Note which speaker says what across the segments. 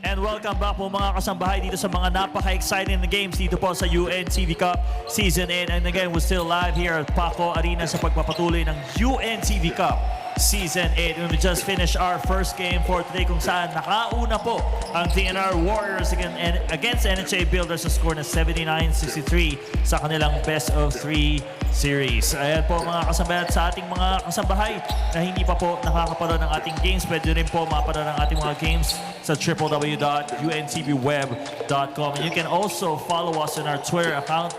Speaker 1: And welcome back po mga kasambahay dito sa mga napaka-exciting na games dito po sa UNTV Cup Season 8. And again, we're still live here at Paco Arena sa pagpapatuloy ng UNTV Cup Season 8. And we just finished our first game for today kung saan nakauna po ang TNR Warriors against NHA Builders sa score na 79-63 sa kanilang best of 3 series. Ayan po mga kasambahay, at sa ating mga kasambahay na hindi pa po nakakapanood ng ating games, pwede rin po mapanood ng ating mga games sa www.untvweb.com. And you can also follow us on our Twitter account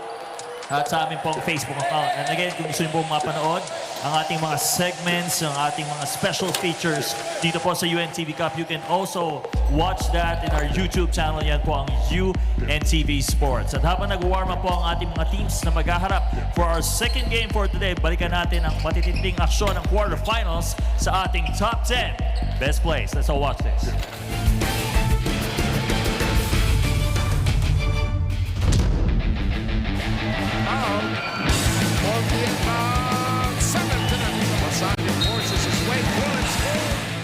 Speaker 1: at sa amin pong Facebook account. And again, kung gusto niyo po mapanood ang ating mga segments, ang ating mga special features dito po sa UNTV Cup, you can also watch that in our YouTube channel. Yan po ang UNTV Sports. At habang nag-warm up po ang ating mga teams na maghaharap for our second game for today, balikan natin ang matitinding aksyon ng quarterfinals sa ating top 10 best plays. Let's all watch this.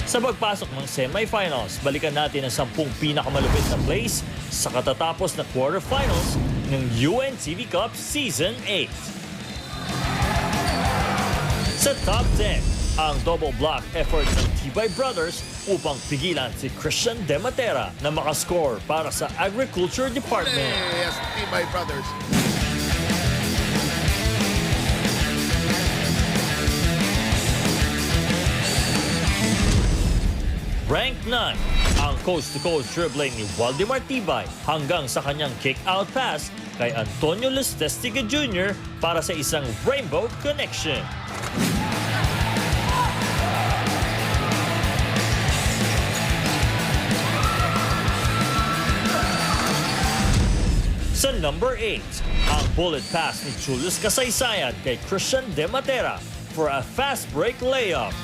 Speaker 1: Sa pagpasok ng semifinals, balikan natin ang 10 pinakamalupit na plays sa katatapos na quarterfinals ng UNTV Cup Season 8. Sa top 10, ang double block effort ng Tibay Brothers upang pigilan si Christian Dematera na makascore para sa Agriculture Department.
Speaker 2: Yes, Tibay Brothers.
Speaker 1: Rank 9, ang coast-to-coast dribbling ni Waldemar Tibay hanggang sa kanyang kick-out pass kay Antonio Lestestiga Jr. para sa isang rainbow connection. Sa number 8, ang bullet pass ni Julius Kasaysayan kay Christian Dematera for a fast break layup.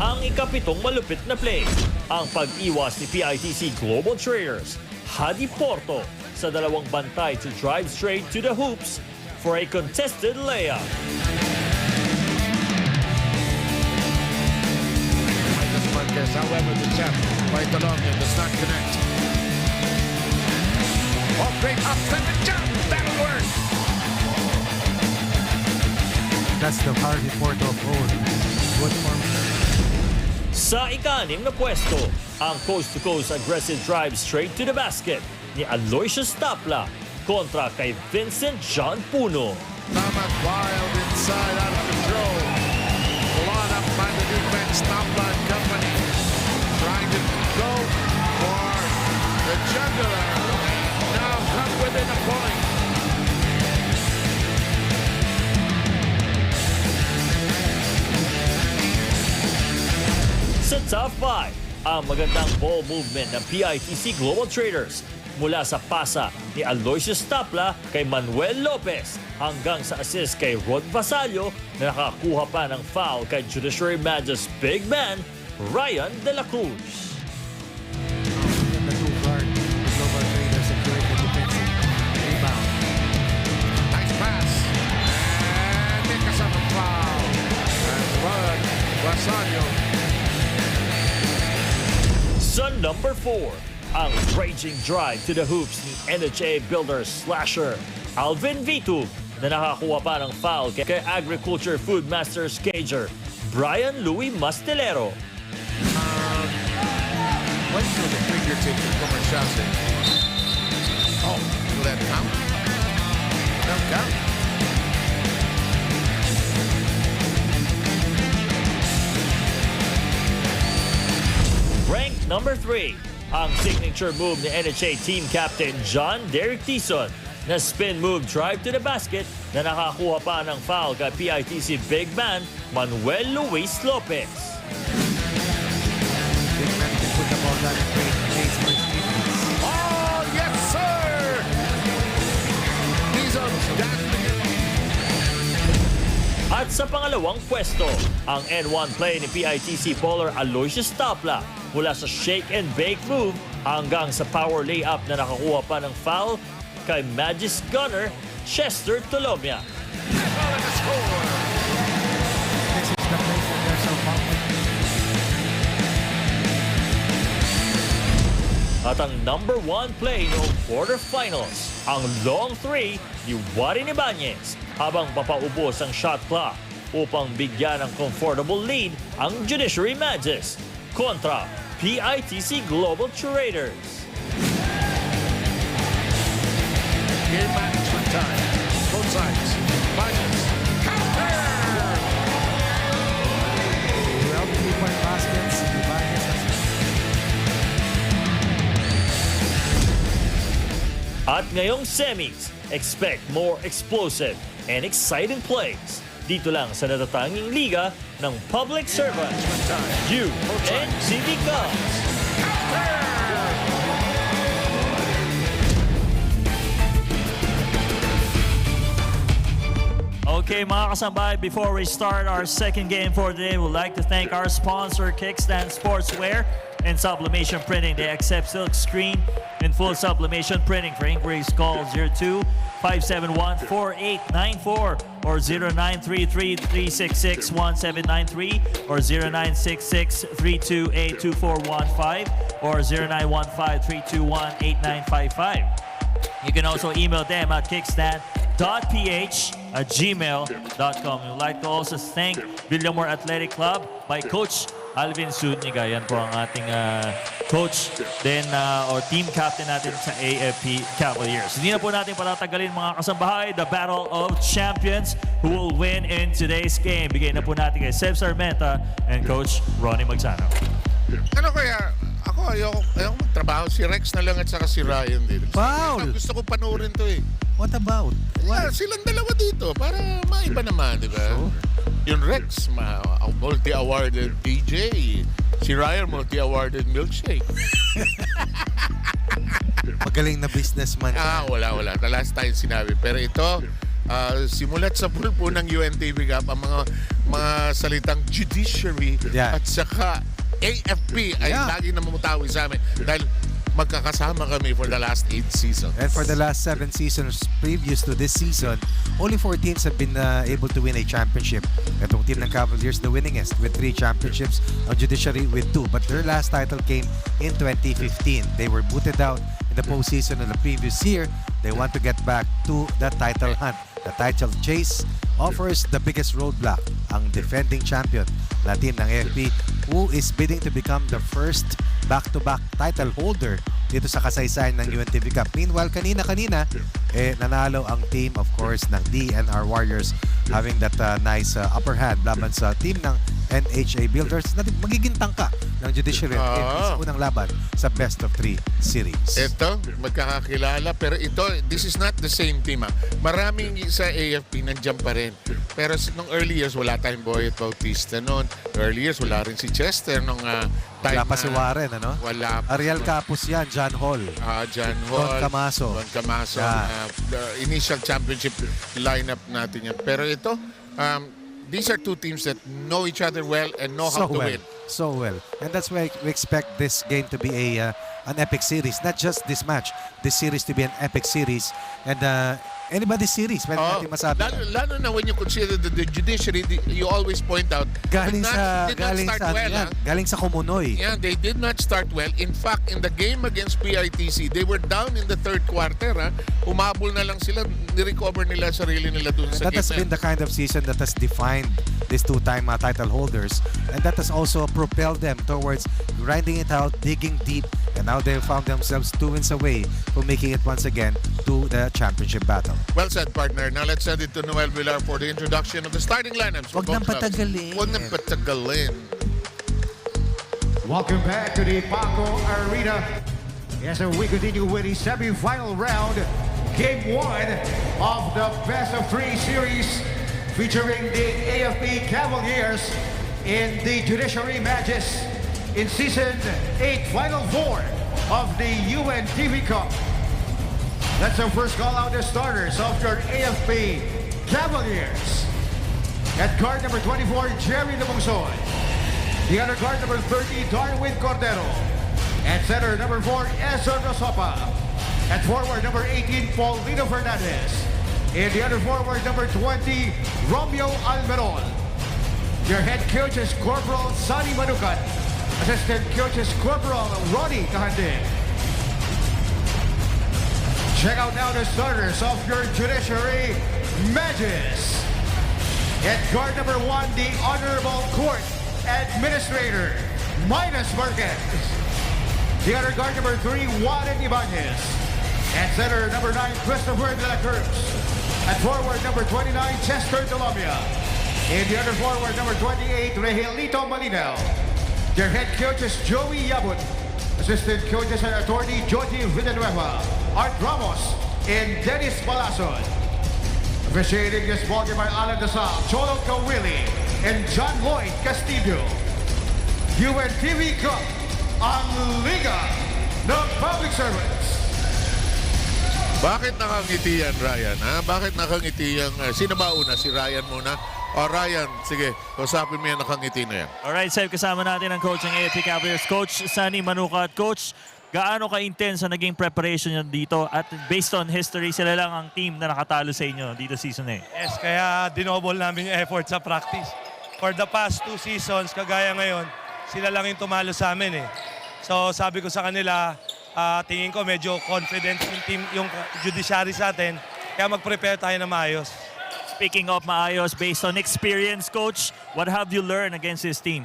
Speaker 1: Ang ikapitong malupit na play, ang pag-iwas ni PITC Global Traders, Hadi Porto, sa dalawang bantay to drive straight to the hoops for a contested layup.
Speaker 2: However, the jump by Colombia does not connect. Oh, great up-step jump! That'll work!
Speaker 3: That's the Hadi Porto of old. Good form.
Speaker 1: Sa ika-6 na pwesto, ang coast-to-coast aggressive drive straight to the basket ni Aloysius Tapla kontra kay Vincent John Puno.
Speaker 2: Tamat wild inside, out of control. Blown up by the defense, Tapla and company. Trying to go for the juggler. Now come within a point.
Speaker 1: Sa top 5, ang magandang ball movement ng PITC Global Traders mula sa pasa ni Aloysius Tapla kay Manuel Lopez hanggang sa assist kay Rod Vasallo na nakakuha pa ng foul kay Judiciary Magis big man Ryan De La Cruz.
Speaker 3: The two guard, the Global Traders securing the defensive rebound.
Speaker 2: Nice pass. And make us have a foul. And Rod Vasallo.
Speaker 1: Sa number 4, ang raging drive to the hoops ni NHA Builders slasher Alvin Vitu na nakakuha pa ng foul kay Agriculture Food Masters cager Brian Louis Mastelero.
Speaker 2: Went through the fingertips of Comercial. Oh, will that count? Don't count.
Speaker 1: Ranked number 3, ang signature move ni NHA team captain John Derek Tison na spin move drive to the basket na nakakuha pa ng foul kay PITC big man Manuel Luis Lopez.
Speaker 3: Big man can put the ball down and create space for his teammates.
Speaker 2: Oh, yes, sir! These are dazzling.
Speaker 1: At sa pangalawang pwesto, ang N1 play ni PITC bowler Aloysius Tapla mula sa shake and bake move hanggang sa power layup na nakakuha pa ng foul kay Magis gunner Chester Tolomia.
Speaker 2: And a score.
Speaker 3: This is the place where there's so pumping.
Speaker 1: At ang number 1 play noong quarterfinals, ang long 3 ni Warren Ibanez habang papaubos ang shot clock upang bigyan ng comfortable lead ang Judiciary Magis kontra PITC Global Curators.
Speaker 2: Game management time. Both sides. Magis. Counter!
Speaker 3: Well, 3-point baskets. Ibanez has
Speaker 1: At ngayong semis, expect more explosive and exciting plays. Dito lang sa natatanging liga ng public servant, UNTV Cup. Okay, mga kasambay, before we start our second game for today, we'd like to thank our sponsor, Kickstand Sportswear and Sublimation Printing. They accept silk screen and full sublimation printing. For inquiries, call 02-571-4894 or 0933-366-1793 or 0966-328-2415 or 0915-321-8955. You can also email them at kickstand.ph@gmail.com. We'd like to also thank Villamor Athletic Club by Coach Alvin Zuniga. Yan po ang ating coach din or team captain natin sa AFP Cavaliers. Hindi na po natin patatagalin mga kasambahay. The Battle of Champions, who will win in today's game. Bigay na po natin kay Seb Sarmenta and Coach Ronnie Magsano.
Speaker 2: Ano kaya? Ako ayoko magtrabaho. Si Rex na lang at saka si Ryan din.
Speaker 3: Foul!
Speaker 2: Gusto ko panoorin to eh.
Speaker 3: What about?
Speaker 2: Yeah, silang dalawa dito para maiba naman, di ba?
Speaker 3: So?
Speaker 2: Yung Rex, multi-awarded DJ. Si Ryan, multi-awarded milkshake.
Speaker 3: Magaling na businessman.
Speaker 2: Wala. The last time sinabi. Pero ito, simulat sa pulpo ng UNTV Cup, ang mga salitang judiciary at saka AFP ay lagi na mamutawi sa amin. Dahil magkakasama kami for the last 8 seasons.
Speaker 3: And for the last 7 seasons previous to this season, only 4 teams have been able to win a championship. Itong team ng Cavaliers, the winningest with 3 championships, ang Judiciary with 2. But their last title came in 2015. They were booted out in the postseason of the previous year. They want to get back to the title hunt. The title chase offers the biggest roadblock, ang defending champion na team ng AFP, who is bidding to become the first back-to-back title holder dito sa kasaysayan ng UNTV Cup. Meanwhile, kanina, nanalo ang team, of course, ng DNR Warriors, having that nice upper hand laban sa team ng NHA Builders na magiging tangka ng Judiciary sa unang laban sa best of 3 series.
Speaker 2: Ito, magkakakilala, pero ito, this is not the same team. Maraming sa AFP nandiyan pa rin. Pero nung early years, wala tayong Boyet Bautista noon. Early years, wala rin si Chester nung time.
Speaker 3: Wala pa si Warren, ano?
Speaker 2: Wala.
Speaker 3: Ariel Capus yan, John Hall.
Speaker 2: John Hall.
Speaker 3: Don Camaso.
Speaker 2: The initial championship lineup natin yan. Pero ito, these are 2 teams that know each other well and know how to win.
Speaker 3: So well. And that's why we expect this game to be an epic series. Not just this match. This series to be an epic series. And anybody's series, pwede natin masabi.
Speaker 2: Lalo na when you consider the judiciary, you always point out
Speaker 3: galing sa Kumunoy.
Speaker 2: Yeah, they did not start well. In fact, in the game against PITC, they were down in the 3rd quarter. Umabol na lang sila, nirecover nila sarili nila dun sa game.
Speaker 3: That has been the kind of season that has defined these 2-time title holders, and that has also propelled them towards grinding it out, digging deep, and now they found themselves 2 wins away from making it once again to the championship battle.
Speaker 2: Well said, partner. Now let's send it to Noel Villar for the introduction of the starting lineups.
Speaker 3: Huwag nang patagalin.
Speaker 2: Huwag nang patagalin.
Speaker 4: Welcome back to the Paco Arena. Yes, and we continue with the semi-final round, Game 1 of the Best of 3 series, featuring the AFP Cavaliers in the Judiciary Magis in Season 8, Final 4 of the UNTV Cup. Let's first call out the starters of your AFP Cavaliers. At guard number 24, Jerry Lebongsoy. The other guard number 30, Darwin Cordero. At center number 4, Ezra Rosopa. At forward number 18, Paulino Fernandez. In the other forward, number 20, Romeo Almeron. Your head coach is Corporal Sonny Manukat. Assistant coach is Corporal Ronnie Kahanding. Check out now the starters of your Judiciary Magis. At guard number 1, the Honorable Court Administrator, Midas Marquez. The other guard number 3, Juan Ibanez. At center, number 9, Christopher de la Cruz. At forward, number 29, Chester Delomia. In the other forward, number 28, Regelito Malinaw. Their head coach is Joey Yabut. Assistant coaches are attorney Joji Villanueva, Art Ramos, and Dennis Palazon. Officiating this ballgame by Alan Dasal, Cholo Kawili, and John Lloyd Castillo. UNTV Cup ang Liga ng Public Servants.
Speaker 2: Bakit nakangiti yan, Ryan? Ha? Bakit nakangiti yung... sino ba una? Si Ryan muna? O Ryan, sige, kausapin mo yan, nakangiti na yan.
Speaker 1: Alright, Seb, kasama natin ang coach ng AFP Cavaliers, Coach Sonny Manukat. Coach, gaano ka-intense ang naging preparation nyo dito? At based on history, sila lang ang team na nakatalo sa inyo dito season eh.
Speaker 5: Yes, kaya dinobol namin yung effort sa practice. For the past 2 seasons, kagaya ngayon, sila lang yung tumalo sa amin eh. So sabi ko sa kanila, tingin ko medyo confident yung team, yung judiciary sa atin. Kaya mag-prepare tayo na maayos.
Speaker 1: Speaking of maayos, based on experience, Coach, what have you learned against this team?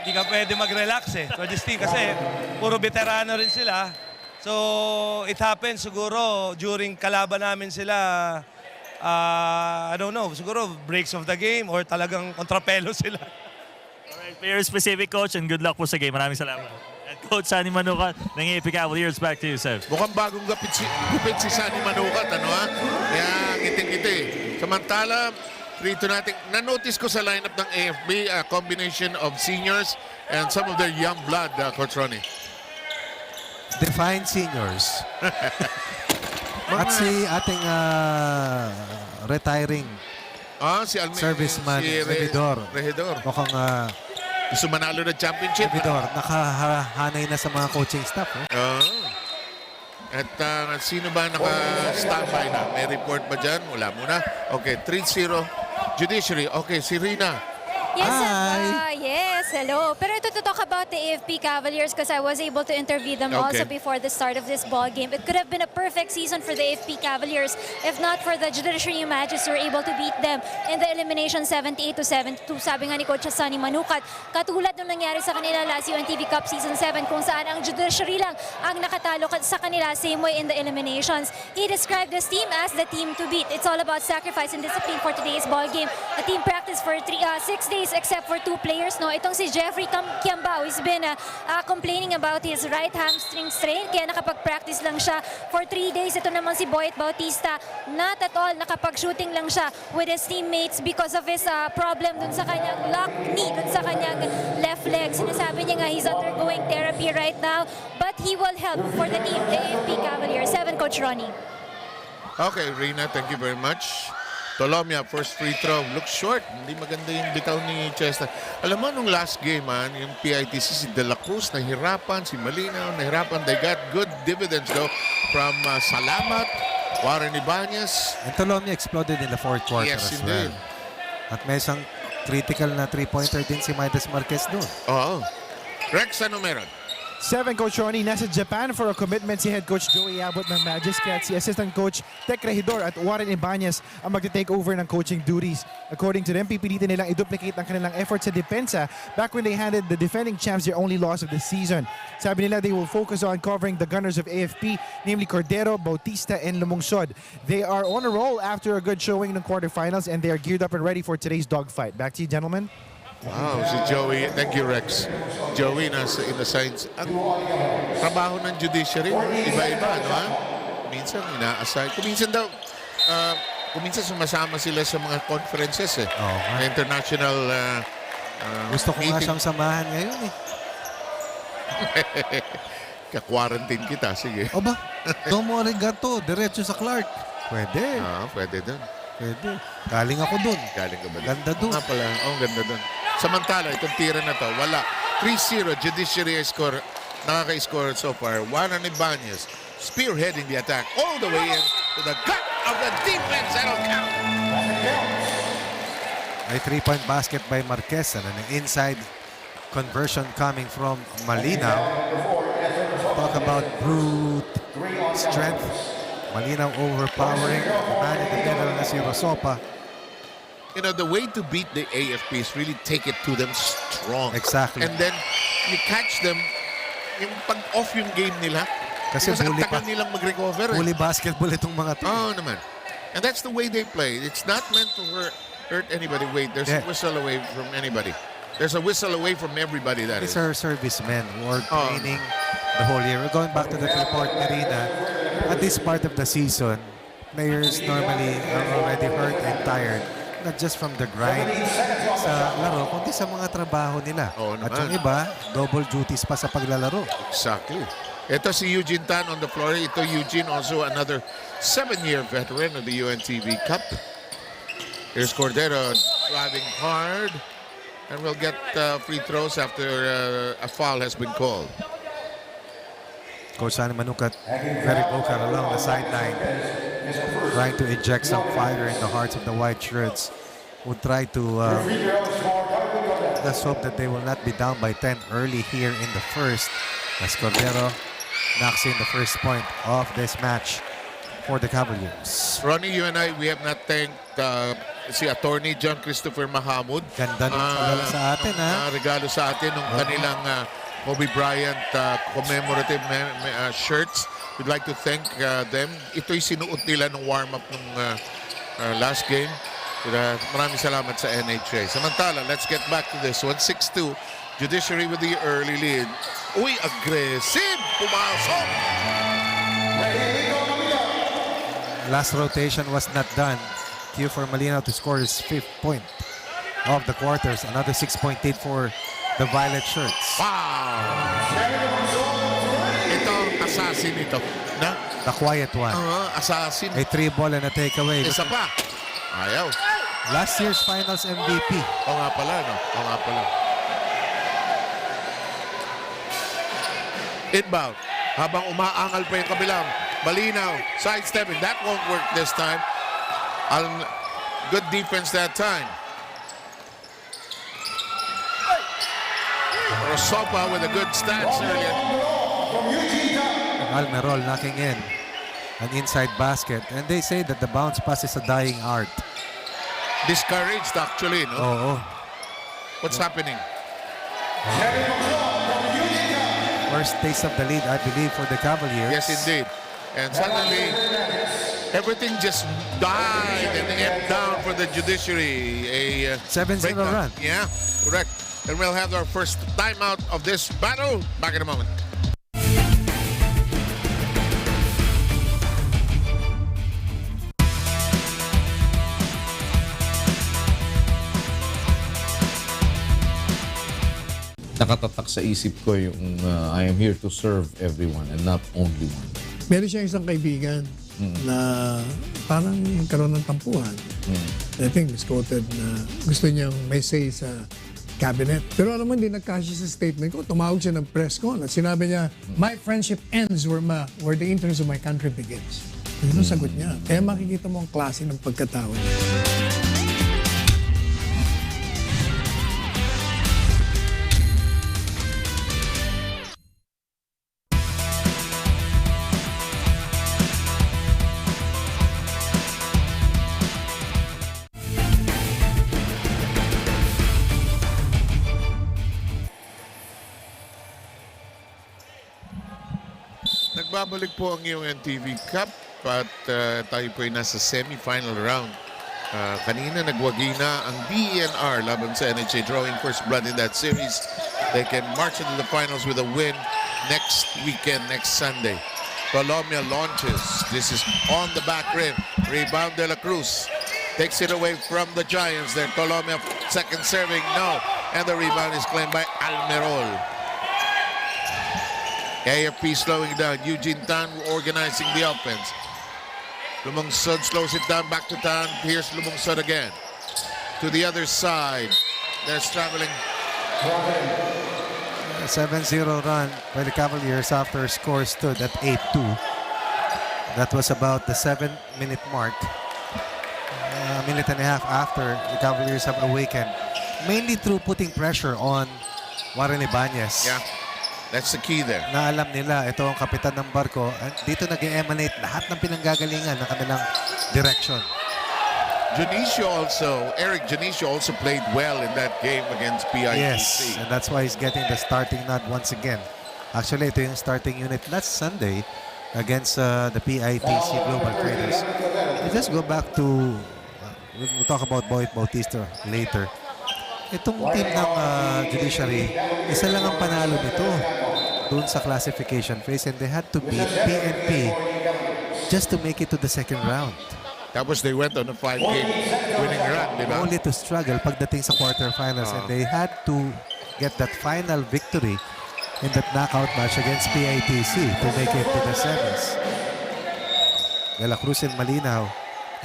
Speaker 5: Hindi ka pwede mag-relax eh. For this team kasi puro veterano rin sila. So it happens siguro during kalaban namin sila, I don't know, siguro breaks of the game or talagang kontrapelo sila.
Speaker 1: Alright, player specific, Coach, and good luck po sa game. Maraming salamat. And Coach Sonny Manukat ng AFP Cavaliers, back to you, Seb.
Speaker 2: Mukhang bagong gupit si Sonny Manukat, ano ha? Kaya ngiting-ngiti. Samantala, rito natin, na-notice ko sa lineup ng AFP, a combination of seniors and some of their young blood, Coach Ronnie.
Speaker 3: Defined seniors. At si ating retiring
Speaker 2: Si
Speaker 3: serviceman,
Speaker 2: si
Speaker 3: Regidor.
Speaker 2: Regidor.
Speaker 3: Mukhang
Speaker 2: Gusto manalo ng championship.
Speaker 3: Regidor, nakahanay na sa mga coaching staff.
Speaker 2: At sino ba naka-standby na? May report ba dyan? Wala muna. Okay, 3-0. Judiciary. Okay, si Rina.
Speaker 6: Yes,
Speaker 3: Hi.
Speaker 6: yes, hello. Pero to talk about the AFP Cavaliers because I was able to interview them
Speaker 2: Okay.
Speaker 6: also before the start of this ball game. It could have been a perfect season for the AFP Cavaliers if not for the Judiciary Magis who were able to beat them in the elimination 78-72. Sabi nga ni Coach Sonny Manukat, katulad nung nangyari sa kanila last UNTV Cup Season 7 kung saan ang Judiciary lang ang nakatalo sa kanila same way in the eliminations. He described this team as the team to beat. It's all about sacrifice and discipline for today's ball game. A team practiced for 6 days except for 2 players. No, itong si Jeffrey Kiambao has been complaining about his right hamstring strain kaya nakapag-practice lang siya for 3 days. Ito naman si Boyet Bautista, not at all nakapag-shooting lang siya with his teammates because of his problem dun sa kanyang lock knee, dun sa kanyang left leg. Sinasabi niya nga he's undergoing therapy right now, but he will help for the team, the AFP Cavaliers. 7, Coach Ronnie.
Speaker 2: Okay, Rina, thank you very much. Tolomia, first free throw. Looks short. Hindi maganda yung bitaw ni Chester. Alam mo, nung last game, yung PITC, si De La Cruz, nahirapan. Si Malinaw, nahirapan. They got good dividends, though, from Salamat, Warren Ibanez.
Speaker 3: And Tolomia exploded in the fourth quarter
Speaker 2: Yes,
Speaker 3: as
Speaker 2: indeed.
Speaker 3: well. At may isang critical na 3-pointer din si Midas Marquez doon.
Speaker 2: Oo. Rex, ano meron?
Speaker 7: 7, Coach Ronnie. Nasa Japan for a commitment si Head Coach Joey Abbott ng Magis. Kaya si Assistant Coach Tec Regidor at Warren Ibanez ang mag-take over ng coaching duties. According to them, pipilitin nilang i-duplicate ang kanilang efforts sa depensa back when they handed the defending champs their only loss of the season. Sabi nila they will focus on covering the gunners of AFP, namely Cordero, Bautista, and Lumungsod. They are on a roll after a good showing in the quarterfinals and they are geared up and ready for today's dogfight. Back to you, gentlemen.
Speaker 2: Wow, si Joey. Thank you, Rex. Joey nasa in the sides. Ang trabaho ng judiciary, iba-iba, no? Minsan, ina-assign. Kuminsan daw, kuminsan sumasama sila sa mga conferences, eh.
Speaker 3: Oo nga.
Speaker 2: International
Speaker 3: Gusto ko nga
Speaker 2: meeting.
Speaker 3: siyang samahan ngayon eh.
Speaker 2: Ka-quarantine kita, sige.
Speaker 3: O ba? Domo arigato, diretso sa Clark. Pwede.
Speaker 2: Pwede dun.
Speaker 3: Pwede. Galing ako dun.
Speaker 2: Galing ka ba dun?
Speaker 3: Ganda dun.
Speaker 2: Nga pala, ganda dun. Samantala, itong tira na to, wala. 3-0, Judiciary score, nakaka-score so far. Juan Ibanez spearheading the attack all the way in to the gut. of the defense. That'll count.
Speaker 3: A 3-point basket by Marquez and an inside conversion coming from Malinaw. Talk about brute strength. Malinaw overpowering. The man in the middle na si Rosopa.
Speaker 2: You know, the way to beat the AFP is really take it to them strong.
Speaker 3: Exactly.
Speaker 2: And then you catch them, yung pag-off yung game nila.
Speaker 3: Kasi
Speaker 2: ang
Speaker 3: bully
Speaker 2: tagal
Speaker 3: pa.
Speaker 2: nilang mag-recover.
Speaker 3: Bully basketball itong mga to.
Speaker 2: Oh, naman. And that's the way they play. It's not meant to hurt anybody. Wait, there's a whistle away from anybody. There's a whistle away from everybody, that
Speaker 3: These
Speaker 2: is.
Speaker 3: are servicemen who are training the whole year. We're going back to the Freeport Arena. At this part of the season, players normally are already hurt and tired. Not just from the grind sa laro, kundi sa mga trabaho nila. At yung iba, double duties pa sa paglalaro.
Speaker 2: Exactly. Ito si Eugene Tan on the floor. Ito Eugene, also another 7-year veteran of the UNTV Cup. Here's Cordero driving hard. And we'll get free throws after a foul has been called.
Speaker 3: Coach Sonny Manukat, very vocal along the sideline, trying to inject some fire in the hearts of the white shirts, who try to let's hope that they will not be down by 10 early here in the first, as Cordero knocks in the first point of this match for the Cavaliers.
Speaker 2: Ronnie, you and I, we have not thanked si Attorney John Christopher Mahamud.
Speaker 3: Ganda nung regalo sa atin, ha?
Speaker 2: Regalo sa atin ng kanilang Kobe Bryant commemorative shirts. We'd like to thank them. Ito'y sinuot nila ng warm-up ng last game. Maraming salamat sa NHA. Samantala, let's get back to this one. 6-2. Judiciary with the early lead. Uy, aggressive! Pumasok!
Speaker 3: Last rotation was not done. Cue for Malinaw to score his 5th point of the quarters. Another 6-point lead for the violet shirts.
Speaker 2: Wow! Ito, assassin ito. Na?
Speaker 3: The quiet one.
Speaker 2: Assassin.
Speaker 3: A 3-ball and a takeaway.
Speaker 2: Isa pa. Ayaw.
Speaker 3: Last year's finals MVP.
Speaker 2: O nga pala, no? O nga pala. Inbound. Habang umaangal pa yung kabilang. Malinaw. Sidestepping. That won't work this time. Good defense that time. Rosopa with a good stance earlier.
Speaker 3: Almerol knocking in an inside basket. And they say that the bounce pass is a dying art.
Speaker 2: Discouraged actually, no?
Speaker 3: Oo.
Speaker 2: What's happening?
Speaker 3: First taste of the lead, I believe, for the Cavaliers.
Speaker 2: Yes, indeed. And suddenly, everything just died and ebbed down for the Judiciary. A
Speaker 3: 7-0
Speaker 2: breakdown.
Speaker 3: run.
Speaker 2: Yeah, correct. And we'll have our first timeout of this battle. Back in a moment.
Speaker 8: Nakatatak sa isip ko yung I am here to serve everyone and not only one.
Speaker 9: Meron siyang isang kaibigan na parang karoon ng tampuhan. I think misquoted na gusto niyang may say sa cabinet. Pero alam mo, hindi nagkasya sa statement ko. Tumawag siya ng press con at sinabi niya, my friendship ends where the interest of my country begins. Yun ang sagot niya. Kaya makikita mo ang klase ng pagkatao niya.
Speaker 2: Nagbabalik po ang UNTV Cup at tayo po ay nasa semi-final round. Kanina nagwagi na ang DENR laban sa NHA, drawing first blood in that series. They can march into the finals with a win next weekend, next Sunday. Colombia launches. This is on the back rim. Rebound De La Cruz. Takes it away from the Giants there. Colombia second serving, no. And the rebound is claimed by Almerol. AFP slowing down. Eugene Tan organizing the offense. Lumungsod slows it down. Back to Tan. Here's Lumungsod again. To the other side. They're traveling.
Speaker 3: 7-0 run by the Cavaliers after score stood at 8-2. That was about the 7-minute mark. A minute and a half after the Cavaliers have awakened. Mainly through putting pressure on Warren Ibanez.
Speaker 2: Yeah, that's the key there.
Speaker 3: Na alam nila, ito ang kapitan ng barko. At dito nag-emanate lahat ng pinanggagalingan ng kanilang direction.
Speaker 2: Eric Junicio also played well in that game against PITC.
Speaker 3: Yes, and that's why he's getting the starting nod once again. Actually, ito yung starting unit last Sunday against the PITC Global Traders. Let's go back to, we'll talk about Boyd Bautista later. Itong team ng Judiciary, isa lang ang panalo nito doon sa classification phase, and they had to beat PNP just to make it to the second round.
Speaker 2: Tapos they went on a 5-game winning run, di ba?
Speaker 3: Only to struggle pagdating sa quarterfinals, and they had to get that final victory in that knockout match against PITC to make it to the semis. De La Cruz and Malinaw,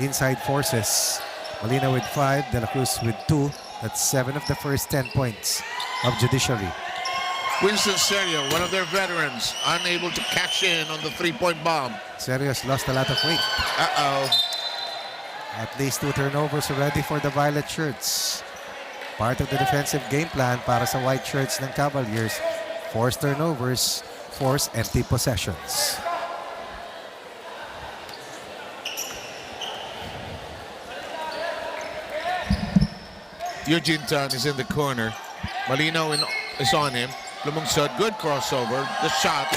Speaker 3: inside forces. Malinaw with 5, De La Cruz with 2. That's 7 of the first 10 points of Judiciary.
Speaker 2: Winston Serio, one of their veterans, unable to cash in on the 3-point bomb.
Speaker 3: Serious lost a lot of weight.
Speaker 2: Uh-oh.
Speaker 3: At least 2 turnovers already for the Violet Shirts. Part of the defensive game plan para sa White Shirts ng Cavaliers. Force turnovers, force empty possessions.
Speaker 2: Eugene Tan is in the corner. Malinaw is on him. Lumungsod, good crossover. The shot,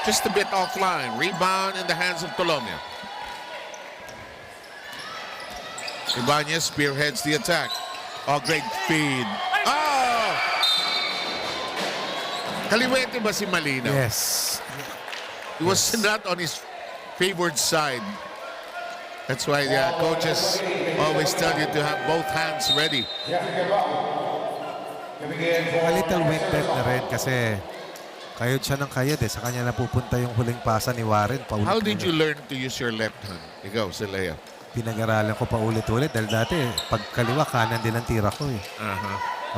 Speaker 2: just a bit offline. Rebound in the hands of Tolomia. Ibanez spearheads the attack. Oh, great feed. Oh! Kaliwete ba si Malinaw?
Speaker 3: Yes.
Speaker 2: He was not on his favored side. That's why the coaches always tell you to have both hands ready.
Speaker 3: A little winded na rin kasi kayod siya ng kayod eh. Sa kanya napupunta yung huling pasa ni Warren.
Speaker 2: How did you learn to use your left hand? Ikaw, si Lea.
Speaker 3: Pinag-aralan ko pa ulit-ulit dahil dati pag kaliwa kanan din ang tira ko eh.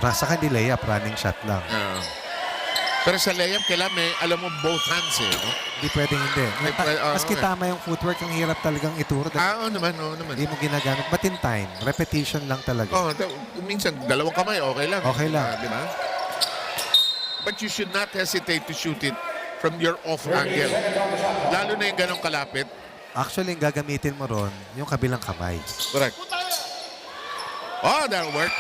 Speaker 3: Rasa ka di layup, running shot lang.
Speaker 2: Pero sa layup, kailangan may alam mo both hands eh. No?
Speaker 3: Hindi pwedeng hindi. Maski tama yung footwork, ang hirap talagang ituro.
Speaker 2: Oo naman.
Speaker 3: Hindi mo ginagamit. But in time, repetition lang talaga.
Speaker 2: Minsan, dalawang kamay, okay lang.
Speaker 3: Okay lang.
Speaker 2: Diba? But you should not hesitate to shoot it from your off angle. Lalo na yung ganong kalapit.
Speaker 3: Actually, yung gagamitin mo ron, yung kabilang kamay.
Speaker 2: Correct. Oh, that'll work.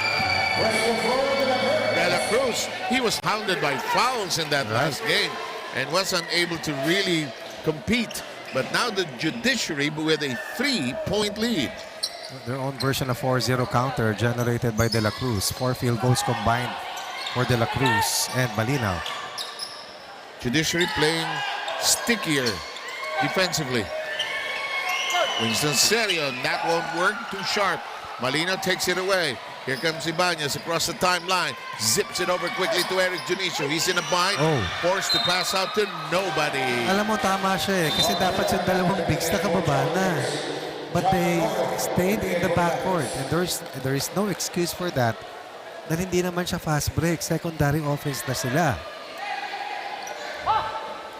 Speaker 2: De La Cruz, he was hounded by fouls in that last game and was unable to really compete. But now the Judiciary with a 3-point lead.
Speaker 3: Their own version of 4-0 counter generated by De La Cruz. 4 field goals combined for De La Cruz and Malinaw.
Speaker 2: Judiciary playing stickier defensively. Winston Serio, that won't work, too sharp. Malinaw takes it away. Here comes Ibanez across the timeline. Zips it over quickly to Eric Junicio. He's in a bind. Forced to pass out to nobody.
Speaker 3: Alam mo, tama siya eh. Kasi dapat yung dalawang bigs nakababa na. But they stayed in the backcourt. And there is no excuse for that. Dahil hindi naman siya fast break. Secondary offense na sila.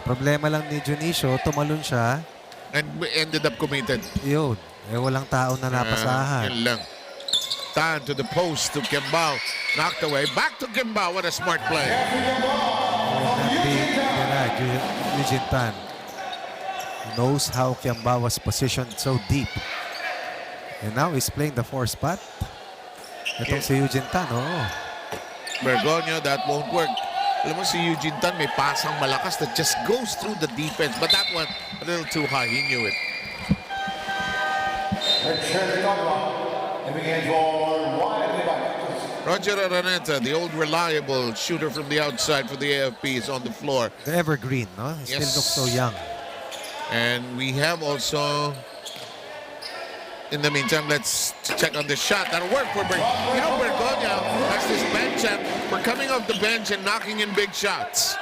Speaker 3: Problema lang ni Junicio, tumalon siya.
Speaker 2: And ended up committed.
Speaker 3: Yun. Eh, walang tao na napasahan.
Speaker 2: Yun lang. Tan to the post to Kimbao. Knocked away. Back to Kimbao. What a smart play.
Speaker 3: Eugene Tan knows how Kimbao was positioned so deep. And now he's playing the 4 spot. Itong si Eugene Tan,
Speaker 2: Bergoño, that won't work. Alam mo si Eugene Tan may pasang malakas that just goes through the defense. But that one, a little too high. He knew it. Roger Araneta, the old reliable shooter from the outside for the AFP, is on the floor.
Speaker 3: The evergreen, no? He still looks so young.
Speaker 2: And we have also, in the meantime, let's check on the shot. That'll work for Bergoño. You know, Bergoño has this bench and we're coming off the bench and knocking in big shots.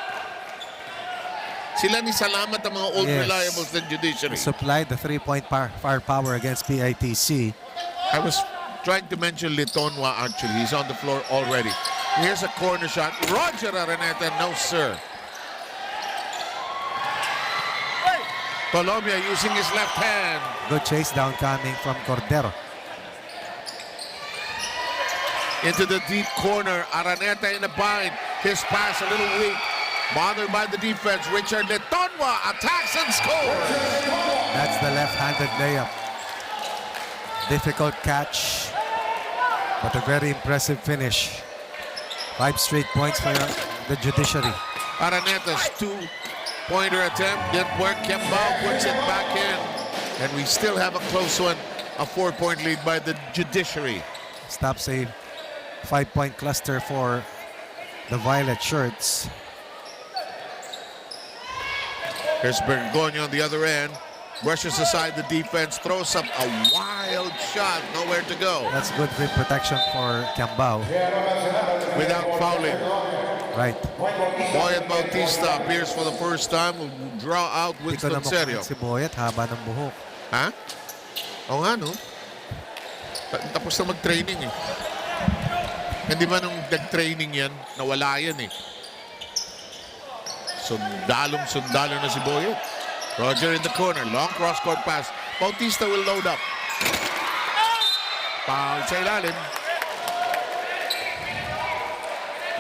Speaker 2: Sila ni salamat ang mga old reliables ng Judiciary.
Speaker 3: Supplied the 3-point firepower against PITC.
Speaker 2: I was trying to mention Litonwa actually. He's on the floor already. Here's a corner shot. Roger Araneta, no sir. Colombia using his left hand.
Speaker 3: Good chase down coming from Cordero.
Speaker 2: Into the deep corner. Araneta in a bind. His pass a little weak. Bothered by the defense. Richard Letonwa attacks and scores.
Speaker 3: That's the left-handed layup. Difficult catch, but a very impressive finish. 5 straight points for the Judiciary.
Speaker 2: Araneta's two-pointer attempt didn't work. Kembao puts it back in. And we still have a close one. A 4-point lead by the Judiciary.
Speaker 3: Stops a 5-point cluster for the Violet Shirts.
Speaker 2: Here's Bergoño on the other end. Brushes aside the defense, throws up a wild shot, nowhere to go.
Speaker 3: That's good rim protection for Kembao.
Speaker 2: Without fouling.
Speaker 3: Right.
Speaker 2: Boyet Bautista appears for the first time. Will draw out
Speaker 3: Hindi ko
Speaker 2: Winston
Speaker 3: naman
Speaker 2: Serio.
Speaker 3: si Boyet, haba ng buhok.
Speaker 2: Ha? Oo nga, no? Tapos na mag-training eh. Hindi ba nung nag-training yan, nawala yan eh. Sundalo na si Boyet. Roger in the corner. Long cross-court pass. Bautista will load up. Foul sa ilalim.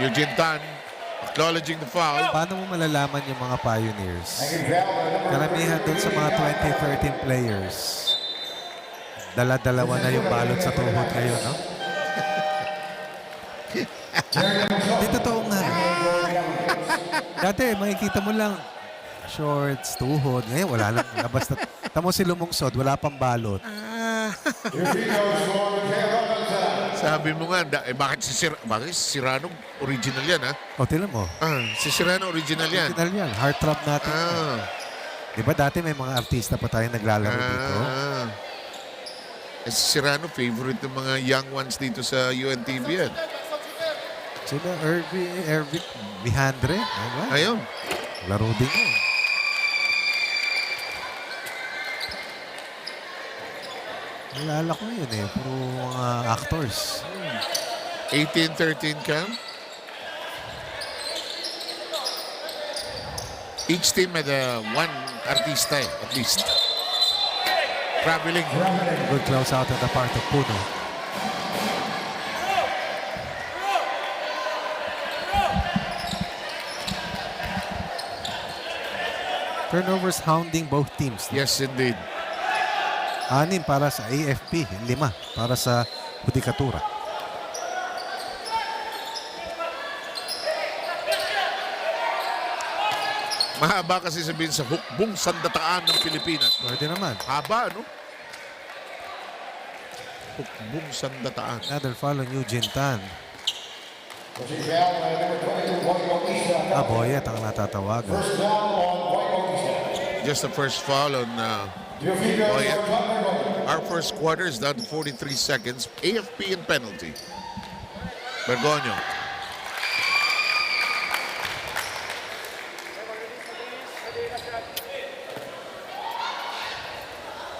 Speaker 2: Eugene Tan acknowledging the foul.
Speaker 3: Paano mo malalaman yung mga Pioneers? Karamihan dun sa mga 2013 players. Dala-dalawa na yung balot sa tuhod ngayon, no? Hindi, totoo nga. Dati, makikita mo lang shorts, tuhod. Ngayon, wala lang. Labas na. Tamo si lumungsod, wala pang balot.
Speaker 2: Sabi mo nga, bakit si Serrano original yan, ha?
Speaker 3: O, tinan mo.
Speaker 2: Si Serrano original yan.
Speaker 3: Original yan. Heartthrob natin. Di ba dati may mga artista pa tayo naglalaro dito?
Speaker 2: Si Serrano, favorite ng mga young ones dito sa UNTV yan.
Speaker 3: Sila, Ervic, Bihandre.
Speaker 2: Ayun.
Speaker 3: Laro din yun. Nalala ko yun eh. Puro mga actors.
Speaker 2: 18-13 count. Each team had one artista at least. Traveling.
Speaker 3: Good close out on the part of Puno. Turnovers hounding both teams.
Speaker 2: Yes, indeed.
Speaker 3: 6 para sa AFP, 5 para sa Judikatura.
Speaker 2: Mahaba kasi sabihin sa hukbong sandataan ng Pilipinas.
Speaker 3: Pwede naman.
Speaker 2: Haba, no? Hukbong sandataan.
Speaker 3: Another foul on Eugene Tan. Boyet ang natatawagan.
Speaker 2: Just the first foul on Boyet. Our first quarter is down to 43 seconds. AFP in penalty. Bergoño.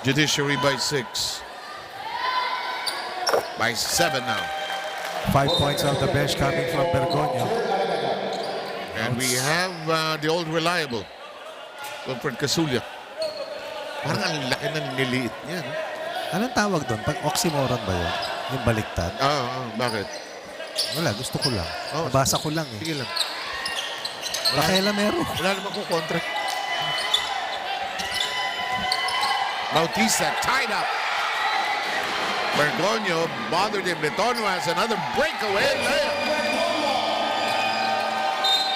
Speaker 2: Judiciary by 6. By 7 now.
Speaker 3: 5 points off the bench coming from Bergoño.
Speaker 2: And we have the old reliable, Wilfred Casulla. Parang ang laki ng niliit niya. No?
Speaker 3: Anong tawag doon? Pag oxymoron ba yun? Yung baliktad?
Speaker 2: Bakit?
Speaker 3: Wala, gusto ko lang. Nabasa ko lang eh.
Speaker 2: Sige lang.
Speaker 3: Pakialamero.
Speaker 2: Wala naman ko kontra. Bautista tied up. Bergoño bothered him. Betono has another breakaway layup.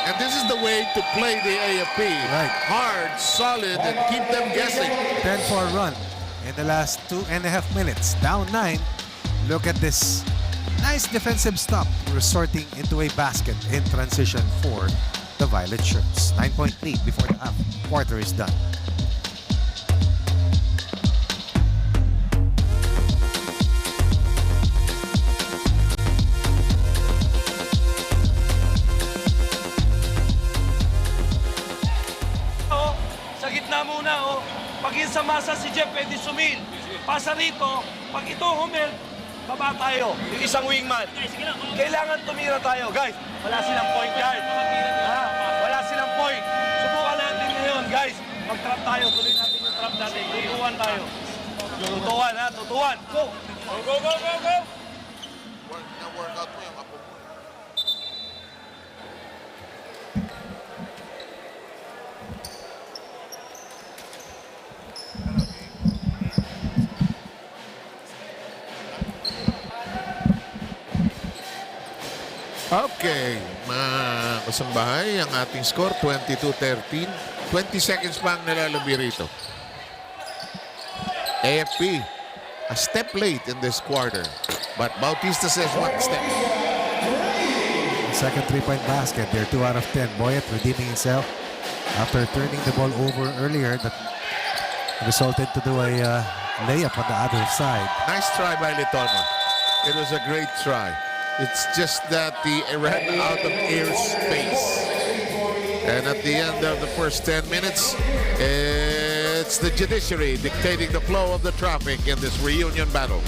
Speaker 2: And this is the way to play the AFP.
Speaker 3: Right.
Speaker 2: Hard, solid, and keep them guessing.
Speaker 3: 10-4 run in the last 2.5 minutes. Down 9. Look at this nice defensive stop, resorting into a basket in transition for the Violet Shirts. 9-point lead before the half quarter is done.
Speaker 5: Pag sa masa si Jeff, pwede sumil. Pasa rito, pag ito humil, baba tayo. Yung isang wingman. Kailangan tumira tayo. Guys, wala silang point guard. Wala silang point. Subukan natin ngayon, guys. Mag-trap tayo. Tuloy natin yung natin. Tutuan tayo. Tutuan ha, tutuan. Go! Go, go, go, go, go!
Speaker 2: Na-workout mo yung apo mo. Okay, mga kasambahay, ang ating score 22-13. 20 seconds pa ang nilalabi rito. AFP, a step late in this quarter. But Bautista says one step.
Speaker 3: Second three-point basket. They're 2 out of 10. Boyet redeeming himself after turning the ball over earlier. That resulted to do a layup on the other side.
Speaker 2: Nice try by Letono. It was a great try. It's just that he ran out of airspace. And at the end of the first 10 minutes, it's the judiciary dictating the flow of the traffic in this reunion battle.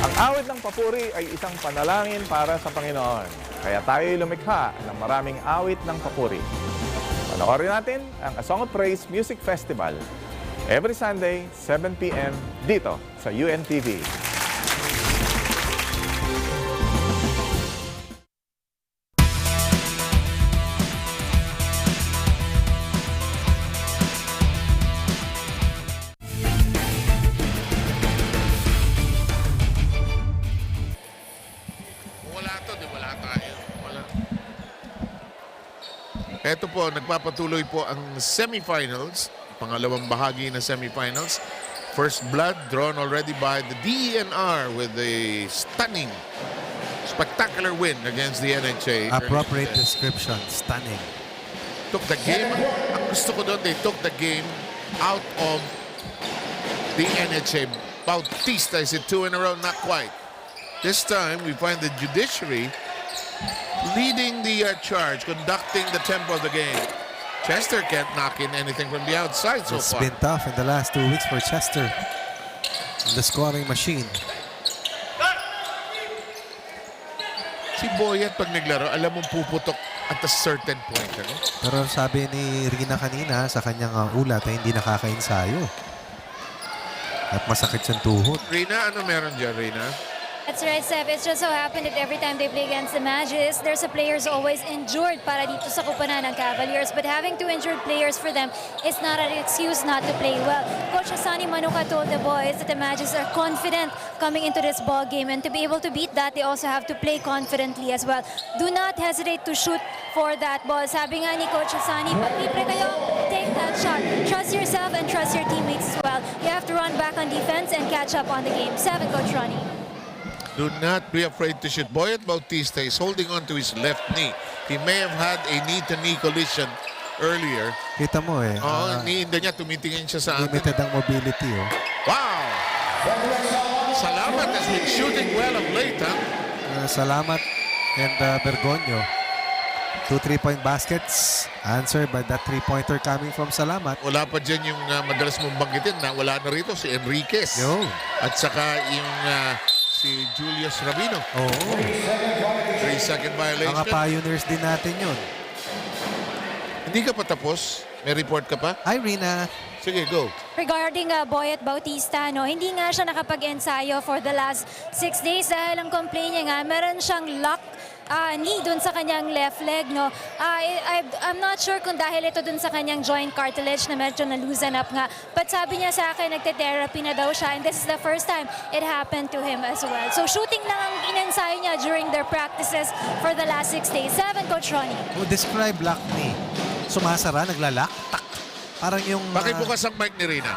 Speaker 10: Ang awit ng papuri ay isang panalangin para sa Panginoon. Kaya tayo'y lumikha ng maraming awit ng papuri. Panoorin natin ang A Song of Praise Music Festival every Sunday, 7 p.m. dito sa UNTV.
Speaker 2: Ito po, nagpapatuloy po ang semifinals, pangalawang bahagi ng semifinals. First blood drawn already by the DENR with a stunning, spectacular win against the NHA.
Speaker 3: Appropriate description. Stunning.
Speaker 2: Took the game, ang gusto ko doon, they took the game out of the NHA. Bautista, is it 2 in a row? Not quite. This time, we find the judiciary leading the charge, conducting the tempo of the game. Chester can't knock in anything from the outside so
Speaker 3: It's
Speaker 2: far.
Speaker 3: been tough in the last 2 weeks for Chester. The scoring machine.
Speaker 2: Si Boyet pag naglaro, alam mong puputok at a certain point. Ano?
Speaker 3: Pero sabi ni Rina kanina sa kanyang ulat ay hindi nakakainsayo. At masakit siyang tuhod.
Speaker 2: Rina, ano meron dyan, Rina?
Speaker 6: That's right, Seb. It's just so happened that every time they play against the Magis, there's a players always injured para dito sa kupanan ng Cavaliers. But having 2 injured players for them is not an excuse not to play well. Coach Asani Manuka told the boys that the Magis are confident coming into this ball game, and to be able to beat that, they also have to play confidently as well. Do not hesitate to shoot for that ball. Sabi nga ni Coach Asani, pag libre kayo, take that shot. Trust yourself and trust your teammates as well. You have to run back on defense and catch up on the game. 7, Coach Ronnie.
Speaker 2: Do not be afraid to shoot. Boyet Bautista is holding on to his left knee. He may have had a knee-to-knee collision earlier.
Speaker 3: Kita mo eh.
Speaker 2: Iniinda niya, tumitingin siya sa atin.
Speaker 3: Limited ang mobility. Oh.
Speaker 2: Wow! Salamat has been shooting well of late, huh?
Speaker 3: Salamat and Bergonio. 2 3-point baskets answered by that 3-pointer coming from Salamat.
Speaker 2: Wala pa dyan yung madalas mong banggitin na wala na rito si Enriquez.
Speaker 3: Yo.
Speaker 2: At saka yung si Julius Rabino.
Speaker 3: Oo.
Speaker 2: 3-second violation.
Speaker 3: Mga pioneers din natin yun.
Speaker 2: Hindi ka pa tapos? May report ka pa?
Speaker 3: Hi, Rina.
Speaker 2: Sige, go.
Speaker 6: Regarding Boyet Bautista, no, hindi nga siya nakapag-ensayo for the last 6 days dahil ang complaint niya nga, meron siyang lock knee dun sa kanyang left leg. No? I'm not sure kung dahil ito dun sa kanyang joint cartilage na medyo na-loosen up nga. But sabi niya sa akin, nagte-therapy na daw siya, and this is the first time it happened to him as well. So shooting lang ang inensayo niya during their practices for the last 6 days. 7, Coach Ronnie.
Speaker 3: Describe lock knee. Sumasara, naglalak, tak. Parang yung...
Speaker 2: Bakit bukas ang mic ni Rina?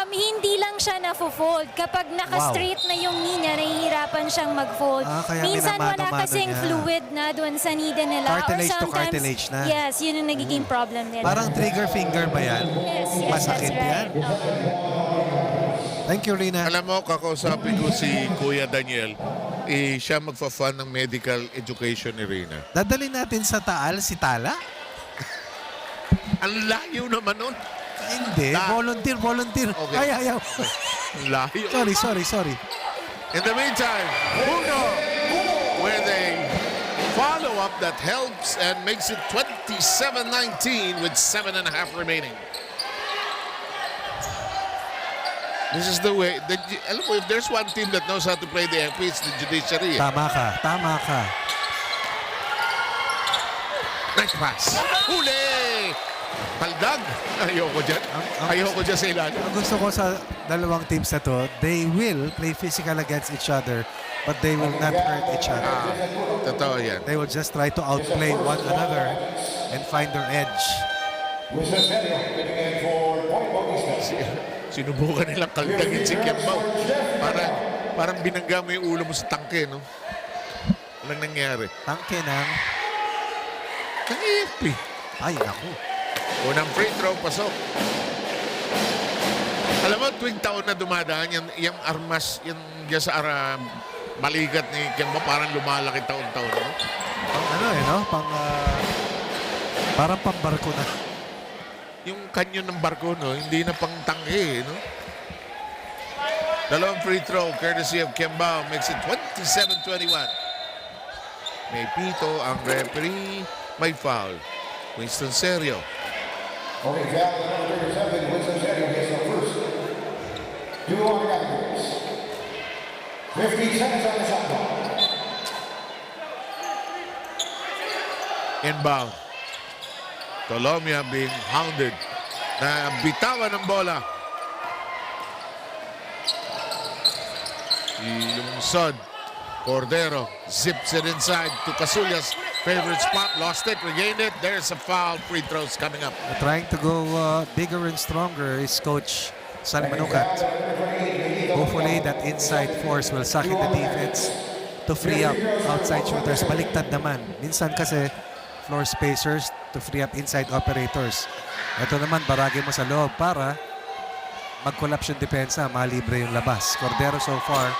Speaker 6: Hindi lang siya na-fold. Kapag naka-straight na yung knee niya, nahihirapan siyang mag-fold.
Speaker 3: Kaya
Speaker 6: Minsan wala
Speaker 3: minamano-mano
Speaker 6: kasing
Speaker 3: niya.
Speaker 6: fluid na doon sa knee din nila.
Speaker 3: Cartilage
Speaker 6: or
Speaker 3: to
Speaker 6: sometimes,
Speaker 3: cartilage na.
Speaker 6: Yes, yun yung nagiging problem nila.
Speaker 3: Parang trigger finger ba yan?
Speaker 6: Yes,
Speaker 3: Masakit
Speaker 6: that's right.
Speaker 3: yan. Thank you, Rina.
Speaker 2: Alam mo, kakausapin ko si Kuya Daniel. Siya magfa-fund ng medical education ni Rina.
Speaker 3: Dadalhin natin sa Taal si Tala?
Speaker 2: Ang layo naman nun.
Speaker 3: Hindi. Volunteer.
Speaker 2: Okay.
Speaker 3: Ayaw.
Speaker 2: Ang layo.
Speaker 3: Sorry.
Speaker 2: In the meantime, Puno with a follow-up that helps and makes it 27-19 with 7.5 remaining. This is the way. Alam mo, if there's one team that knows how to play the AFP, it's the Judiciary.
Speaker 3: Tama ka.
Speaker 2: Nice pass. Huli! Paldag. Ayoko dyan sa ilalim.
Speaker 3: Ang gusto ko sa dalawang teams na to, they will play physical against each other, but they will not hurt each other.
Speaker 2: Totoo yan.
Speaker 3: They will just try to outplay one another and find their edge.
Speaker 2: Sinubukan nilang kaldagin si Kembao. Parang binangga mo yung ulo mo sa tangke, no? Walang nangyari.
Speaker 3: Tangke ng
Speaker 2: AFP.
Speaker 3: Ay, naku.
Speaker 2: Unang free throw, pasok. Alam mo, tuwing taon na dumadaan, yung armas, yung dyan sa balikat ni Kembao, parang lumalaki taon-taon, no?
Speaker 3: Parang pambarko na.
Speaker 2: Yung kanyon ng barko, no? Hindi na pang tangke, no? Dalawang free throw, courtesy of Kembao, makes it 27-21. May pito ang referee, may foul. Winston Serio.
Speaker 4: Okay, foul number 37, Winston Serio gets the first. 2 on the Cavaliers. 15 seconds on the shot clock.
Speaker 2: Inbound. Tolomia being hounded. Na bitawan ng bola. Ilungsod. Cordero zips it inside to Casulia's favorite spot. Lost it, regained it. There's a foul. Free throws coming up.
Speaker 3: Trying to go bigger and stronger is Coach Sonny Manukat. Hopefully that inside force will suck in the defense to free up outside shooters. Baliktad naman. Minsan kasi floor spacers to free up inside operators. Ito naman, baragay mo sa loob para mag-collapse yung depensa, malibre yung labas. Cordero so far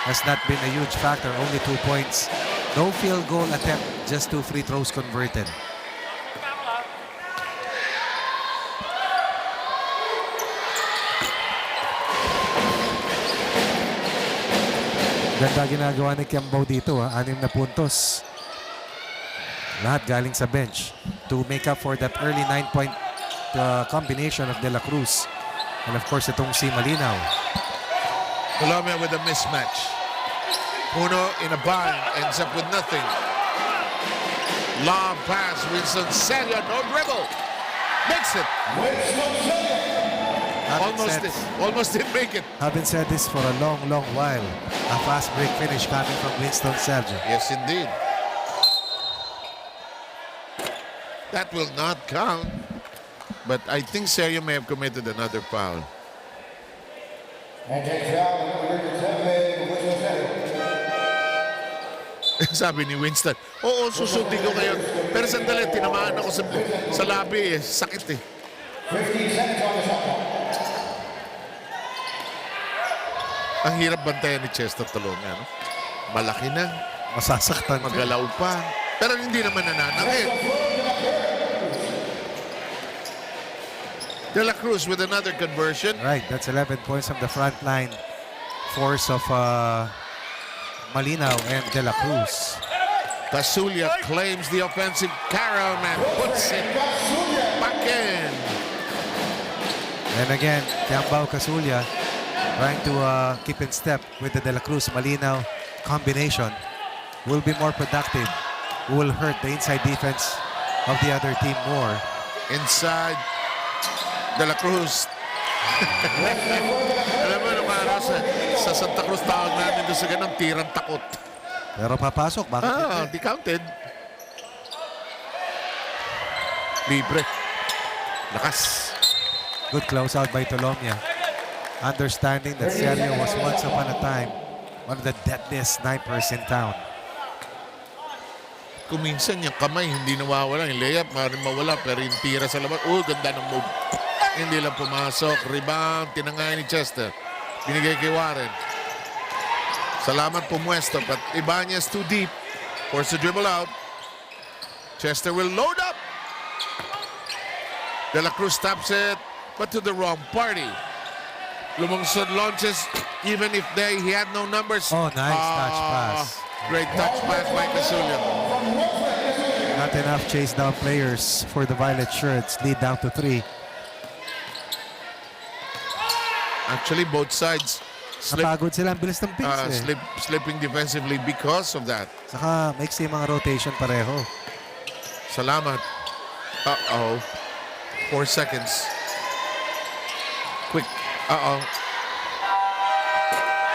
Speaker 3: has not been a huge factor. Only 2 points. No field goal attempt, just 2 free throws converted. Ganda ginagawa ni Kembao dito. 6 na puntos. Lahat galing sa bench to make up for that early 9-point combination of De La Cruz. And of course, itong si Malinaw.
Speaker 2: Colombia with a mismatch. Puno in a bind, ends up with nothing. Long pass, Winston Serio, no dribble. Makes it. Almost didn't make it.
Speaker 3: Haven't said this for a long while. A fast break finish coming from Winston Serio.
Speaker 2: Yes, indeed. That will not count. But I think Serio may have committed another foul.
Speaker 4: And take foul number 37, Winston Serio.
Speaker 2: Sabi ni Winston, oo, susundin ko ngayon. Pero sandali, tinamaan ako sa labi eh. Sakit eh.
Speaker 4: 15 seconds on the shot clock.
Speaker 2: Ang hirap bantayan ni Chester Tolomia, no? Malaki na.
Speaker 3: Masasaktan.
Speaker 2: Magalaw pa. Pero hindi naman nananakit. De La Cruz with another conversion.
Speaker 3: Right, that's 11 points from the front line. Force of Malinaw and De La Cruz.
Speaker 2: Casulia claims the offensive carom and puts it back in.
Speaker 3: And again, Kembao Casulia trying to keep in step with the De La Cruz Malinaw combination. Will be more productive. Will hurt the inside defense of the other team more.
Speaker 2: Inside De La Cruz. Alam mo, nung araw sa Santa Cruz tawag namin doon sa ganang tirang takot.
Speaker 3: Pero papasok, bakit
Speaker 2: di counted. Libre. Lakas.
Speaker 3: Good close out by Tolomia. Understanding that Serio was once upon a time one of the deadliest snipers in town.
Speaker 2: Kung minsan yung kamay hindi nawawala, yung layup maaaring mawala, pero yung tira sa labas, ganda ng move. Hindi lang pumasok. Rebound, tinangay ni Chester. Binigay kay Warren. Salamat pumuesto, but Ibanez too deep. Forced to dribble out. Chester will load up. De La Cruz taps it, but to the wrong party. Lumungsod launches, even if he had no numbers.
Speaker 3: Oh, nice touch pass.
Speaker 2: Great touch pass by Casulia.
Speaker 3: Not enough chase down players for the violet shirts. Lead down to 3.
Speaker 2: Actually, both sides
Speaker 3: Napagod sila. Ang bilis ng pace
Speaker 2: slipping defensively because of that.
Speaker 3: Saka maiksi yung mga rotation pareho.
Speaker 2: Salamat. Uh-oh. 4 seconds. Quick. Uh-oh.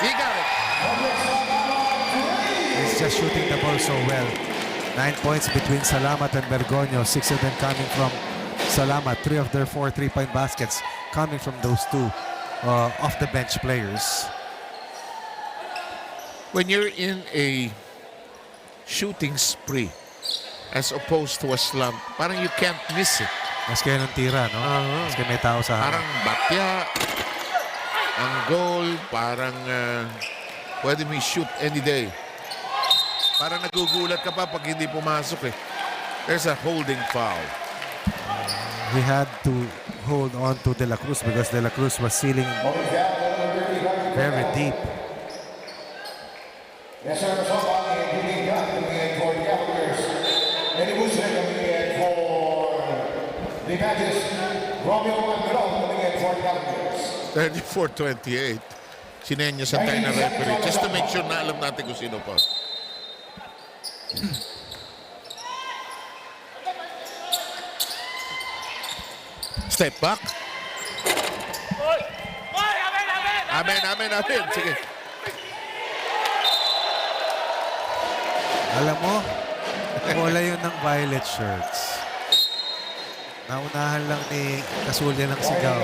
Speaker 2: He got it.
Speaker 3: He's just shooting the ball so well. 9 points between Salamat and Bergoño. 6 of them coming from Salamat. 3 of their 4 3-point baskets coming from those two off-the-bench players.
Speaker 2: When you're in a shooting spree as opposed to a slump, parang you can't miss it.
Speaker 3: Mas kayo ng tira, no? Mas kayo may tao sa harap.
Speaker 2: Parang batya, ang goal, parang pwede mo shoot any day. Parang nagugulat ka pa pag hindi pumasok eh. There's a holding foul.
Speaker 3: He had to hold on to De La Cruz because De La Cruz was sealing very deep.
Speaker 4: Yes, sir. So, coming in for the Cavaliers. And it was coming in for the Magis. Romeo Mandaron coming in for the Cavaliers.
Speaker 2: 34-28. Sinenyas ang tayo na referee just to make sure na alam natin kung sino pa. Step back. Amen. Sige.
Speaker 3: Alam mo, bola yun ng violet shirts. Naunahan lang ni Casulia ng sigaw.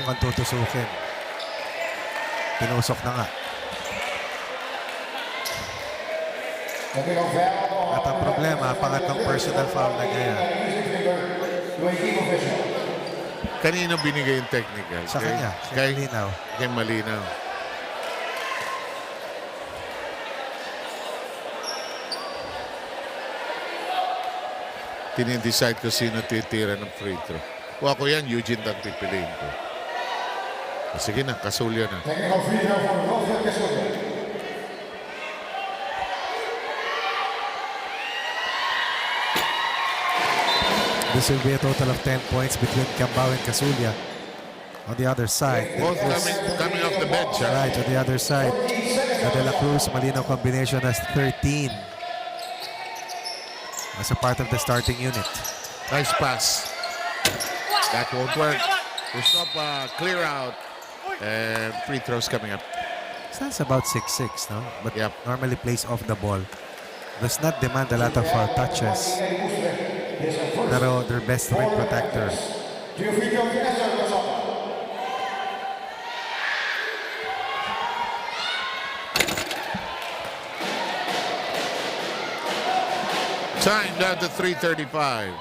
Speaker 3: Mukhang tutusukin. Pinusok na nga. At ang problema, pangatlong personal foul na ganyan.
Speaker 2: Kanino binigay yung technical?
Speaker 3: Sa kanya, kay Malinaw.
Speaker 2: Kay Malinaw. Tinidecide ko sino titira ng free throw. Kung ako yan, Eugene ang pipiliin ko. Sige na, Casulia na.
Speaker 3: This will be a total of 10 points between Cambao and Casulia. On the other side,
Speaker 2: Both coming off the bench.
Speaker 3: right, on the other side, the De La Cruz Malinaw combination has 13 as a part of the starting unit.
Speaker 2: Nice pass. That won't work. Usopa, clear out. And free throws coming up.
Speaker 3: That's about 6'6", no? But
Speaker 2: Yep.
Speaker 3: normally plays off the ball. Does not demand a lot of touches. Pero their best rim protector.
Speaker 2: Time down to 3:35.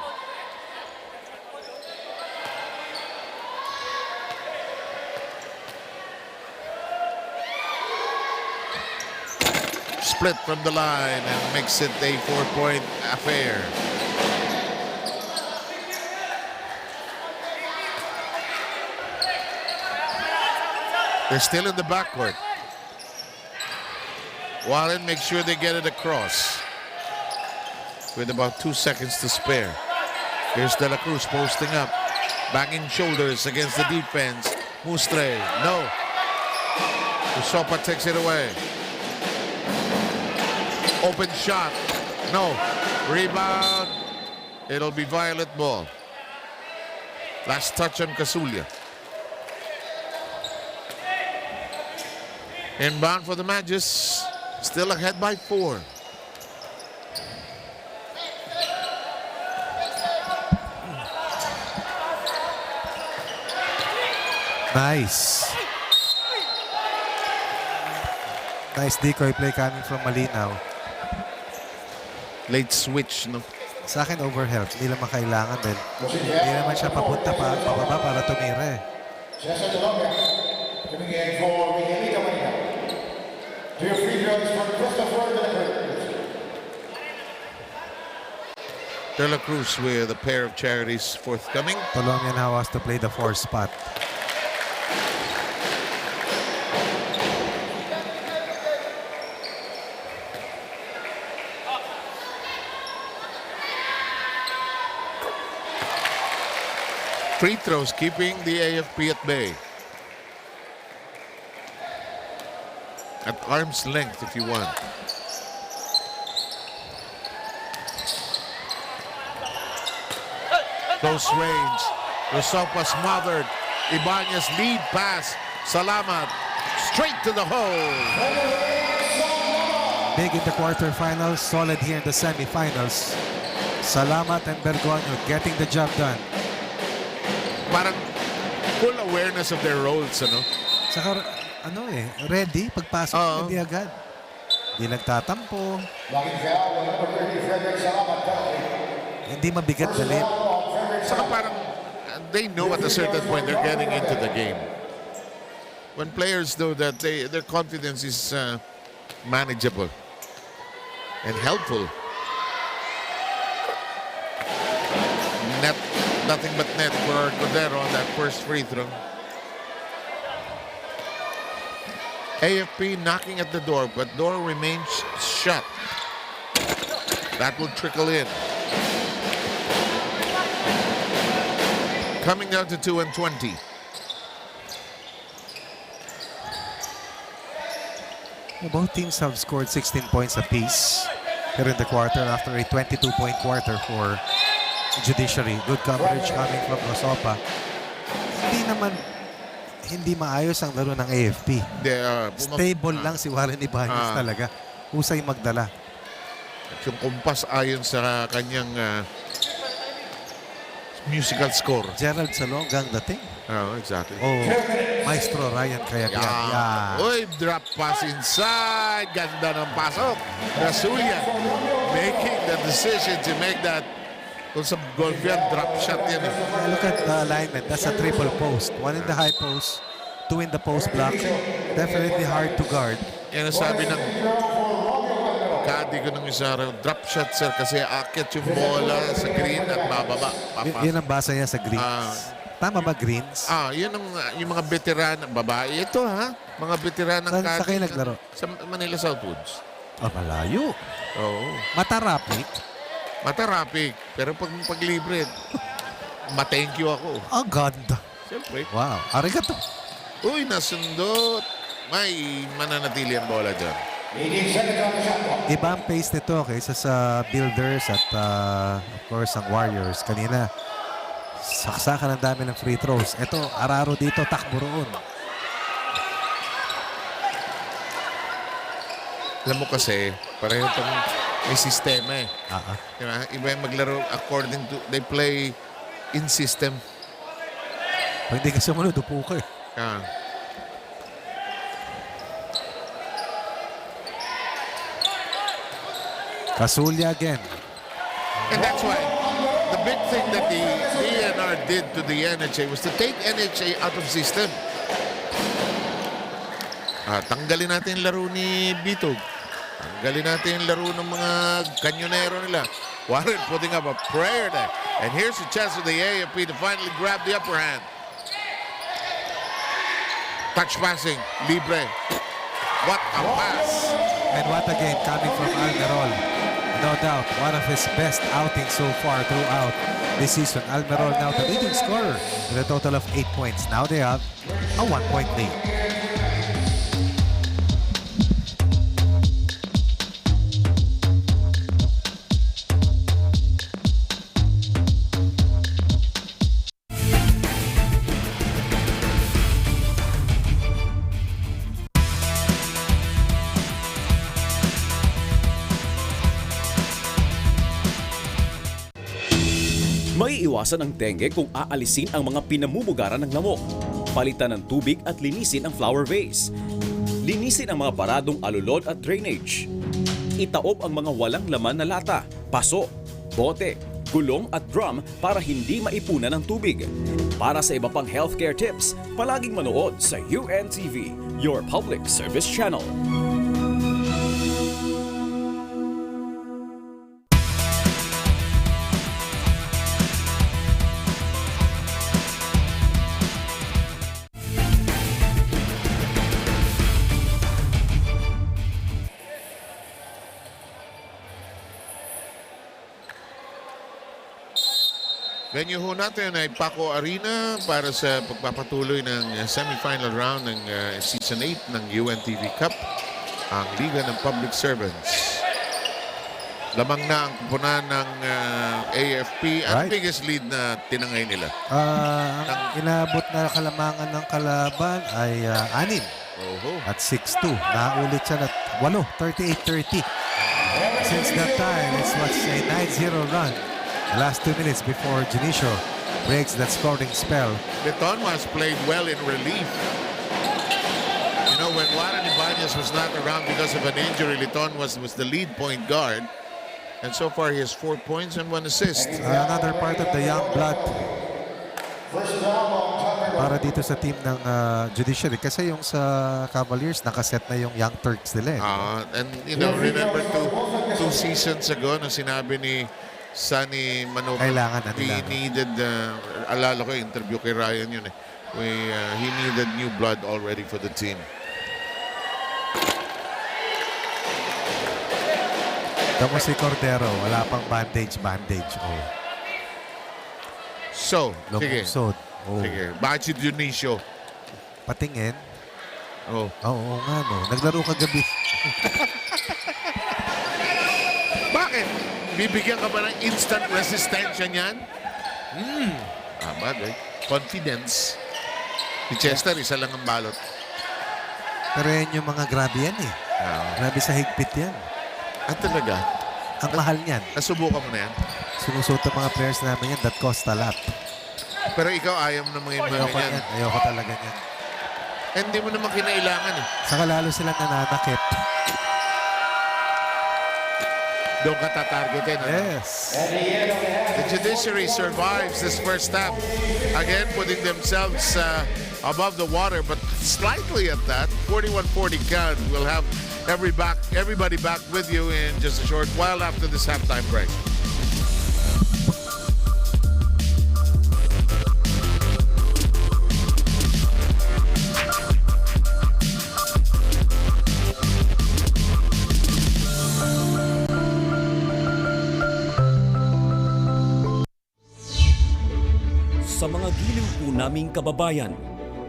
Speaker 2: Split from the line and makes it a 4-point affair. They're still in the backcourt. Warren makes sure they get it across. With about 2 seconds to spare. Here's De La Cruz posting up. Banging shoulders against the defense. Mustre, no. Usopa takes it away. Open shot, no. Rebound. It'll be violet ball. Last touch on Casulia. Inbound for the Magis. Still ahead by 4.
Speaker 3: Nice. Nice decoy play coming from Malinaw.
Speaker 2: Late switch, no?
Speaker 3: Sa akin, overhelps. Hindi naman kailangan din. Hindi naman siya papunta pababa para tumira eh.
Speaker 4: Coming in for Miguelito Manila. To your free throws for Christopher De La Cruz.
Speaker 2: De La Cruz with a pair of charities forthcoming.
Speaker 3: Tolongan now has to play the 4 spot.
Speaker 2: Free throws keeping the AFP at bay. At arm's length if you want. Close range. Rosopa smothered. Ibanez lead pass. Salamat straight to the hole.
Speaker 3: Big in the quarterfinals, solid here in the semifinals. Salamat and Bergoño getting the job done.
Speaker 2: Parang full awareness of their roles, ano?
Speaker 3: Saka, ready. Pagpasok, hindi agad. Hindi nagtatampo. Hindi mabigat dalit.
Speaker 2: Saka parang they know at a certain point they're getting into the game. When players know that their confidence is manageable and helpful. Nothing but net for Cordero on that first free throw. AFP knocking at the door, but door remains shut. That will trickle in. Coming down to 2 and 20.
Speaker 3: Both teams have scored 16 points apiece here in the quarter after a 22-point quarter for Judiciary. Good coverage coming from Rosopa. Hindi maayos ang laro ng AFP. Stable lang si Warren Ibanez talaga. Husay magdala.
Speaker 2: Yung kumpas ayon sa kanyang musical score.
Speaker 3: Gerald Salonga ang dating.
Speaker 2: Oh, exactly.
Speaker 3: Oh, Maestro Ryan Cayabyab. Yeah.
Speaker 2: Uy, drop pass inside. Ganda ng pasok. Rasulia making the decision to make that. Kung sa golf yan, drop shot yan.
Speaker 3: Look at the alignment. That's a triple post. One in the high post, 2 in the post block. Definitely hard to guard.
Speaker 2: Yan ang sabi ng kadi ko ng isa raw, drop shot sir kasi akit yung bola sa green at bababa.
Speaker 3: Yan ang basa niya sa greens. Tama ba greens?
Speaker 2: Yun ang yung mga veteran, babae. Ito ha, mga veteran ng
Speaker 3: Sa kayo naglaro?
Speaker 2: Sa Manila Southwoods.
Speaker 3: Malayo.
Speaker 2: Oo. Matarapik. Pero pag libre, ma-thank you ako.
Speaker 3: Ang ganda.
Speaker 2: Siyempre.
Speaker 3: Wow. Arigato.
Speaker 2: Uy, nasundot. May mananatili ang bola dyan.
Speaker 3: Iba ang pace nito kaysa sa Builders at of course ang Warriors. Kanina, saksakan ang dami ng free throws. Ito, araro dito, takbo roon.
Speaker 2: Alam mo kasi, pareho itong may sistema eh. Diba? Iba yung maglaro according to, they play in system.
Speaker 3: Pag hindi ka sumunod, upo ka eh. Casulia again.
Speaker 2: And that's why the big thing that the DNR did to the NHA was to take NHA out of system. Tanggalin natin yung laro ni Bitog. Tanggalin natin yung laro ng mga kanyonero nila. Warren putting up a prayer there. And here's a chance for the AFP to finally grab the upper hand. Touch passing. Libre. What a pass.
Speaker 3: And what a game coming from Almerol. No doubt, one of his best outings so far throughout this season. Almerol now the leading scorer with a total of 8 points. Now they have a 1-point lead.
Speaker 11: Maiiwasan ang dengue kung aalisin ang mga pinamumugaran ng lamok. Palitan ng tubig at linisin ang flower vase. Linisin ang mga baradong alulod at drainage. Itaob ang mga walang laman na lata, paso, bote, gulong at drum para hindi maipunan ng tubig. Para sa iba pang healthcare tips, palaging manood sa UNTV, your public service channel.
Speaker 2: Venue ho natin ay Paco Arena para sa pagpapatuloy ng semifinal round ng Season 8 ng UNTV Cup, ang Liga ng Public Servants. Lamang na ang kupunan ng AFP. Ang biggest lead na tinangay nila?
Speaker 3: Ang inabot na kalamangan ng kalaban ay 6 at 6-2. Naulit siya at 8, 38-30. Since that time, it's what's a 9-0 run. The last 2 minutes before Judiciary breaks that scoring spell.
Speaker 2: Liton was played well in relief. You know, when Warren Ibanez was not around because of an injury, Liton was the lead point guard. And so far, he has 4 points and 1 assist.
Speaker 3: Another part of the young blood para dito sa team ng Judiciary. Kasi yung sa Cavaliers, nakaset na yung Young Turks nila.
Speaker 2: And, you know, remember two seasons ago na sinabi ni Sunny Manoka, he needed, alala ko interview kay Ryan yun eh. He needed new blood already for the team.
Speaker 3: Tamo si Cordero, wala pang bandage. Oh.
Speaker 2: So, sige. Sige. Bakit si Dionisio?
Speaker 3: Patingin. Oo nga no. Naglaro kagabi.
Speaker 2: Bakit? Bibigyan ka ba ng instant resistensya niyan? Bagay. Confidence. Si Chester, isa lang ang balot.
Speaker 3: Pero yan yung mga grabe yan eh. Grabe sa higpit yan.
Speaker 2: Talaga?
Speaker 3: Ang mahal niyan.
Speaker 2: Nasubukan mo na yan?
Speaker 3: Sinusuot ang mga players namin yan. That cost a lot.
Speaker 2: Pero ikaw ayaw mo naman yung mga yan.
Speaker 3: Ayoko talaga yan.
Speaker 2: Hindi mo naman kinailangan eh.
Speaker 3: Saka lalo silang nananakit.
Speaker 2: Doon ka tatargetin.
Speaker 3: Yes.
Speaker 2: The Judiciary survives this first half. Again, putting themselves above the water, but slightly at that. 41-40 count. We'll have everybody back with you in just a short while after this halftime break.
Speaker 11: Sa mga giliw po naming kababayan,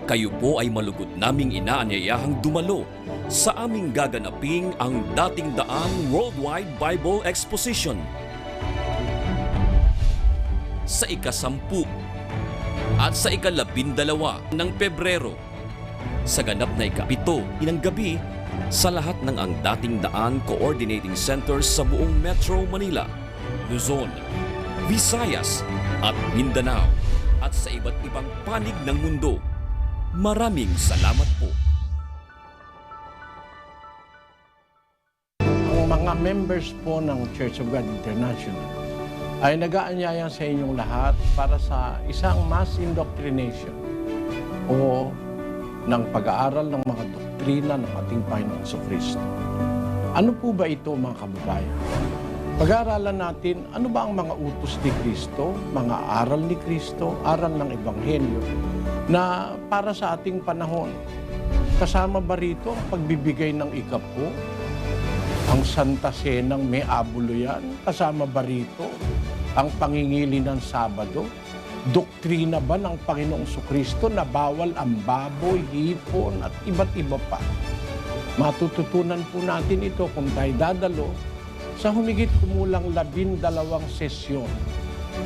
Speaker 11: kayo po ay malugod naming inaanyayahang dumalo sa aming gaganaping ang dating daang Worldwide Bible Exposition. Sa ika-10 at sa ika-12 ng Pebrero, sa ganap na ika-7 ng gabi sa lahat ng ang dating daang coordinating centers sa buong Metro Manila, Luzon, Visayas at Mindanao, at sa iba't ibang panig ng mundo. Maraming salamat po.
Speaker 12: Ang mga members po ng Church of God International ay nag-aanyaya sa inyong lahat para sa isang mass indoctrination o ng pag-aaral ng mga doktrina ng ating Panginoong Kristo. Ano po ba ito, mga kababayan? Pag-aaralan natin, ano ba ang mga utos ni Kristo, mga aral ni Kristo, aral ng Ebanghelyo, na para sa ating panahon. Kasama ba rito ang pagbibigay ng ikapo? Ang Santa Senang may abulo yan? Kasama ba rito ang pangingili ng Sabado? Doktrina ba ng Panginoong Kristo na bawal ang baboy, hipon at iba't iba pa? Matututunan po natin ito kung tayo dadalo sa humigit kumulang 12 sesyon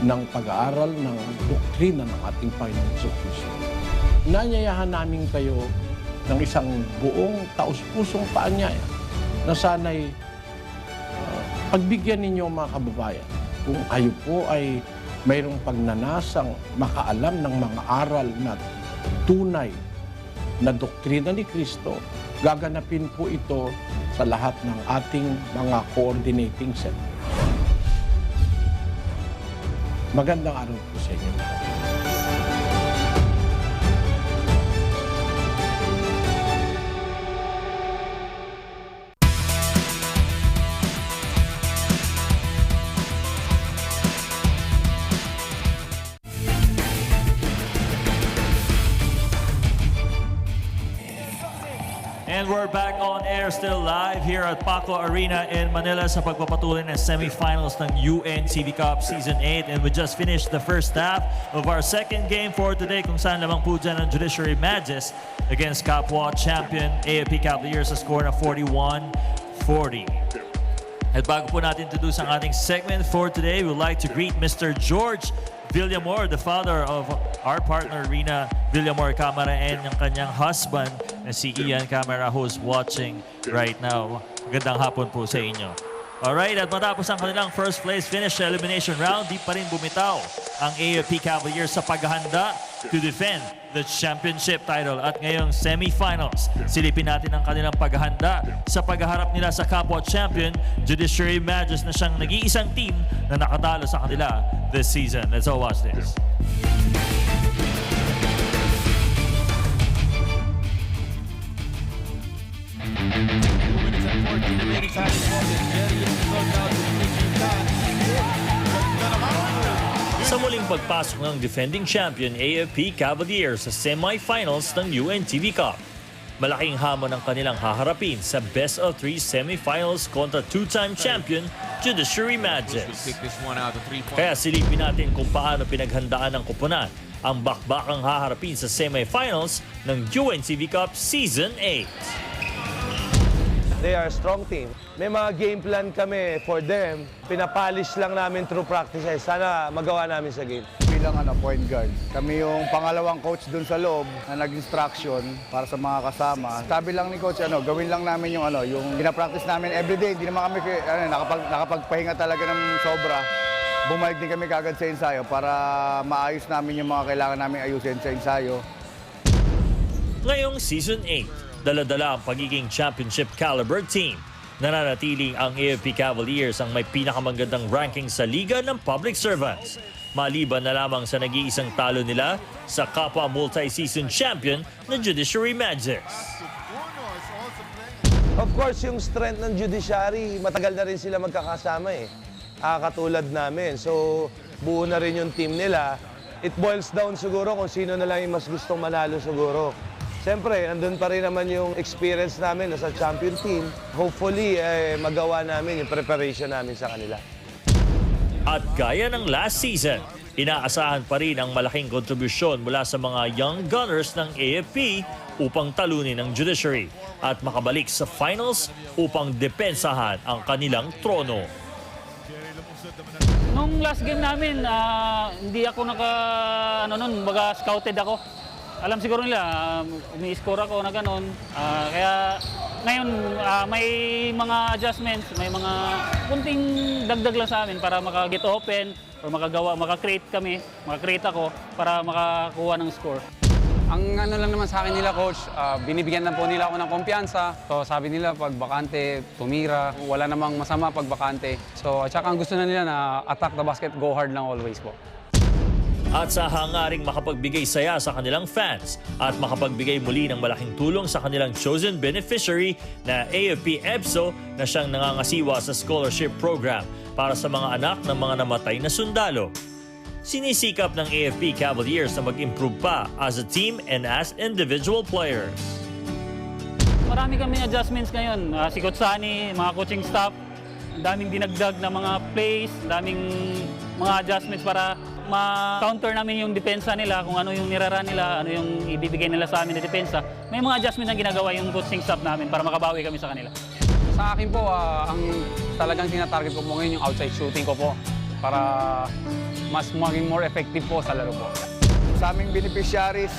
Speaker 12: ng pag-aaral ng doktrina ng ating Panginoong Kristo. Inanyayahan namin kayo ng isang buong taus-pusong paanyaya na sana'y pagbigyan ninyo, mga kababayan, kung kayo po ay mayroong pagnanasang makaalam ng mga aral na tunay na doktrina ni Kristo, gaganapin po ito sa lahat ng ating mga coordinating center. Magandang araw po sa inyo.
Speaker 1: And we're back on air, still live here at Paco Arena in Manila sa pagpapatuloy ng semifinals ng UNTV Cup Season 8. And we just finished the first half of our second game for today kung saan lamang po dyan ang Judiciary Magis against kapwa champion AFP Cavaliers sa score na 41-40. At bago po natin introduce ang ating segment for today, we'd like to greet Mr. George Villamor, the father of our partner Rina Villamor Camara and ang kanyang husband na si Ian Camara who's watching right now. Magandang hapon po sa inyo. Alright, at matapos ang kanilang first place finish sa elimination round, di pa rin bumitaw ang AFP Cavaliers sa paghahanda to defend the championship title. At ngayong semifinals, silipin natin ang kanilang paghahanda sa pagharap nila sa kapwa champion Judiciary Magis na siyang nag-iisang team na nakatalo sa kanila this season. Let's all watch this. Sa muling pagpasok ng defending champion AFP Cavaliers sa semifinals ng UNTV Cup, malaking hamon ang kanilang haharapin sa best of 3 semifinals kontra two-time champion Judiciary Magis. Kaya silipin natin kung paano pinaghandaan ng kupunan ang bakbakang haharapin sa semifinals ng UNTV Cup Season 8.
Speaker 5: They are a strong team. May mga game plan kami for them. Pinapolish lang namin through practices. Sana magawa namin sa game.
Speaker 13: Bilang point guard, kami yung pangalawang coach dun sa loob na nag-instruction para sa mga kasama. Sabi lang ni coach, gawin lang namin yung pinapractice namin everyday. Hindi naman kami nakapagpahinga talaga ng sobra. Bumalik din kami kagad sa ensayo para maayos namin yung mga kailangan namin ayusin sa ensayo.
Speaker 1: Ngayong Season 8, dala-dala ang pagiging championship caliber team. Nananatiling ang AFP Cavaliers ang may pinakamagandang ranking sa Liga ng Public Servants. Maliban na lamang sa nag-iisang talo nila sa kapwa multi-season champion na Judiciary Magis.
Speaker 5: Of course, yung strength ng Judiciary, matagal na rin sila magkakasama katulad namin. So, buo na rin yung team nila. It boils down siguro kung sino na lang yung mas gustong manalo siguro. Siyempre, andun pa rin naman yung experience namin sa champion team. Hopefully, magawa namin yung preparation namin sa kanila.
Speaker 1: At gaya ng last season, inaasahan pa rin ang malaking kontribusyon mula sa mga young gunners ng AFP upang talunin ang Judiciary at makabalik sa finals upang depensahan ang kanilang trono.
Speaker 14: Nung last game namin, hindi ako scouted ako. Alam siguro nila, umi-score ako na gano'n. Kaya ngayon, may mga adjustments, may mga kunting dagdag lang sa amin para maka-get open or maka-create ako para makakuha ng score.
Speaker 15: Ang lang naman sa akin nila, coach, binibigyan lang po nila ako ng kumpiyansa. So sabi nila, pag bakante, tumira. Wala namang masama pag bakante. So at saka ang gusto na nila na attack the basket, go hard lang always po.
Speaker 1: At sa hangaring makapagbigay saya sa kanilang fans at makapagbigay muli ng malaking tulong sa kanilang chosen beneficiary na AFP EBSO na siyang nangangasiwa sa scholarship program para sa mga anak ng mga namatay na sundalo. Sinisikap ng AFP Cavaliers na mag-improve pa as a team and as individual players.
Speaker 14: Marami kami adjustments ngayon. Si Coach Sani, mga coaching staff, daming dinagdag na mga plays, daming mga adjustments para ma-counter namin yung depensa nila, kung ano yung nirara nila, ano yung ibibigay nila sa amin na depensa. May mga adjustment na ginagawa yung coaching staff namin para makabawi kami sa kanila.
Speaker 15: Sa akin po, ang talagang tinatarget ko po ngayon yung outside shooting ko po para mas maging more effective po sa laro po.
Speaker 13: Sa aming beneficiaries,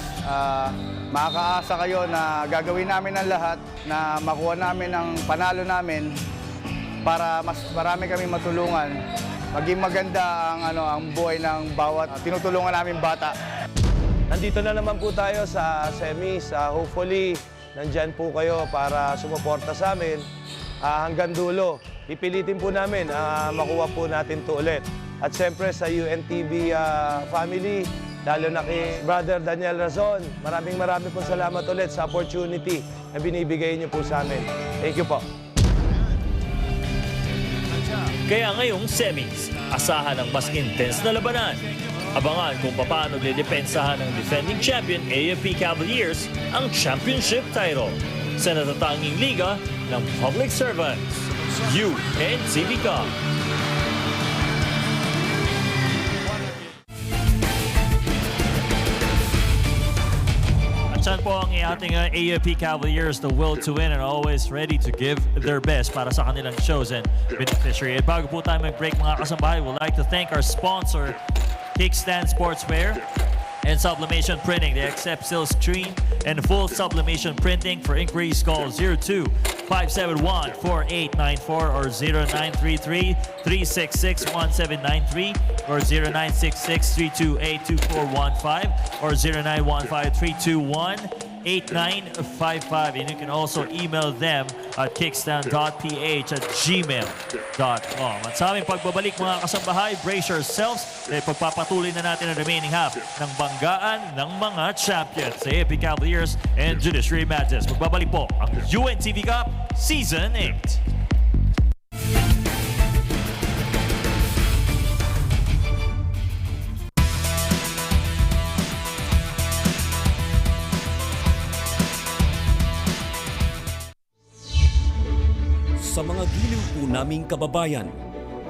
Speaker 13: makakaasa kayo na gagawin namin ang lahat na makuha namin ang panalo namin para mas marami kami matulungan. Maging maganda ang buhay ng bawat tinutulungan namin bata.
Speaker 5: Nandito na naman po tayo sa semis. Hopefully, nandyan po kayo para sumuporta sa amin hanggang dulo. pipilitin po namin makuha po natin to ulit. At siyempre sa UNTV family, lalo na kay Brother Daniel Razon, maraming po salamat ulit sa opportunity na binibigay niyo po sa amin. Thank you po.
Speaker 1: Kaya ngayong semis, asahan ang mas intense na labanan. Abangan kung paano didepensahan ng defending champion AFP Cavaliers ang championship title sa natatanging liga ng public servants, UNTV Cup. At po ang ating AFP Cavaliers, the will to win and always ready to give their best para sa kanilang chosen beneficiary. At bago po tayo mag-break mga kasambahay, we'd like to thank our sponsor, Kickstand Sportswear and Sublimation Printing. They accept silk screen and full sublimation printing. For inquiries, call 02-571-4894 or 0933-366-1793 or 0966-328-2415 or 0915-321-8955. And you can also email them at kickstand.ph@gmail.com. At sa aming pagbabalik mga kasambahay, brace yourselves dahil pagpapatuloy na natin ang remaining half ng banggaan ng mga champions sa AFP Cavaliers and Judiciary Magis. Magbabalik po ang UNTV Cup Season 8.
Speaker 11: Sa mga giliw po naming kababayan,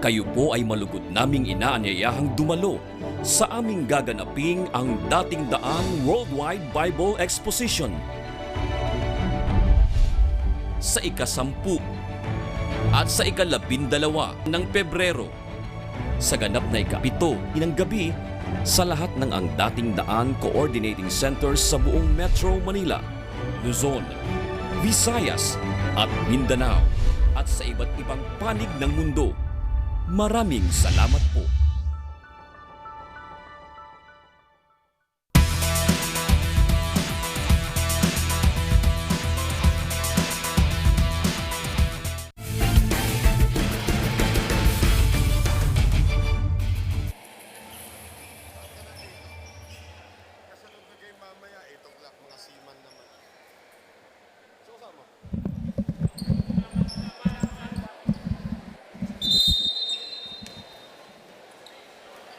Speaker 11: kayo po ay malugod naming inaanyayahang dumalo sa aming gaganaping ang dating daang Worldwide Bible Exposition. Sa ika-10 at sa ika-12 ng Pebrero, sa ganap na ika-7 ng gabi sa lahat ng ang dating daan coordinating centers sa buong Metro Manila, Luzon, Visayas at Mindanao at sa iba't ibang panig ng mundo. Maraming salamat po.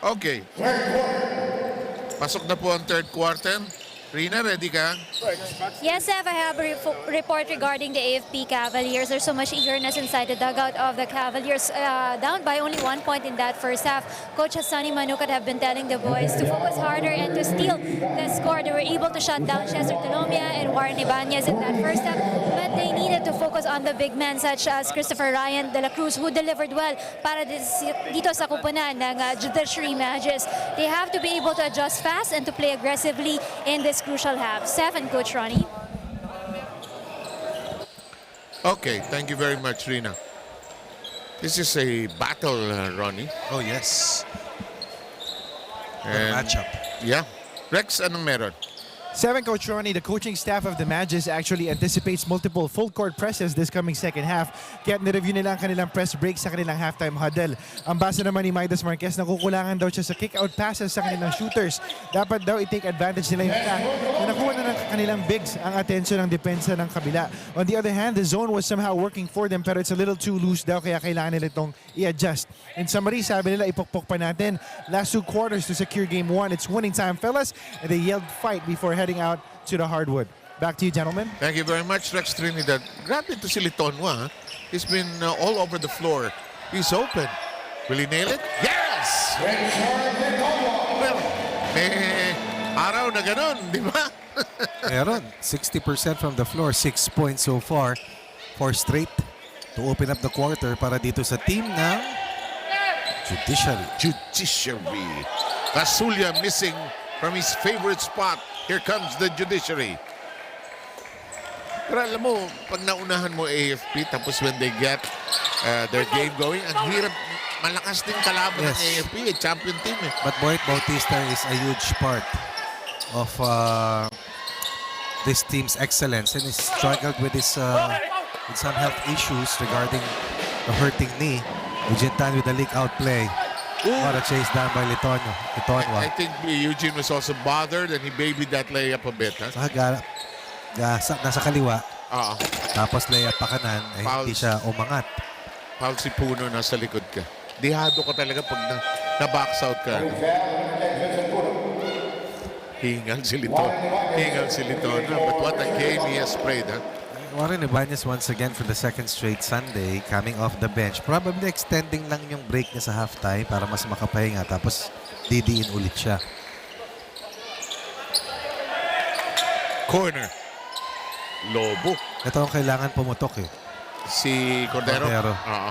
Speaker 2: Okay. Pasok na po ang third quarter. Rina, ready ka?
Speaker 6: Yes, Ev, I have a report regarding the AFP Cavaliers. There's so much eagerness inside the dugout of the Cavaliers. Down by only 1 point in that first half. Coach Sunny Manukat have been telling the boys to focus harder and to steal the score. They were able to shut down Chester Colomia and Warren Ibanez in that first half, but they needed to focus on the big men such as Christopher Ryan de la Cruz, who delivered well para dito sa kupunan ng Judiciary Magis. They have to be able to adjust fast and to play aggressively in this crucial half. 7, Coach Ronnie.
Speaker 2: Okay, thank you very much, Rina. This is a battle, Ronnie.
Speaker 3: Oh, yes. Good
Speaker 2: And,
Speaker 3: matchup.
Speaker 2: Yeah. Rex, anong meron?
Speaker 7: 7, Coach Ronnie, the coaching staff of the Magis actually anticipates multiple full-court presses this coming second half. Kaya nireview nila ang kanilang press break sa kanilang halftime huddle. Ang basa naman ni Midas Marquez, nakukulangan daw siya sa kick-out passes sa kanilang shooters. Dapat daw i-take advantage nila yung fact na nakuha na ng kanilang bigs ang atensyon ng depensa ng kabila. On the other hand, the zone was somehow working for them pero it's a little too loose daw kaya kailangan nila itong i-adjust. In summary, sabi nila ipokpok pa natin. Last 2 quarters to secure game 1. It's winning time, fellas. And they yelled fight before heading out to the hardwood. Back to you, gentlemen.
Speaker 2: Thank you very much, Rex Trinidad. Grabe ito si Litonwa. He's been all over the floor. He's open. Will he nail it? Yes! Well, may araw na ganun, di ba?
Speaker 3: Meron. 60% from the floor. 6 points so far. 4 straight to open up the quarter para dito sa team ng
Speaker 2: Judiciary. Casulia missing from his favorite spot. Here comes the Judiciary. Pero alam mo, pag naunahan mo AFP, tapos when they get their game going, ang hirap, malakas din kalaban ng AFP, champion team eh.
Speaker 3: But Boyd Bautista is a huge part of this team's excellence and he struggled with his with some health issues regarding a hurting knee. Eugene Tan with the leak out play. What a chase down by Litonio.
Speaker 2: I think Eugene was also bothered and he babied that layup a bit. Huh?
Speaker 3: Nasa kaliwa.
Speaker 2: Oo.
Speaker 3: Tapos layup pa kanan. Hindi siya umangat.
Speaker 2: Foul si Puno, nasa likod ka. Dihado ka talaga pag na-box out ka. Hingal si Liton. But what a game he has played. Huh?
Speaker 3: Warren Ibanez once again for the second straight Sunday coming off the bench. Probably extending lang yung break niya sa halftime para mas makapahinga. Tapos didiin ulit siya.
Speaker 2: Corner. Lobo.
Speaker 3: Ito ang kailangan pumutok eh.
Speaker 2: Si Cordero. Oo.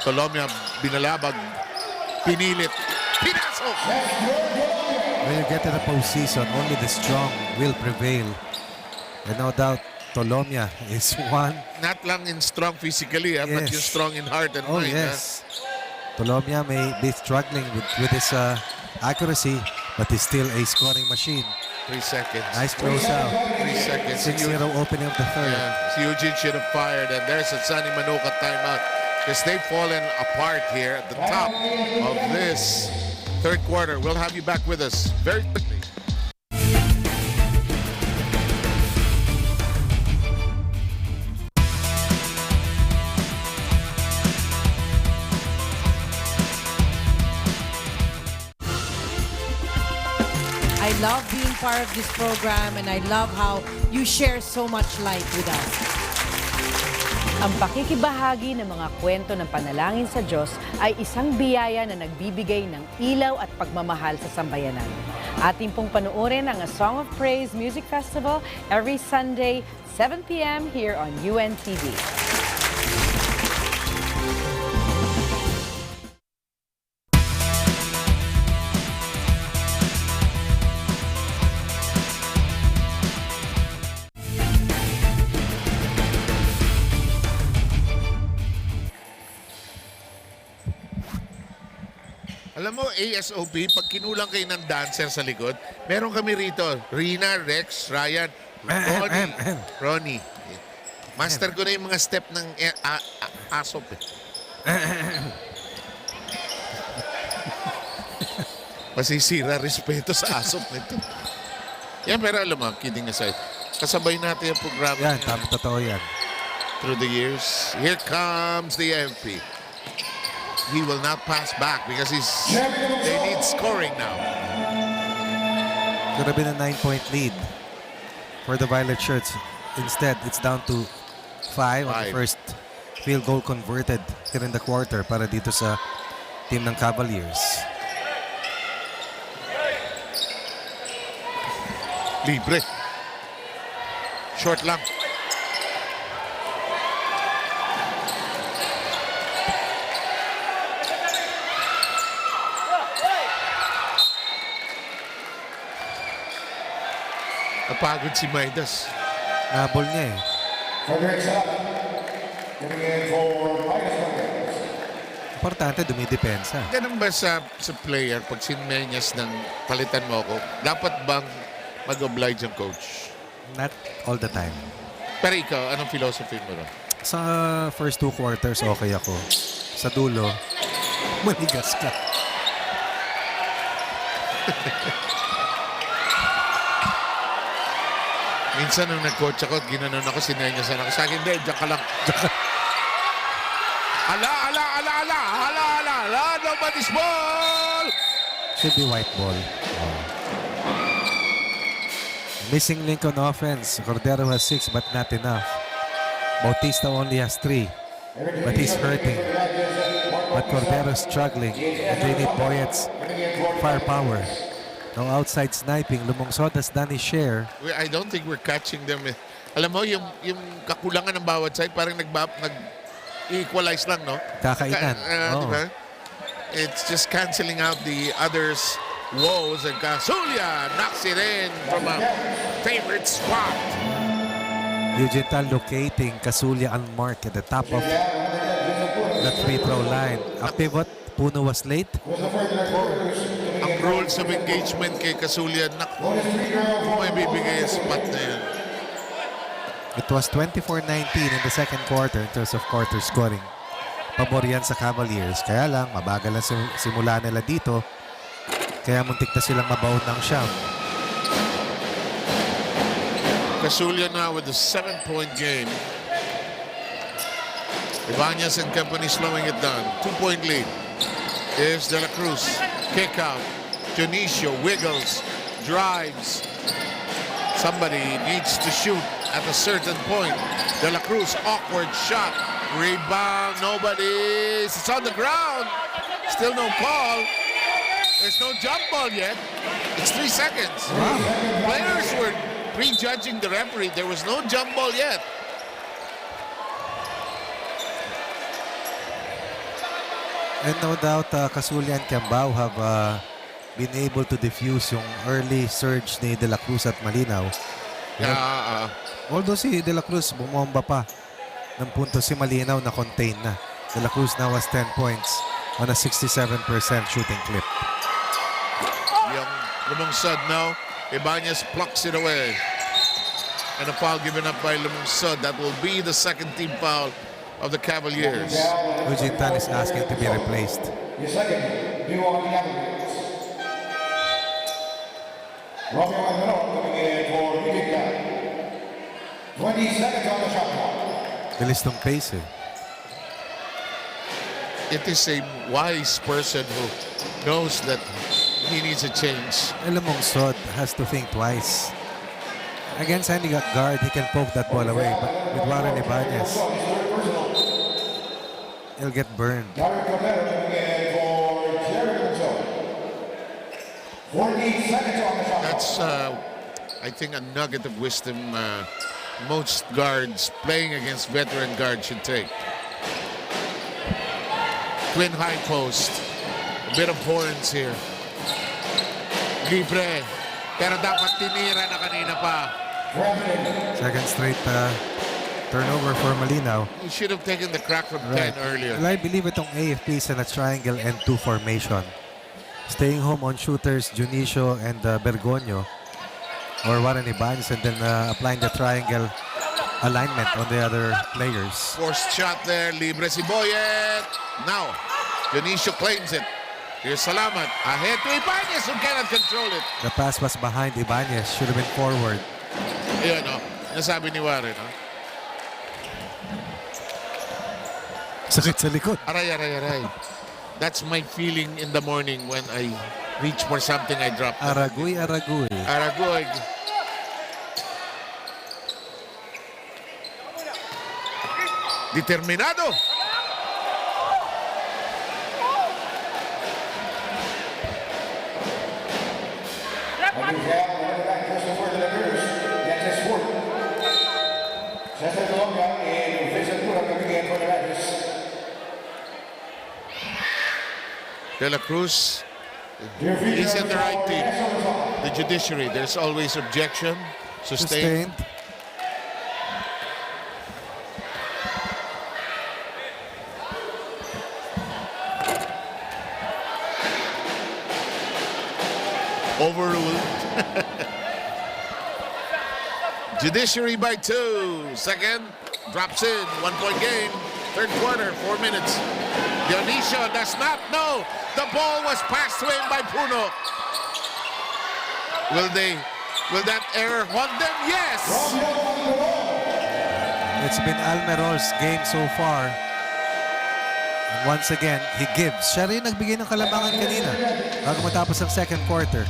Speaker 2: Colombia binalabag. Pinilit. Pinasok!
Speaker 3: When you get to the postseason, only the strong will prevail. And no doubt, Tolomia is one.
Speaker 2: Not lang in strong physically, but yung strong in heart and mind.
Speaker 3: Yes. Tolomia may be struggling with his accuracy, but he's still a scoring machine.
Speaker 2: 3 seconds.
Speaker 3: Nice close out.
Speaker 2: 3 seconds.
Speaker 3: 6-0 opening of the third.
Speaker 2: Yeah. Si Eugene should have fired, and there's a Sunny Manuka timeout. Because they've fallen apart here at the top of this third quarter. We'll have you back with us very quickly.
Speaker 16: I love being part of this program and I love how you share so much light with us.
Speaker 17: Ang pakikibahagi ng mga kwento ng panalangin sa Diyos ay isang biyaya na nagbibigay ng ilaw at pagmamahal sa sambayanan. Ating pong panuorin ang A Song of Praise Music Festival every Sunday, 7 p.m. here on UNTV.
Speaker 2: Alam mo, ASOP, pag kinulang kayo ng dancer sa likod, meron kami rito. Rina, Rex, Ryan, Ronnie. Master ko na yung mga step ng ASOP. Masisira respeto sa ASOP nito. Yan, pero alam mo, kidding aside, kasabay natin yung program.
Speaker 3: Yan, totoo yan.
Speaker 2: Through the years. Here comes the AFP. He will not pass back because they need scoring now.
Speaker 3: Could have been a 9-point lead for the Violet Shirts. Instead, it's down to 5 on the first field goal converted here in the quarter para dito sa team ng Cavaliers.
Speaker 2: Libre. Short lang. Napagod si Midas.
Speaker 3: Nabol niya eh. Importante, dumidepensa.
Speaker 2: Ganun ba sa player, pag sinmenyas ng palitan mo ako, dapat bang mag-oblige ang coach?
Speaker 3: Not all the time.
Speaker 2: Pero ikaw, anong philosophy mo ron?
Speaker 3: Sa first 2 quarters, okay ako. Sa dulo, manigas ka.
Speaker 2: Minsan nung nag-coach ako, ginanon ako, sinenyasan ako. Sa akin, diyan ka lang. Ala, nobody's ball!
Speaker 3: Should be white ball. Missing link on offense. Cordero has 6 but not enough. Bautista only has 3. But he's hurting. But Cordero's struggling. And they need Boyet's firepower. No outside sniping. Lumungsod has done his share.
Speaker 2: I don't think we're catching them. Alam mo, yung kakulangan ng bawat side, parang nag-equalize lang, no?
Speaker 3: Kakainan.
Speaker 2: Diba? It's just canceling out the others' woes. And Casulia knocks it in from a favorite spot.
Speaker 3: Eugene Tal locating Casulia unmarked at the top of the free throw line. A pivot. Puno was late.
Speaker 2: Ang rules of engagement kay Casulia, naku, kung may bibigay yung spot na yan.
Speaker 3: It was 24-19 in the second quarter in terms of quarter scoring. Pabor yan sa Cavaliers. Kaya lang, mabagal ang simula nila dito. Kaya muntik na silang mabaon ng siyam.
Speaker 2: Casulia now with a 7-point game. Ibanez and company slowing it down. 2-point lead. Here's De La Cruz. Kick out. Dionisio wiggles, drives. Somebody needs to shoot at a certain point. De La Cruz, awkward shot. Rebound, nobody. It's on the ground. Still no call. There's no jump ball yet. It's 3 seconds. Wow. Players were prejudging the referee. There was no jump ball yet.
Speaker 3: And no doubt, Casulia and Cambao have been able to defuse yung early surge ni De La Cruz at Malinaw. Although si De La Cruz bumomba pa ng punto, si Malinaw na contain na. De La Cruz now has 10 points on a 67% shooting clip.
Speaker 2: Yung Lumungsod now. Ibanez plucks it away. And a foul given up by Lumungsod. That will be the second team foul of the Cavaliers.
Speaker 3: Eugene Tan is asking to be replaced.
Speaker 4: Your second, new on the Cavaliers. Romeo Alvarado coming in for Utica. 20 seconds on the shot clock.
Speaker 3: Bilis ng pace eh.
Speaker 2: It is a wise person who knows that he needs a change.
Speaker 3: Lumungsod has to think twice. Against any guard, he can poke that ball away. But with Warren Ibanez, he'll get burned.
Speaker 2: That's, I think, a nugget of wisdom most guards playing against veteran guards should take. Twin high post. A bit of horns here. Libre. Pero dapat tinira na kanina pa.
Speaker 3: Second straight turnover for Malinaw.
Speaker 2: He should have taken the crack from 10 earlier.
Speaker 3: Well, I believe itong AFP is in a triangle and 2 formation. Staying home on shooters, Dionisio and Bergoño or Warren Ibanez, and then applying the triangle alignment on the other players.
Speaker 2: Forced shot there. Libre si Boyet. Now, Dionisio claims it. Here's Salamat. Ahead to Ibanez who cannot control it.
Speaker 3: The pass was behind Ibanez. Should have been forward.
Speaker 2: Ayan o. Nasabi ni Warren.
Speaker 3: Sakit sa likod.
Speaker 2: Aray, aray, aray. That's my feeling in the morning when I reach for something I drop.
Speaker 3: Aragoy, Aragoy.
Speaker 2: Aragoy. Determinado. De La Cruz is in the right team. The judiciary, there's always objection. Sustained. Overruled. Judiciary by 2. Second, drops in. 1-point game. Third quarter, 4 minutes. Dionisio does not know. The ball was passed to him by Puno. Will that error haunt them? Yes!
Speaker 3: It's been Almerol's game so far. And once again, he gives. Siya rin nagbigay ng kalabangan kanina bago matapos ang second quarter.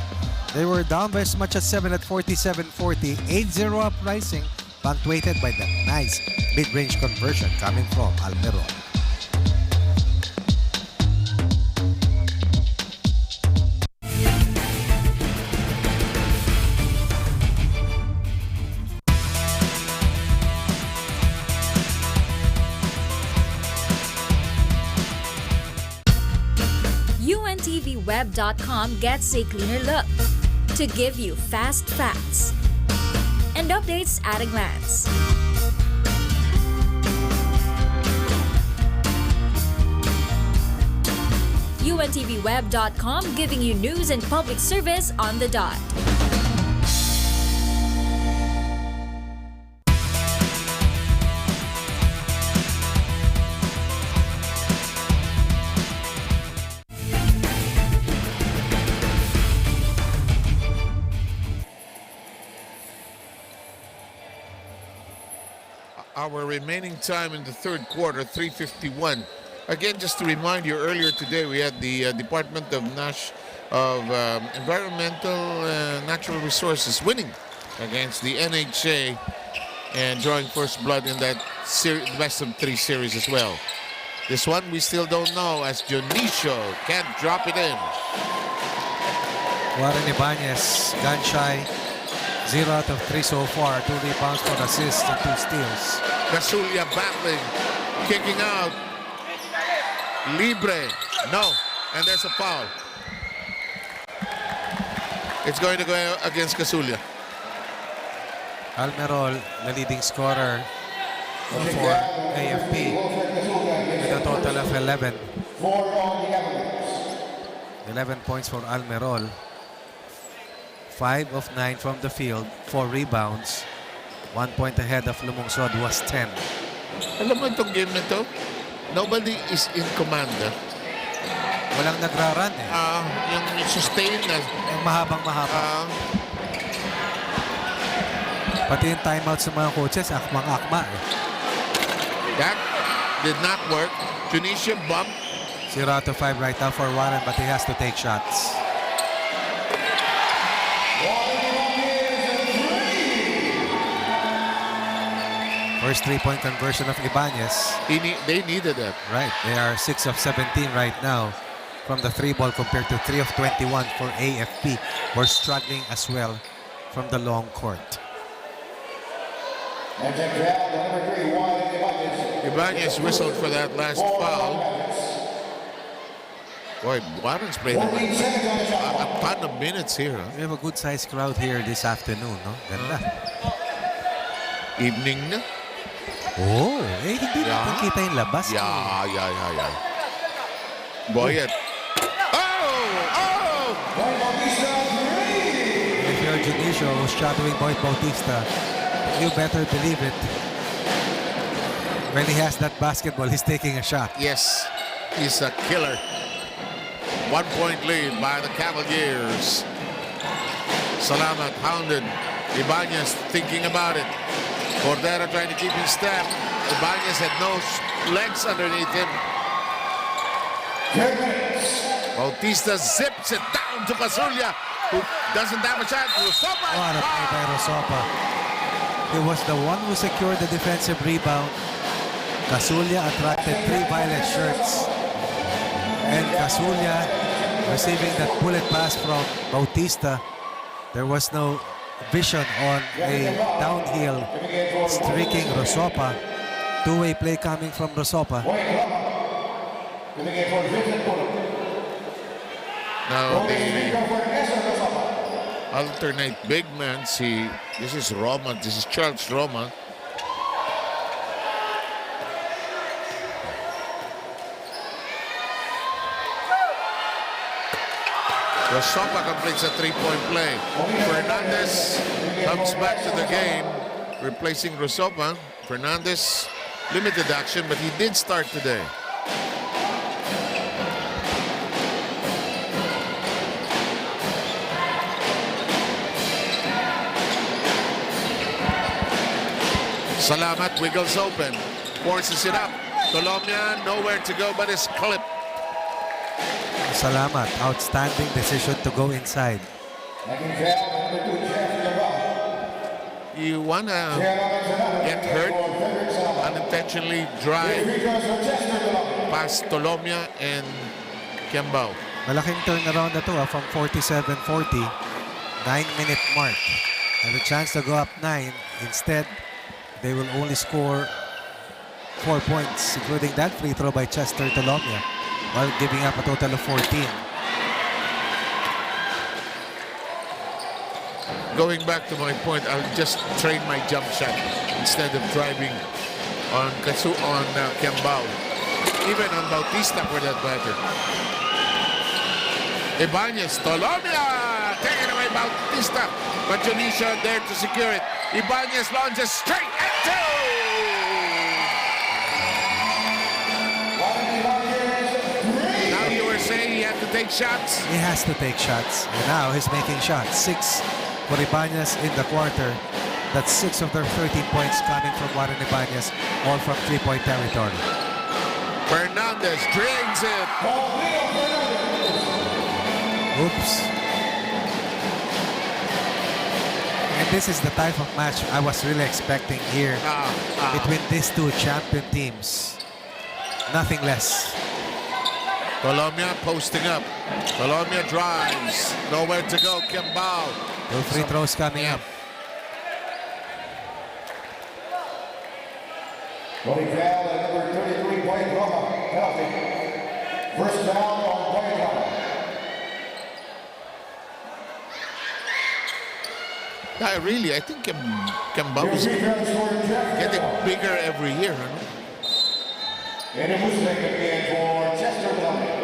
Speaker 3: They were down by as much as 7 at 47-40. 8-0 up rising, punctuated by that nice mid-range conversion coming from Almerol.
Speaker 18: UNTVweb.com gets a cleaner look to give you fast facts and updates at a glance. UNTVweb.com giving you news and public service on the dot.
Speaker 2: our remaining time in the third quarter, 3:51. Again, just to remind you, earlier today we had the Department of Environmental Natural Resources winning against the NHA and drawing first blood in that best of 3 series as well. This one we still don't know, as Dionisio can't drop it in.
Speaker 3: Warren Ibanez, gun shy. 0 out of 3 so far. 2 rebounds, 4 assists, and 2 steals.
Speaker 2: Casulia battling, kicking out. Libre, no, and there's a foul. It's going to go against Casulia.
Speaker 3: Almerol, the leading scorer for AFP, with a total of 11. 11 points for Almerol. 5 of 9 from the field, 4 rebounds. 1 point ahead of Lumungsod was 10.
Speaker 2: Alam mo itong game na to? Nobody is in command.
Speaker 3: Walang nagra-run eh.
Speaker 2: Yung sustain na.
Speaker 3: Yung mahabang-mahaba. Pati yung timeout sa mga coaches, akmang-akma eh.
Speaker 2: That did not work. Tunisia bump.
Speaker 3: 0 out of 5 right now for Warren, but he has to take shots. First 3-point conversion of Ibanez.
Speaker 2: They needed that.
Speaker 3: Right. They are 6 of 17 right now from the 3-ball compared to 3 of 21 for AFP. We're struggling as well from the long court.
Speaker 2: Ibanez whistled for that last foul. Boy, Warren's playing a ton of minutes here. Huh?
Speaker 3: We have a good-sized crowd here this afternoon, no? Ganda.
Speaker 2: Evening na.
Speaker 3: Oh, eh, hindi natin kita yung labas.
Speaker 2: Yeah. Boyet. Oh!
Speaker 3: If you're Judicial shadowing Boyd Bautista, you better believe it. When he has that basketball, he's taking a shot.
Speaker 2: Yes, he's a killer. 1-point lead by the Cavaliers. Salamat hounded. Ibanez thinking about it. Cordero trying to keep his step. Ibanez had no legs underneath him. Bautista zips it down to Casulia, who doesn't have a shot. Rosopa!
Speaker 3: What a play by Rosopa. He was the one who secured the defensive rebound. Casulia attracted 3 violet shirts. And Casulia receiving that bullet pass from Bautista. There was no vision on a downhill streaking Rosopa. 2-way play coming from Rosopa.
Speaker 2: Now the alternate big man, see, this is Roma, this is Charles Roma. Rosopa completes a 3-point play. Fernandez comes back to the game, replacing Rosopa. Fernandez, limited action, but he did start today. Salamat wiggles open, forces it up. Tolomia, nowhere to go but is clipped.
Speaker 3: Salamat, outstanding decision to go inside.
Speaker 2: You wanna get hurt, unintentionally drive past Tolomia and Kiambao.
Speaker 3: Malaking turnaround na to from 47-40, 9-minute mark. And a chance to go up 9. Instead, they will only score 4 points, including that free throw by Chester Tolomia, while giving up a total of 14.
Speaker 2: Going back to my point, I'll just train my jump shot instead of driving on Kiambao. Even on Bautista for that matter. Ibanez, Tolomia! Taken away Bautista, but Dionisio there to secure it. Ibanez launches straight and 2! Now you were saying he had to take shots?
Speaker 3: He has to take shots. And now he's making shots. 6 for Ibanez in the quarter. That's 6 of their 13 points coming from Warren Ibanez, all from 3-point territory.
Speaker 2: Fernandez drains it.
Speaker 3: Oops. And this is the type of match I was really expecting here between these two champion teams. Nothing less.
Speaker 2: Colombia posting up. Colombia drives. Nowhere to go. Kimball.
Speaker 3: 2 free throws coming up.
Speaker 4: Going foul at number 33, Point Roma. Penalty. First foul on Point Roma.
Speaker 2: Really, I think Kimball is getting bigger every year. Ano?
Speaker 4: And a Muslim again for Chester Columbia.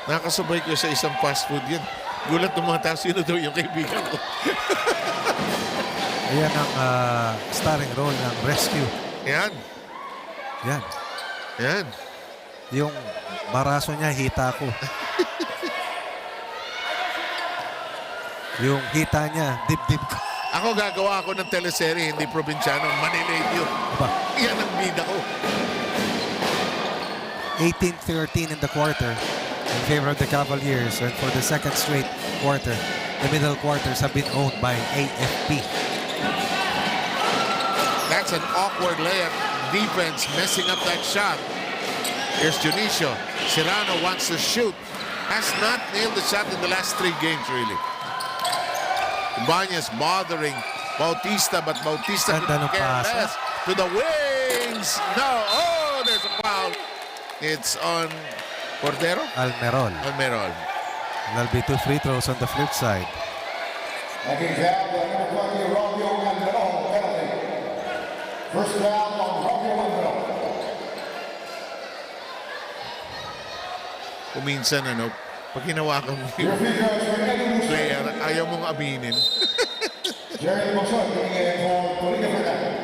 Speaker 2: Nakasabay ko sa isang fast food yan. Gulat ng mga tao, sino daw yung kaibigan ko?
Speaker 3: Ayan ang starring role ng rescue.
Speaker 2: Yan.
Speaker 3: Yan.
Speaker 2: Yan.
Speaker 3: Yung baraso niya, hita ko. Yung hita niya, dibdib ko.
Speaker 2: Ako gagawa ako ng teleserye, hindi probinsyano. Manileño. Yan ang bida ko.
Speaker 3: 18-13 in the quarter in favor of the Cavaliers. And for the second straight quarter, the middle quarters have been owned by AFP.
Speaker 2: That's an awkward layup. Defense messing up that shot. Here's Junicio. Serrano wants to shoot. Has not nailed the shot in the last 3 games, really. Ibanez bothering Bautista, but Bautista couldn't care less. To the wings. No. Oh, there's a foul. It's on Cordero?
Speaker 3: Almerol.
Speaker 2: Almerol.
Speaker 3: There'll be 2 free throws on the flip side.
Speaker 4: Making foul on number 20, Romeo Almerol. Penalty. First foul on Romeo Almerol.
Speaker 2: Kung minsan, ano, pag hinawakan mo yung player, ayaw mong aminin.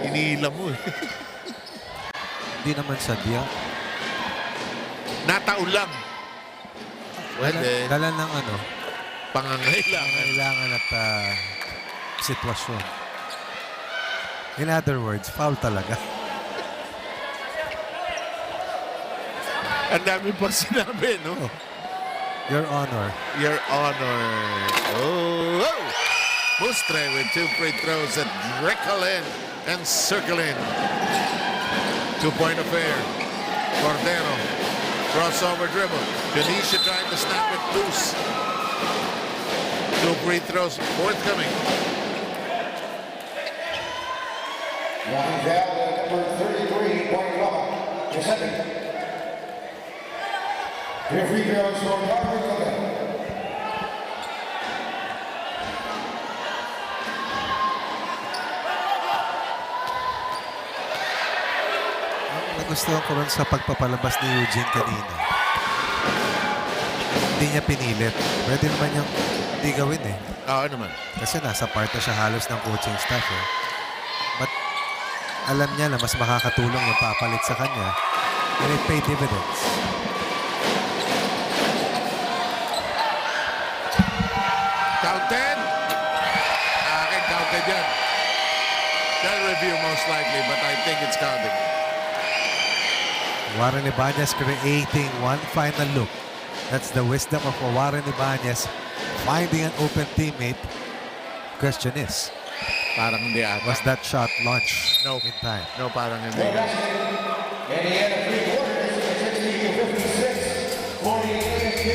Speaker 2: Hinihila mo eh.
Speaker 3: Hindi naman sadya.
Speaker 2: Nataon lang. Pwede.
Speaker 3: Dala ng ano?
Speaker 2: Pangangailangan
Speaker 3: at sitwasyon. In other words, foul talaga.
Speaker 2: Ang dami pang sinabi, no?
Speaker 3: Oh. Your Honor.
Speaker 2: Your Honor. Oh! Mustre with 2 free throws that trickle in and circle in. 2-point affair. Cordero. Crossover dribble. Junicio trying to snap it loose. 2 free throws forthcoming.
Speaker 4: Knocking down number 33, Point Roma. The second. 2 free throws for Darwin Columbia.
Speaker 3: Nagustuhan ko rin sa pagpapalabas ni Eugene kanina. Hindi niya pinilit. Pwede naman niyang hindi gawin eh.
Speaker 2: Oo naman.
Speaker 3: Kasi nasa part na siya halos ng coaching staff eh. But alam niya na mas makakatulong yung papalit sa kanya. And it paid dividends.
Speaker 2: Counted. Akin counted yan. They'll review most likely, but I think it's counted.
Speaker 3: Warren Ibanez creating one final look. That's the wisdom of Warren Ibanez finding an open teammate. Question is,
Speaker 2: parang hindi ata.
Speaker 3: Was that shot launched in time?
Speaker 2: No, parang hindi.
Speaker 4: And he had a 3 quarters, 60-56 for the AFP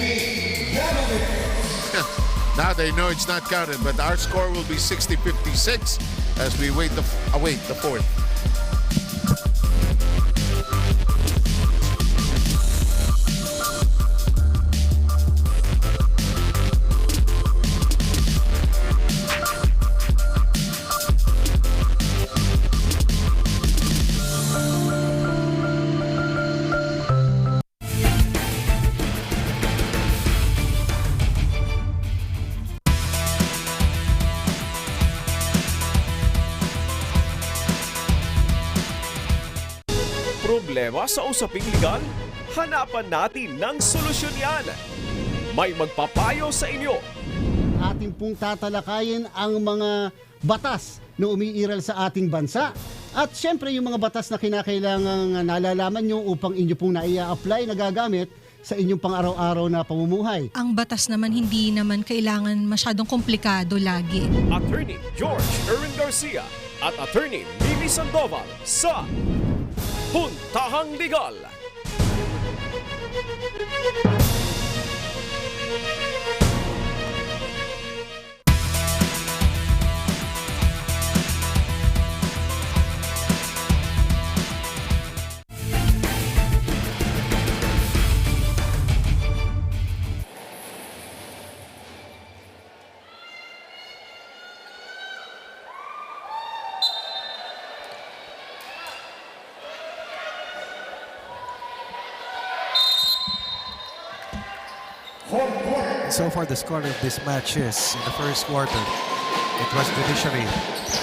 Speaker 4: Cavaliers.
Speaker 2: Now they know it's not counted, but our score will be 60-56 as we await the fourth.
Speaker 19: Problema sa usaping legal? Hanapan natin ng solusyon yan. May magpapayo sa inyo.
Speaker 20: ating pong tatalakayin ang mga batas na umiiral sa ating bansa. At syempre yung mga batas na kinakailangang nalalaman nyo upang inyo pong naia-apply, nagagamit sa inyong pang-araw-araw na pamumuhay.
Speaker 21: Ang batas naman hindi naman kailangan masyadong komplikado lagi.
Speaker 19: Attorney George Erwin Garcia at Attorney Mimi Sandoval sa Puntahang Legal.
Speaker 3: So far, the score of this match is, in the first quarter, it was Judiciary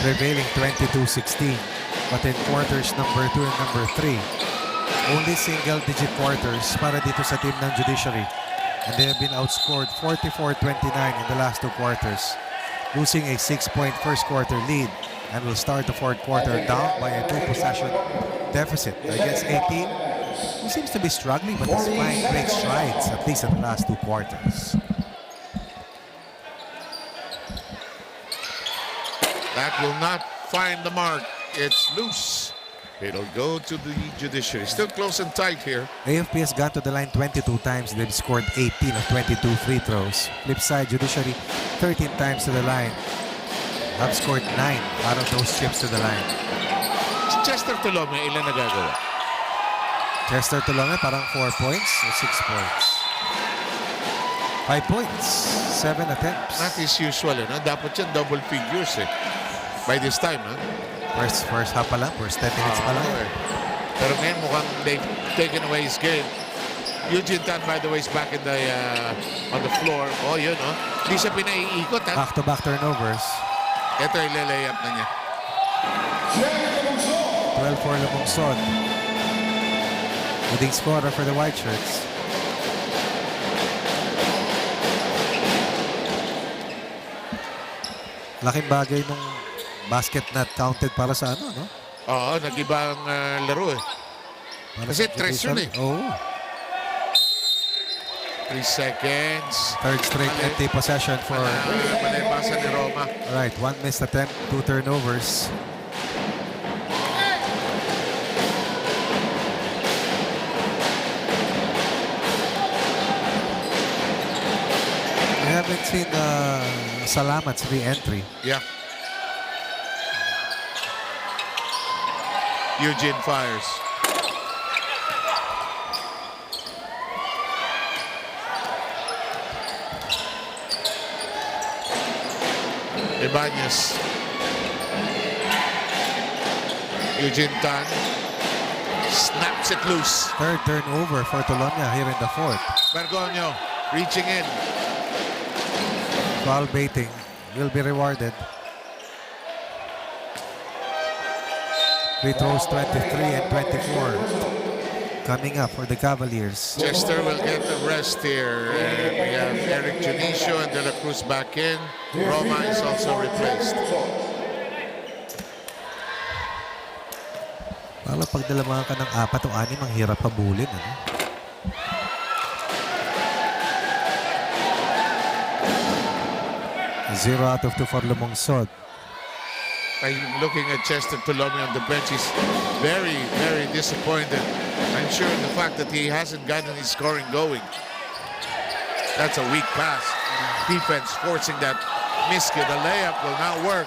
Speaker 3: prevailing 22-16. But in quarters number 2 and number 3, only single-digit quarters para dito sa team ng Judiciary. And they have been outscored 44-29 in the last 2 quarters, losing a 6-point first quarter lead, and will start the fourth quarter down by a 2-possession deficit against a team who seems to be struggling but is finding great strides, at least in the last 2 quarters.
Speaker 2: That will not find the mark. It's loose. It'll go to the Judiciary. Still close and tight here.
Speaker 3: AFP has gone to the line 22 times. They've scored 18 of 22 free throws. Flip side, Judiciary 13 times to the line. Have scored 9 out of those trips to the line.
Speaker 2: Chester Tolome, ilan nagagawa?
Speaker 3: Chester Tolome parang 4 points or 6 points. 5 points, 7 attempts.
Speaker 2: Not as usual, no? Dapat yan double figures by this time, huh?
Speaker 3: First half pa lang, first 10 minutes pa lang.
Speaker 2: Pero ngayon mukhang they've taken away his game. Eugene Tan, by the way, is back in the on the floor. Oh, yun, no? Hindi siya pinaiikot, ha?
Speaker 3: Back-to-back turnovers.
Speaker 2: Ito ay lay-up na niya.
Speaker 3: 12 for Lumungsod. Leading scorer for the White Shirts. Laking bagay nung basket not counted para sa ano, no?
Speaker 2: Oo, nag-iba ang laro Kasi tres yun
Speaker 3: Oo.
Speaker 2: 3 seconds.
Speaker 3: Third straight empty possession for
Speaker 2: Malebasa ni Roma.
Speaker 3: Alright, 1 missed attempt, 2 turnovers. I haven't seen Salamat's re-entry.
Speaker 2: Yeah. Eugene fires. Ibanez. Eugene Tan snaps it loose.
Speaker 3: Third turnover for Tolonia here in the fourth.
Speaker 2: Bergoño reaching in.
Speaker 3: Foul baiting will be rewarded. Free throws 23 and 24 coming up for the Cavaliers.
Speaker 2: Chester will get the rest here. We have Eric Junicio and De La Cruz back in. Roma is also replaced.
Speaker 3: Para pag dalaman ka ng 4 o 6, ang hirap habulin. Ano? Zero out of 2 for Lumungsod.
Speaker 2: I'm looking at Chester Tolome on the bench. He's very, very disappointed. I'm sure in the fact that he hasn't gotten his scoring going. That's a weak pass. Defense forcing that miscue. The layup will not work.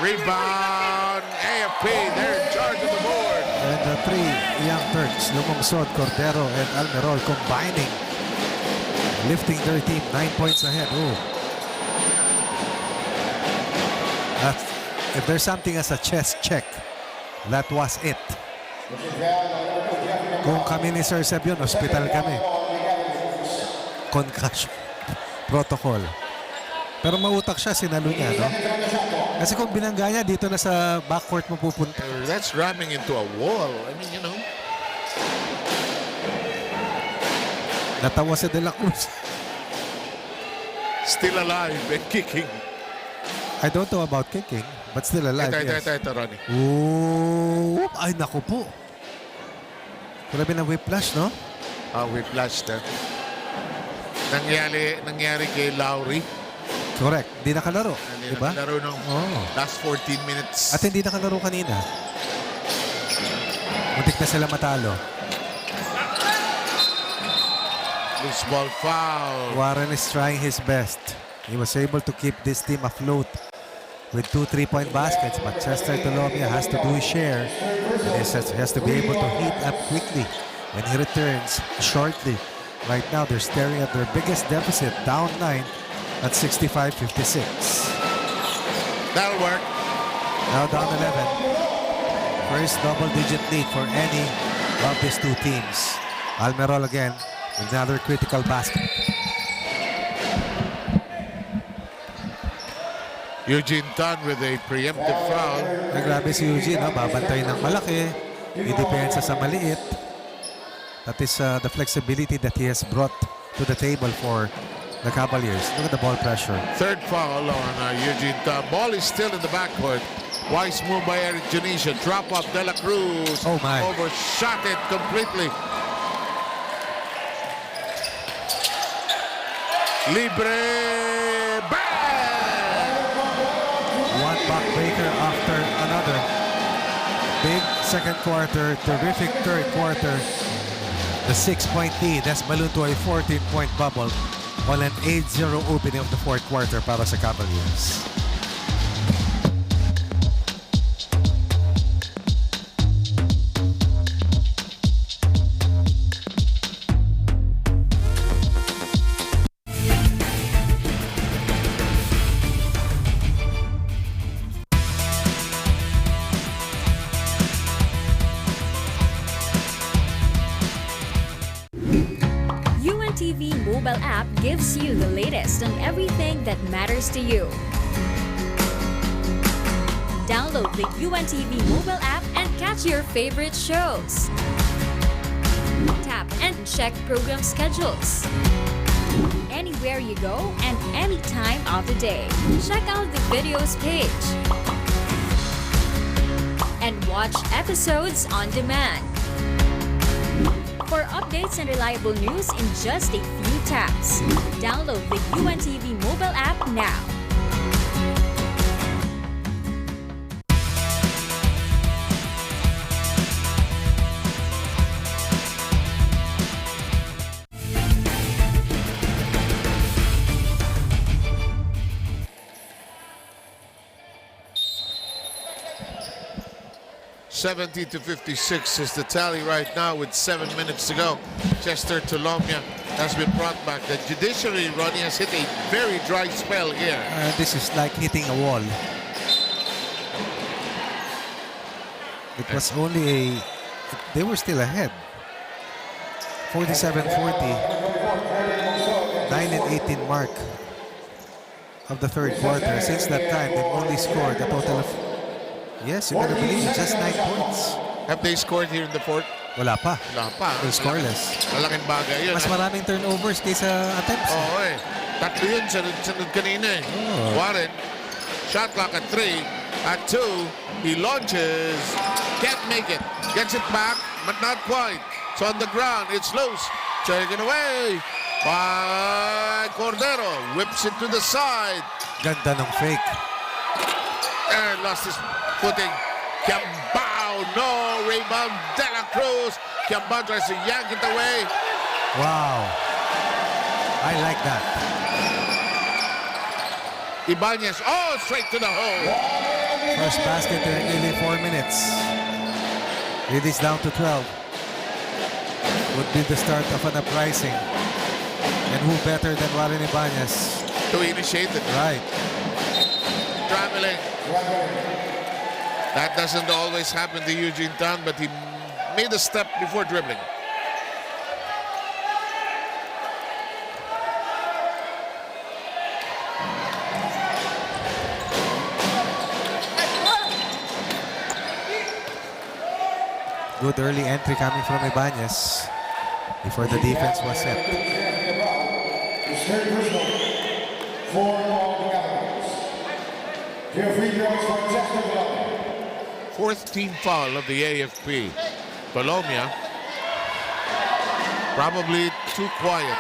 Speaker 2: Rebound. AFP, they're in charge of the board.
Speaker 3: And the 3 young Turks, Lumungsod, Cordero, and Almerol combining. Lifting their team 9 points ahead. Ooh. If there's something as a chest check, that was it. Kung kami ni Sir Seb yun, hospital kami. Concussion protocol. Pero mautak siya, sinalo niya, no? Kasi kung binangga niya, dito na sa backcourt mo pupunta.
Speaker 2: That's ramming into a wall. I mean, you know.
Speaker 3: Natawa si De La Cruz.
Speaker 2: Still alive and kicking.
Speaker 3: I don't know about kicking, but still alive.
Speaker 2: Ito, Ronnie.
Speaker 3: Ooh, ay naku po. Grabe na whiplash, no?
Speaker 2: Whiplash na. Nangyari kay Lowry.
Speaker 3: Correct. Hindi nakalaro.
Speaker 2: Hindi
Speaker 3: diba?
Speaker 2: nakalaro ng last 14 minutes.
Speaker 3: At hindi nakalaro kanina. Muntik na sila matalo.
Speaker 2: Loose ball foul.
Speaker 3: Warren is trying his best. He was able to keep this team afloat with 2 3-point baskets, but Chester Tolomia has to do his share. And he has to be able to heat up quickly when he returns shortly. Right now, they're staring at their biggest deficit, down 9 at 65-56.
Speaker 2: That'll work.
Speaker 3: Now down 11. First double-digit lead for any of these two teams. Almerol again with another critical basket.
Speaker 2: Eugene Tan with a preemptive foul.
Speaker 3: Grabe si Eugene, no? Babantay ng malaki. Idepensa sa maliit. That is the flexibility that he has brought to the table for the Cavaliers. Look at the ball pressure.
Speaker 2: Third foul on Eugene Tan. Ball is still in the backcourt. Wise move by Eric Janisha. Drop off De La Cruz.
Speaker 3: Oh my.
Speaker 2: Overshot it completely. Libre.
Speaker 3: One backbreaker after another. Big second quarter, terrific third quarter. The 6-point lead has ballooned to a 14-point bubble on an 8-0 opening of the fourth quarter para sa Cavaliers.
Speaker 18: UNTV mobile app gives you the latest on everything that matters to you. Download the UNTV mobile app and catch your favorite shows. Tap and check program schedules. Anywhere you go and any time of the day. Check out the videos page. And watch episodes on demand. For updates and reliable news in just a few taps. Download the UNTV mobile app now.
Speaker 2: $70-56 is the tally right now with 7 minutes to go. Chester Tolomia has been brought back. The Judiciary, Ronnie, has hit a very dry spell here.
Speaker 3: This is like hitting a wall. It was only they were still ahead. 47-40. 9-18 mark of the third quarter. Since that time, they've only scored a total of, yes, you better believe it, just 9 points.
Speaker 2: Have they scored here in the fourth?
Speaker 3: Wala pa.
Speaker 2: Wala pa.
Speaker 3: They're scoreless.
Speaker 2: Malaking bagay yun.
Speaker 3: Mas maraming turnovers kaysa attempts.
Speaker 2: Oo eh. Tatlo yun, sunod kanina eh. Warren, shot clock at 3. At 2, he launches. Can't make it. Gets it back, but not quite. So on the ground, it's loose. Taken away by Cordero. Whips it to the side.
Speaker 3: Ganda ng fake.
Speaker 2: And lost his footing. Kiambao, no rebound. De La Cruz. Kiambao tries to yank it away.
Speaker 3: Wow. I like that.
Speaker 2: Ibanez, straight to the hole.
Speaker 3: First basket in nearly 4 minutes. It is down to 12. Would be the start of an uprising. And who better than Warren Ibanez?
Speaker 2: To initiate it.
Speaker 3: Right.
Speaker 2: Traveling. That doesn't always happen to Eugene Tan, but he made a step before dribbling.
Speaker 3: Good early entry coming from Ibanez before the defense was set.
Speaker 4: for all the Cavaliers. Your free throws for Chester Colombia.
Speaker 2: Fourth team foul of the AFP. Colombia, probably too quiet.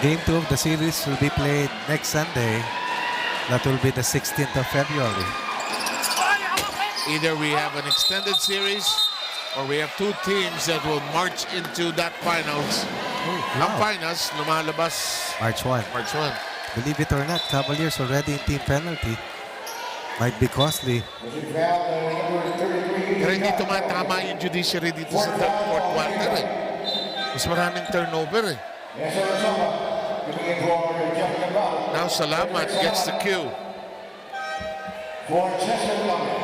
Speaker 3: Game 2 of the series will be played next Sunday. That will be the 16th of February.
Speaker 2: Either we have an extended series or we have two teams that will march into that finals. Ang finals, lumalabas
Speaker 3: March 1.
Speaker 2: March 1.
Speaker 3: Believe it or not, Cavaliers already in team penalty. Might be costly.
Speaker 2: Pero hindi tumatama yung judiciary dito sa third, fourth quarter eh. Mas maraming turnover eh. Now Salamat gets the cue.
Speaker 4: For Chester Colombia.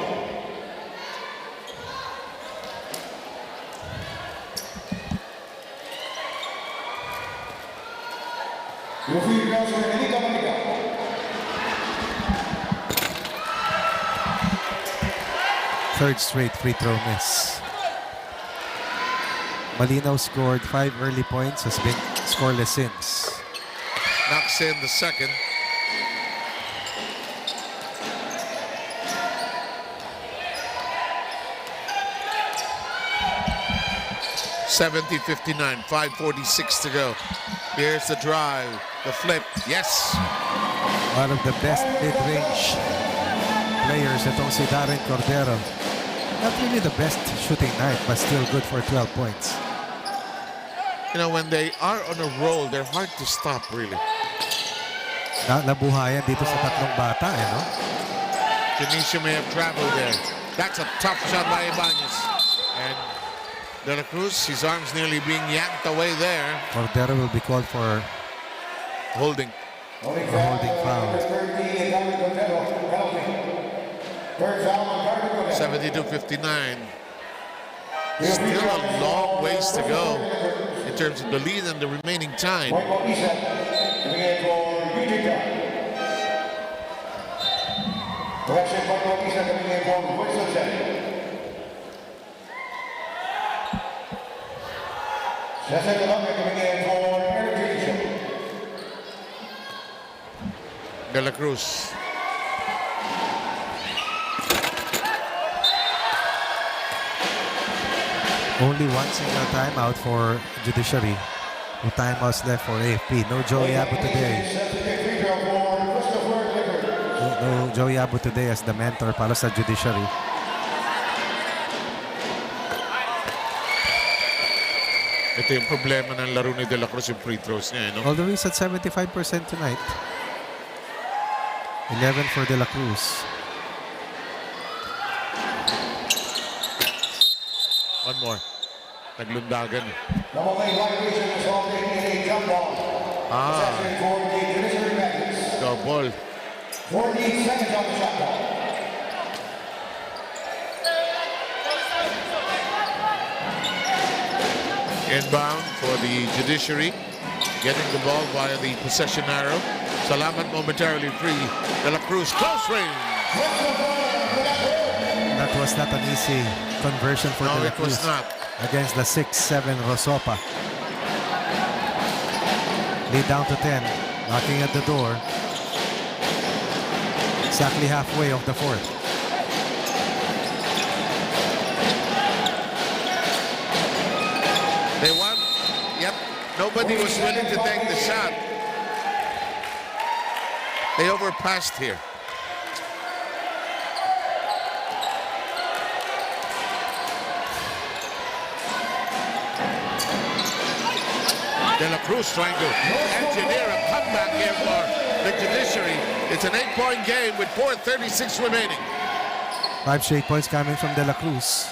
Speaker 4: Your free throws for Anita Monica.
Speaker 3: Third straight free throw miss. Malinaw scored 5 early points, has been scoreless since.
Speaker 2: Knocks in the second. (70-59), 5:46 to go. Here's the drive, the flip, yes.
Speaker 3: One of the best mid-range players itong si Darren Cordero. Not really the best shooting night, but still good for 12 points.
Speaker 2: You know, when they are on a roll, they're hard to stop, really.
Speaker 3: Nabuhayan dito sa tatlong bata, eh, no?
Speaker 2: Janicia may have traveled there. That's a tough shot by Ibanez. And De La Cruz, his arms nearly being yanked away there.
Speaker 3: Cordero will be called for
Speaker 2: holding.
Speaker 3: Holding foul.
Speaker 2: 72-59. Still a long ways to go in terms of the lead and the remaining time. De La Cruz.
Speaker 3: Only one single timeout for Judiciary. No timeouts left for AFP. No Joey Abu today. No Joey Abu today as the mentor para sa Judiciary.
Speaker 2: Ito yung problema ng laro ni De La Cruz, yung free throws niya, no?
Speaker 3: Although he's at 75% tonight. 11 for De La Cruz.
Speaker 2: One more. Naglundagan. Double.
Speaker 4: 14 seconds on the shot clock.
Speaker 2: Inbound for the Judiciary. Getting the ball via the possession arrow. Salamat momentarily free. De La Cruz, close range.
Speaker 3: That was not an easy conversion for De La Cruz.
Speaker 2: It was not.
Speaker 3: Against the 6'7 Rosopa. Lead down to 10. Knocking at the door. Exactly halfway of the fourth.
Speaker 2: They won. Yep. Nobody was willing to take the shot. They overpassed here. De La Cruz trying to engineer a comeback here for the Judiciary. It's an 8-point game with 4:36 remaining.
Speaker 3: 5 straight points coming from De La Cruz.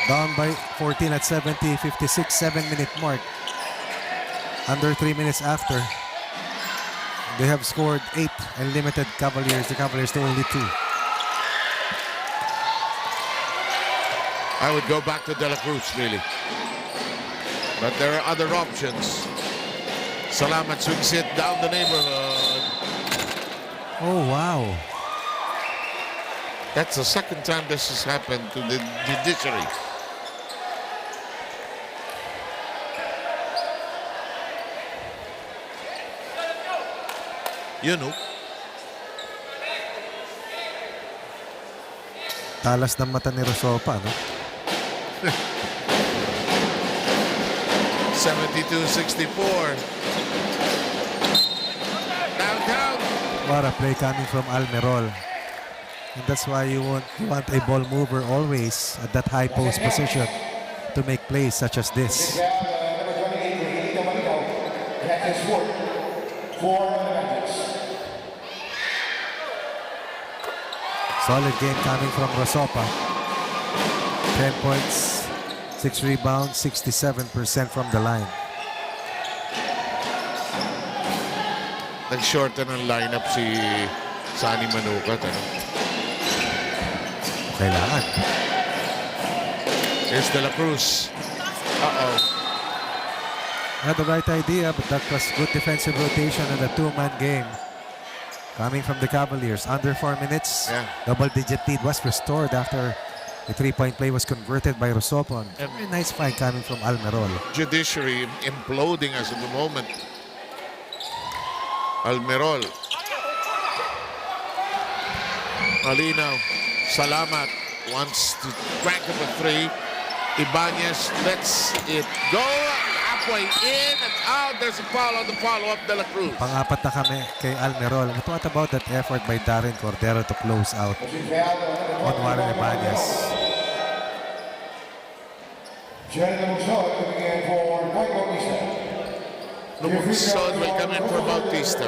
Speaker 3: Down by 14 at 70, 56, 7-minute mark. Under 3 minutes after. They have scored 8 and limited Cavaliers. The Cavaliers to only 2.
Speaker 2: I would go back to De La Cruz, really. But there are other options. Salamat swings it down the neighborhood.
Speaker 3: Oh, wow.
Speaker 2: That's the second time this has happened to the Judiciary. You know.
Speaker 3: Talas ng mata ni Rosopa, no?
Speaker 2: 72-64. Downtown.
Speaker 3: What a play coming from Almerol. And that's why you want a ball mover always at that high post position to make plays such as this. Solid game coming from Rosopa. 10 points, 6 rebounds, 67% from the line.
Speaker 2: Nag-shorten ang lineup si Sunny Manukat. Ano?
Speaker 3: Kailangan.
Speaker 2: Here's De La Cruz. Uh-oh.
Speaker 3: Had the right idea, but that was good defensive rotation in a two-man game. Coming from the Cavaliers, under 4 minutes, double-digit lead was restored after the three-point play was converted by Rosopon. Very nice fight coming from Almerol.
Speaker 2: Judiciary imploding as of the moment. Almerol. Malinaw. Salamat wants to crank up a three. Ibanez lets it go. Halfway in and out. There's a foul on the follow-up, De La Cruz.
Speaker 3: Pang-apat na kami kay Almerol. What about that effort by Darren Cordero to close out on Warren Ibanez?
Speaker 2: Lumusod will come in for Bautista.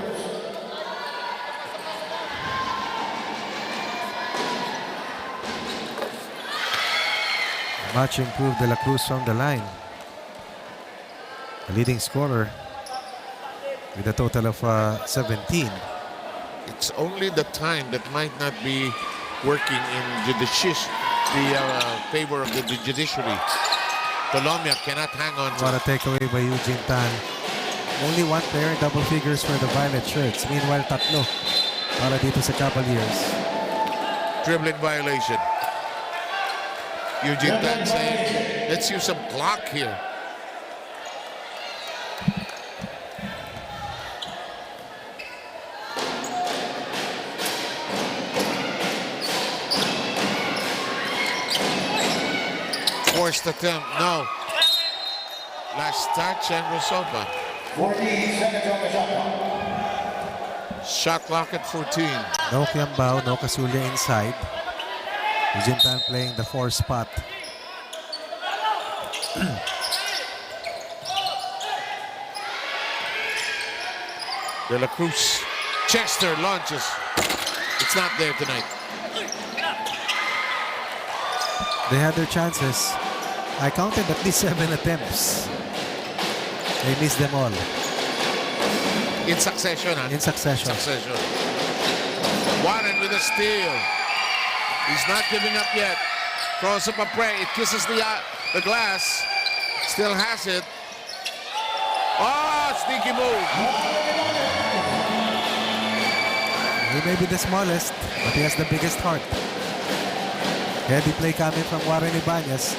Speaker 3: Much improved De La Cruz from the line. The leading scorer with a total of 17.
Speaker 2: It's only the time that might not be working in the favor of the judiciary. Colombia cannot hang on to
Speaker 3: What a takeaway by Eugene Tan. Only one player in double figures for the violet shirts. Meanwhile, tatlo para dito sa Cavaliers.
Speaker 2: dribbling violation. Eugene Tan saying, let's use some clock here. Forced attempt, no. Last touch and Rosopa.
Speaker 4: 14 seconds on the shot clock.
Speaker 2: Shot clock at 14.
Speaker 3: No Kiambao, no Casulia inside. Eugene Tan playing the 4 spot.
Speaker 2: De La Cruz. Chester launches. It's not there tonight.
Speaker 3: They had their chances. I counted at least 7 attempts. They missed them all.
Speaker 2: In succession, huh?
Speaker 3: In succession.
Speaker 2: Succession. Warren with a steal. He's not giving up yet. Throws up a play. It kisses the glass. Still has it. Oh, sneaky move.
Speaker 3: He may be the smallest, but he has the biggest heart. Heavy play coming from Warren Ibanez.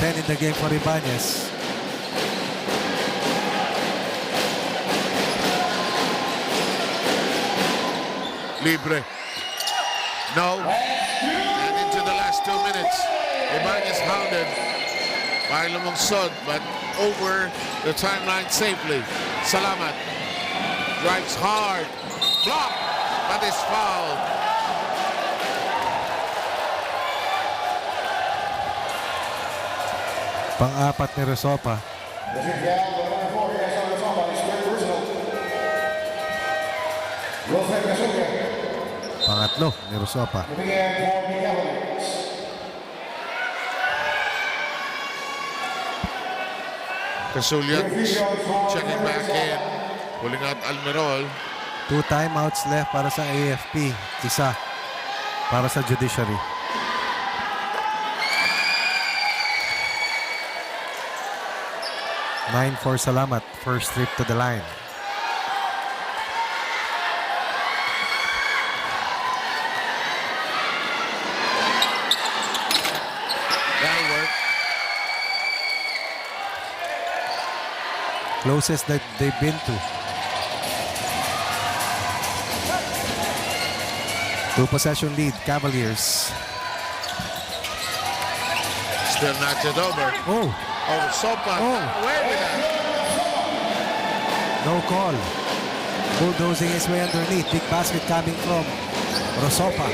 Speaker 3: 10 in the game for Ibanez.
Speaker 2: Libre. No. And into the last 2 minutes. Ibanez hounded by Lumungsod, but over the timeline safely. Salamat drives hard. Block, but is fouled.
Speaker 3: Pang-apat ni Rosopa. Pangatlo ni Rosopa.
Speaker 2: Casulian checking back in. Pulling out Almerol.
Speaker 3: 2 timeouts left para sa AFP. Isa para sa Judiciary. Nine for Salamat. First trip to the line.
Speaker 2: That'll work.
Speaker 3: Closest that they've been to. 2-possession lead, Cavaliers.
Speaker 2: Still not yet over.
Speaker 3: Oh,
Speaker 2: Sopa.
Speaker 3: Oh.
Speaker 2: Away with that.
Speaker 3: no call. Bulldozing his way underneath. Big basket coming from Rosopa.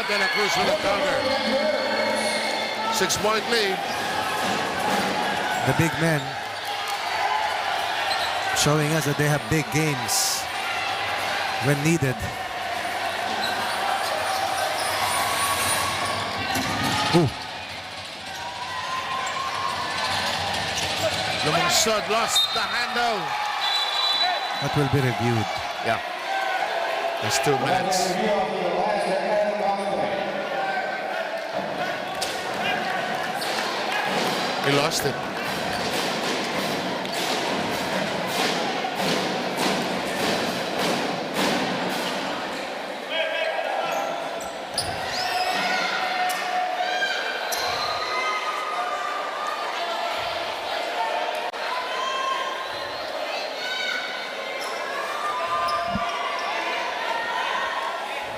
Speaker 2: De La Cruz with a counter. 6-point lead.
Speaker 3: The big men showing us that they have big games when needed. Ooh.
Speaker 2: Lumunsod lost the handle.
Speaker 3: That will be reviewed.
Speaker 2: Yeah. There's 2 minutes. He lost it.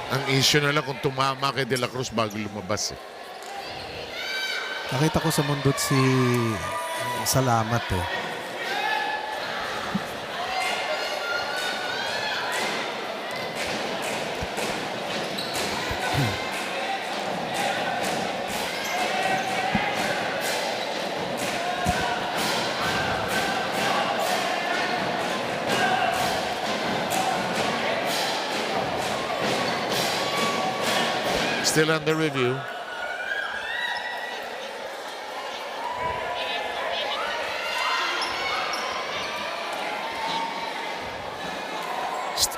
Speaker 2: Ang issue na lang kung tumama kay De La Cruz bago lumabas eh.
Speaker 3: Nakita ko sa mundot si Salamat eh.
Speaker 2: Still under review.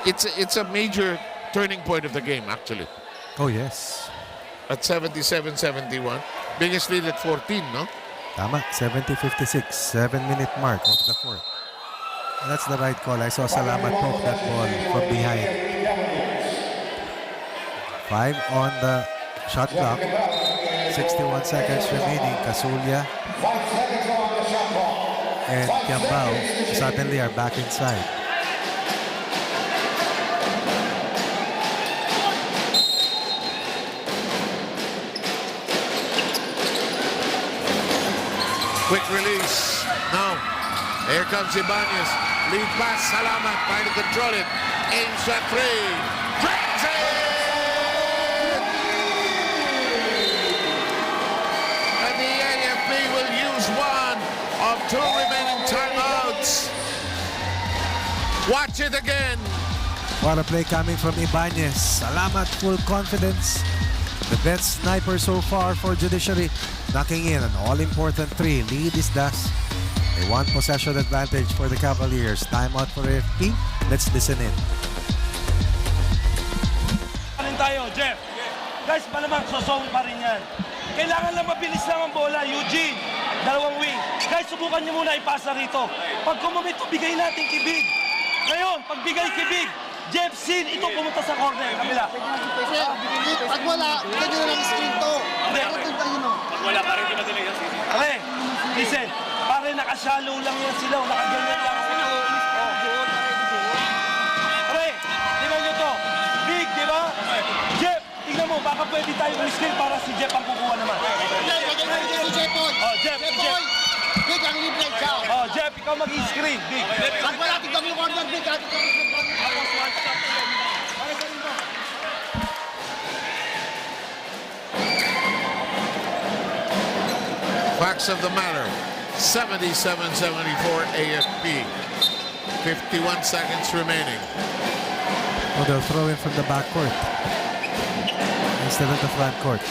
Speaker 2: It's a major turning point of the game, actually.
Speaker 3: Oh, yes.
Speaker 2: At 77-71. Biggest lead at 14, no?
Speaker 3: Tama, 70-56. 7-minute mark of the fourth. And that's the right call. I saw Salamat poke that ball from behind. 5 on the shot clock. 61 seconds remaining. Casulia and Kiambao suddenly are back inside.
Speaker 2: Quick release. Now, here comes Ibanez. Lead pass, Salamat trying to control it. Aims at 3. Drags it! And the AFP will use 1 of 2 remaining timeouts. Watch it again.
Speaker 3: What a play coming from Ibanez. Salamat, full confidence. The best sniper so far for Judiciary. Knocking in an all-important 3. Lead is thus a 1-possession advantage for the Cavaliers. Timeout for AFP. Let's listen in.
Speaker 5: Parin tayo, Jeff. Guys, malamang sosong pa rin yan. Kailangan lang mabilis lang ang bola, Eugene. 2 wing. Guys, subukan niyo muna ipasa rito. Pag kumamito, bigay natin kibig. Ngayon, pag bigay kibig, Jeff Sin, ito pumunta sa corner. Kabila.
Speaker 8: Pag wala, ganyan lang screen to.
Speaker 5: Pag wala, parang di madaling yan. Okay, listen. Parang nakashallow lang yan sila. Nakaganyan lang sila. Okay, tingnan nyo to. Big, di ba? Jeff, tingnan mo. Baka pwede tayo screen para si Jeff ang kukuha naman. Oh, Jeff.
Speaker 8: Big ang libre siya.
Speaker 5: Oh, Jeff, ikaw mag-i-screen. Big.
Speaker 8: Pag wala, tignan mo yung corner, Big.
Speaker 2: Facts of the matter. 77-74 AFP. 51 seconds remaining.
Speaker 3: Oh, they'll throw in from the backcourt instead of the front court.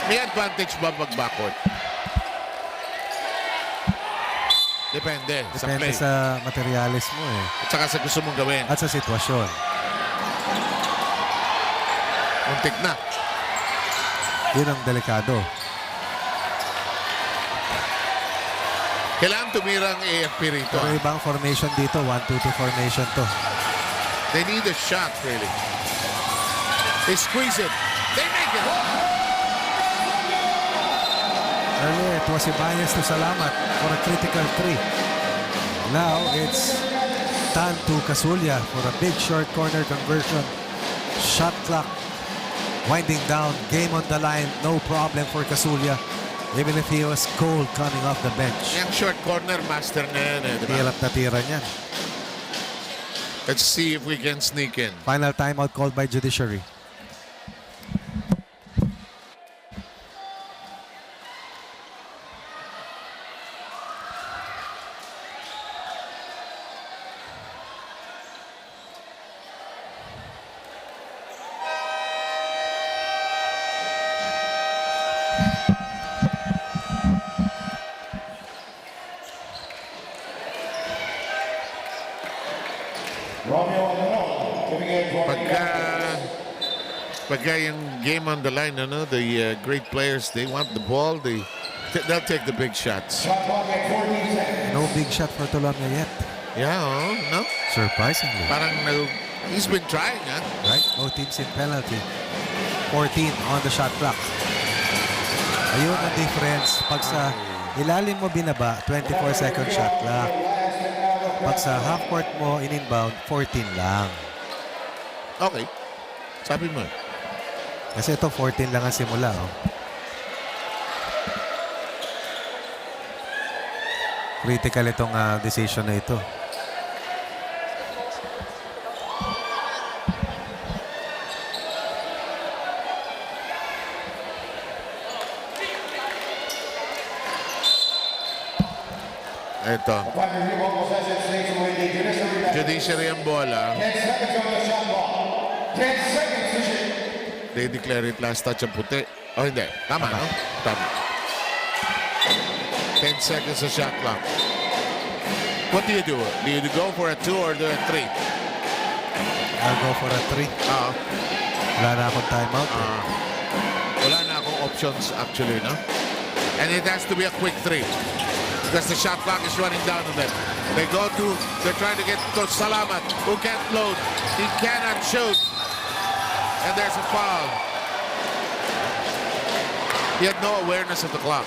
Speaker 2: May advantage ba pag backcourt? Depende sa
Speaker 3: Depende
Speaker 2: play.
Speaker 3: sa materialis mo eh.
Speaker 2: At saka sa gusto mong gawin.
Speaker 3: At sa sitwasyon.
Speaker 2: Muntik na.
Speaker 3: Yun ang delikado.
Speaker 2: Kailangan tumira ang AFP rito.
Speaker 3: Pero ibang formation dito. 1-2-2 formation to.
Speaker 2: They need a shot, really. They squeeze it. They make it.
Speaker 3: Earlier, it was Ibanez to Salamat for a critical 3. Now, it's Tan to Casulia for a big short corner conversion. Shot clock winding down. Game on the line. No problem for Casulia. Even if he was cold coming off the bench.
Speaker 2: Yung short corner master na yan eh. Diba?
Speaker 3: Hirap na tira niyan.
Speaker 2: Let's see if we can sneak in.
Speaker 3: Final timeout called by Judiciary.
Speaker 2: Pagka yung game on the line, ano, the great players, they want the ball, they'll take the big shots.
Speaker 3: No big shot for Tolomia yet.
Speaker 2: Yeah, oh, no?
Speaker 3: Surprisingly.
Speaker 2: Parang he's been trying, huh?
Speaker 3: Right? No teams in penalty. 14 on the shot clock. Ayun ang difference. Pag sa ilalim mo binaba, 24-second shot clock. Pag sa half court mo in-inbound, 14 lang.
Speaker 2: Okay. Sabi mo.
Speaker 3: Kasi ito 14 lang ang simula. Oh. Critical itong decision na ito.
Speaker 2: Ito. Judiciary ang bola.
Speaker 4: 10 seconds on the shot clock. 10 seconds to shoot.
Speaker 2: They declare it last touch ang puti. Oh, hindi. Tama, no? Tama. 10 seconds sa shot clock. What do you do? Do you go for a 2 or do a 3?
Speaker 3: I'll go for a 3. Wala na akong timeout.
Speaker 2: Wala na akong options actually, no? And it has to be a quick 3. Because the shot clock is running down on them. They're trying to get to Salamat, who can't load. He cannot shoot. And there's a foul. He had no awareness of the clock.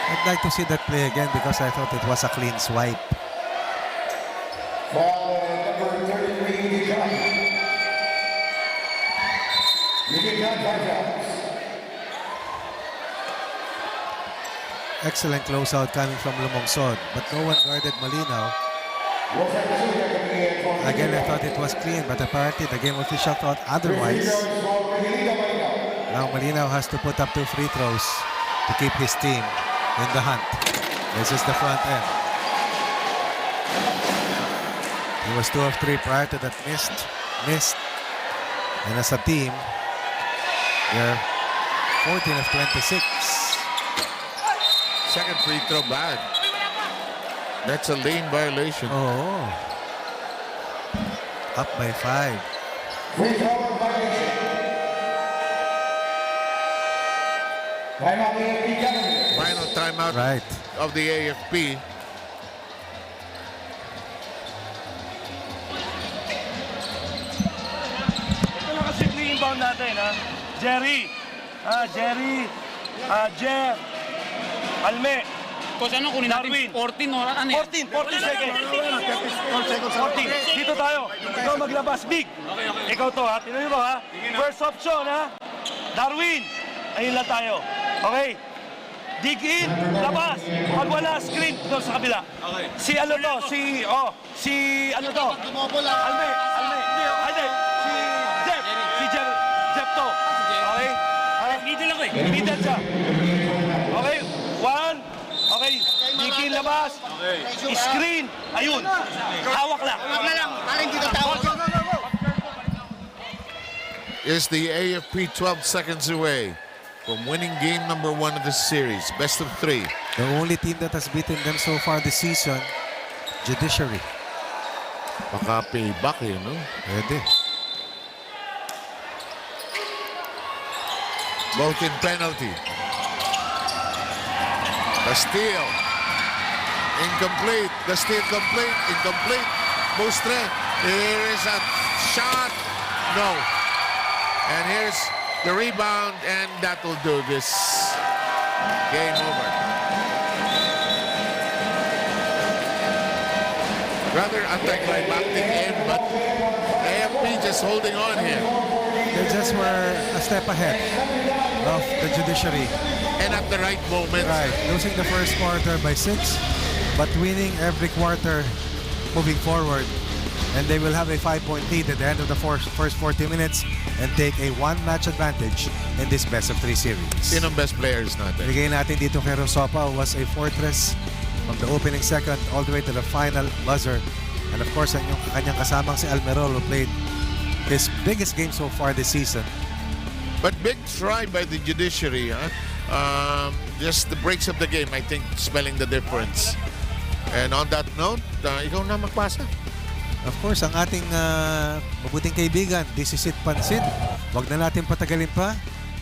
Speaker 3: I'd like to see that play again because I thought it was a clean swipe.
Speaker 4: Foul number 33, Dijon. Dijon 5 fouls.
Speaker 3: Excellent closeout coming from Lumongsod, but no one guarded Malinaw. Again, I thought it was clean, but apparently the game official thought otherwise. Now Malinaw has to put up 2 free throws to keep his team in the hunt. This is the front end. He was 2 of 3 prior to that, missed. And as a team, they're 14 of 26.
Speaker 2: Second free throw bad. That's a lane violation.
Speaker 3: Oh. Up by 5.
Speaker 4: Free throw violation. Timeout AFP Cavaliers.
Speaker 2: Final timeout of the AFP.
Speaker 5: Ito lang kasi inbound natin, ha? Jerry. Jeff. Alme.
Speaker 14: Coach, ano kunin natin? 14 o ano?
Speaker 5: 14 seconds. 14. Dito tayo. Ikaw maglabas. Big. Ikaw to, ha? Tinuloy mo, ha? First option, ha? Darwin. Ayun lang tayo. Okay? Dig in. Labas. Pag wala, screen. Doon sa kabila. Si ano to? Si ano to? Alme. Hindi. Si Jeff. Jeff to. Okay? Middle ako eh. Middle siya. Okay? 1. Okay. Digin labas. Screen. Ayun. Hawak lang.
Speaker 8: Parang dito tawag.
Speaker 2: Is the AFP 12 seconds away from winning game number 1 of the series. Best of 3.
Speaker 3: The only team that has beaten them so far this season, Judiciary.
Speaker 2: Baka payback eh, no?
Speaker 3: Pwede.
Speaker 2: Both in penalty. The steal. Incomplete. The steal complete. Incomplete. Bustre. Here is a shot. No. And here's the rebound, and that will do this. Game over. rather anticlimactic end, but AFP just holding on here.
Speaker 3: They just were a step ahead of the Judiciary.
Speaker 2: And at the right moment.
Speaker 3: Right, losing the first quarter by 6, but winning every quarter moving forward. And they will have a 5-point lead at the end of the first 40 minutes and take a one-match advantage in this best-of-3 series.
Speaker 2: Sinong best players natin?
Speaker 3: Bigay natin dito kay Rosopa, who was a fortress from the opening second all the way to the final buzzer. And of course, ang kanyang kasamang si Almerol, who played his biggest game so far this season.
Speaker 2: But big try by the Judiciary. Just the breaks of the game, I think, spelling the difference. And on that note, ikaw na magpasa.
Speaker 3: Of course, ang ating mabuting kaibigan, this is it, Pansit. Wag na natin patagalin pa.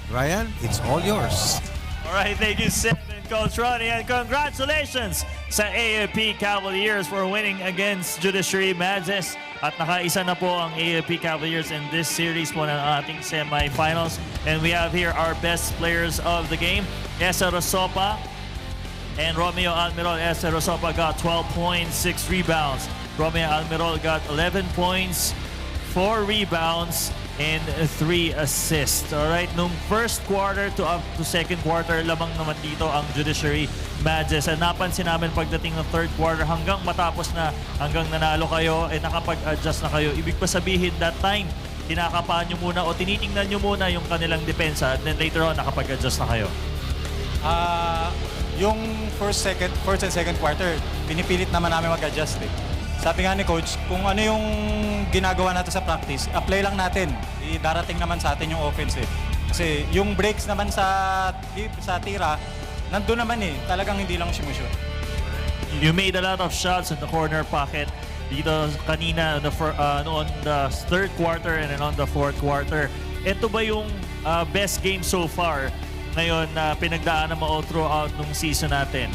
Speaker 3: Ryan, it's all yours.
Speaker 1: All right, thank you, Sim and Coach Ronnie, and congratulations sa AFP Cavaliers for winning against Judiciary Magis. At nakaisa na po ang AFP Cavaliers in this series po ng ating semifinals. And we have here our best players of the game. Esa Rosopa and Romeo Almirol. Esa Rosopa got 12 points, 6 rebounds. Romeo Almirol got 11 points, 4 rebounds, and 3 assists. Alright, nung first quarter to up to second quarter, lamang naman dito ang Judiciary Magis. And napansin namin pagdating ng third quarter, hanggang matapos na, hanggang nanalo kayo, nakapag-adjust na kayo. Ibig pa sabihin, that time, kinakapaan nyo muna o tinitingnan nyo muna yung kanilang depensa, and then later on, nakapag-adjust na kayo.
Speaker 9: Yung first and second quarter, pinipilit naman namin mag-adjust eh. Sabi nga ni Coach, kung ano yung ginagawa natin sa practice, apply lang natin. Darating naman sa atin yung offense eh. Kasi yung breaks naman sa tira, nandun naman eh. Talagang hindi lang simushoot.
Speaker 1: You made a lot of shots in the corner pocket dito kanina on the third quarter and then on the fourth quarter. Ito ba yung best game so far ngayon na pinagdaanan mo all throughout nung season natin?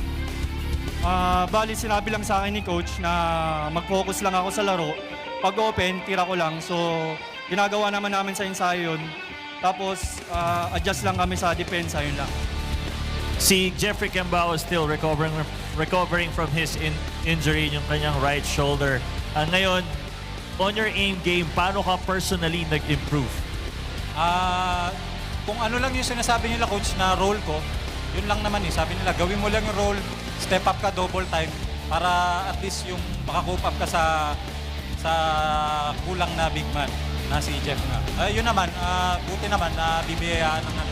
Speaker 9: Bali, sinabi lang sa akin ni Coach na mag-focus lang ako sa laro. Pag open, tira ko lang. So, ginagawa naman namin sa ensayo yun. Tapos, adjust lang kami sa depensa, yun lang.
Speaker 1: Si Jeffrey Kembao is still recovering from his injury, yung kanyang right shoulder. Ngayon, on your aim game, paano ka personally nag-improve?
Speaker 9: Kung ano lang yung sinasabi nila, Coach, na role ko, yun lang naman eh. Sabi nila, gawin mo lang yung role, step up ka double time para at least yung makakope up ka sa kulang na big man na si Jeff nga. Yun naman, buti naman na bibiyayaan ng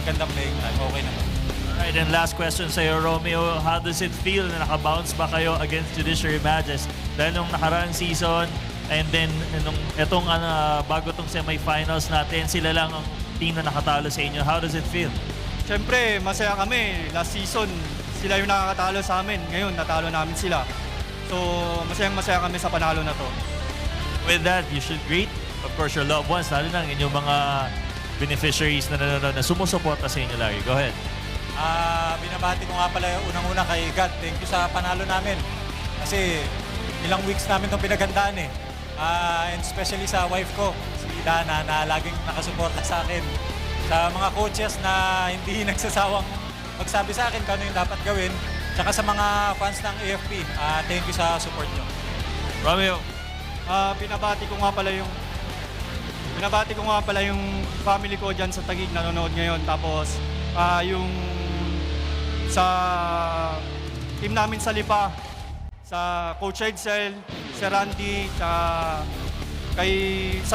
Speaker 9: magandang playing time. Okay naman.
Speaker 1: Alright, and last question sa iyo, Romeo. How does it feel na nakabounce ba kayo against Judiciary Magis? Dahil nung nakaraang season and then nung etong bago tong semifinals natin, sila lang ang team na nakatalo sa inyo. How does it feel?
Speaker 9: Siyempre, masaya kami. Last season, sila yung nakakatalo sa amin. Ngayon, natalo namin sila. So, masayang-masaya kami sa panalo na to.
Speaker 1: With that, you should greet, of course, your loved ones, lalo na ang inyong mga beneficiaries na nanonood na sumusuporta sa inyo lagi. Go ahead.
Speaker 9: Binabati ko nga pala unang-una kay God. Thank you sa panalo namin. Kasi ilang weeks namin itong pinagandaan eh. And especially sa wife ko, si Dana, na laging nakasuporta sa akin. Sa mga coaches na hindi nagsasawang magsabi sa akin kung ano yung dapat gawin. Tsaka sa mga fans ng AFP, thank you sa support nyo.
Speaker 1: Romeo.
Speaker 9: Binabati ko nga pala yung family ko dyan sa Taguig nanonood ngayon. Tapos yung sa team namin sa Lipa, sa Coach Edsel, si Randy, sa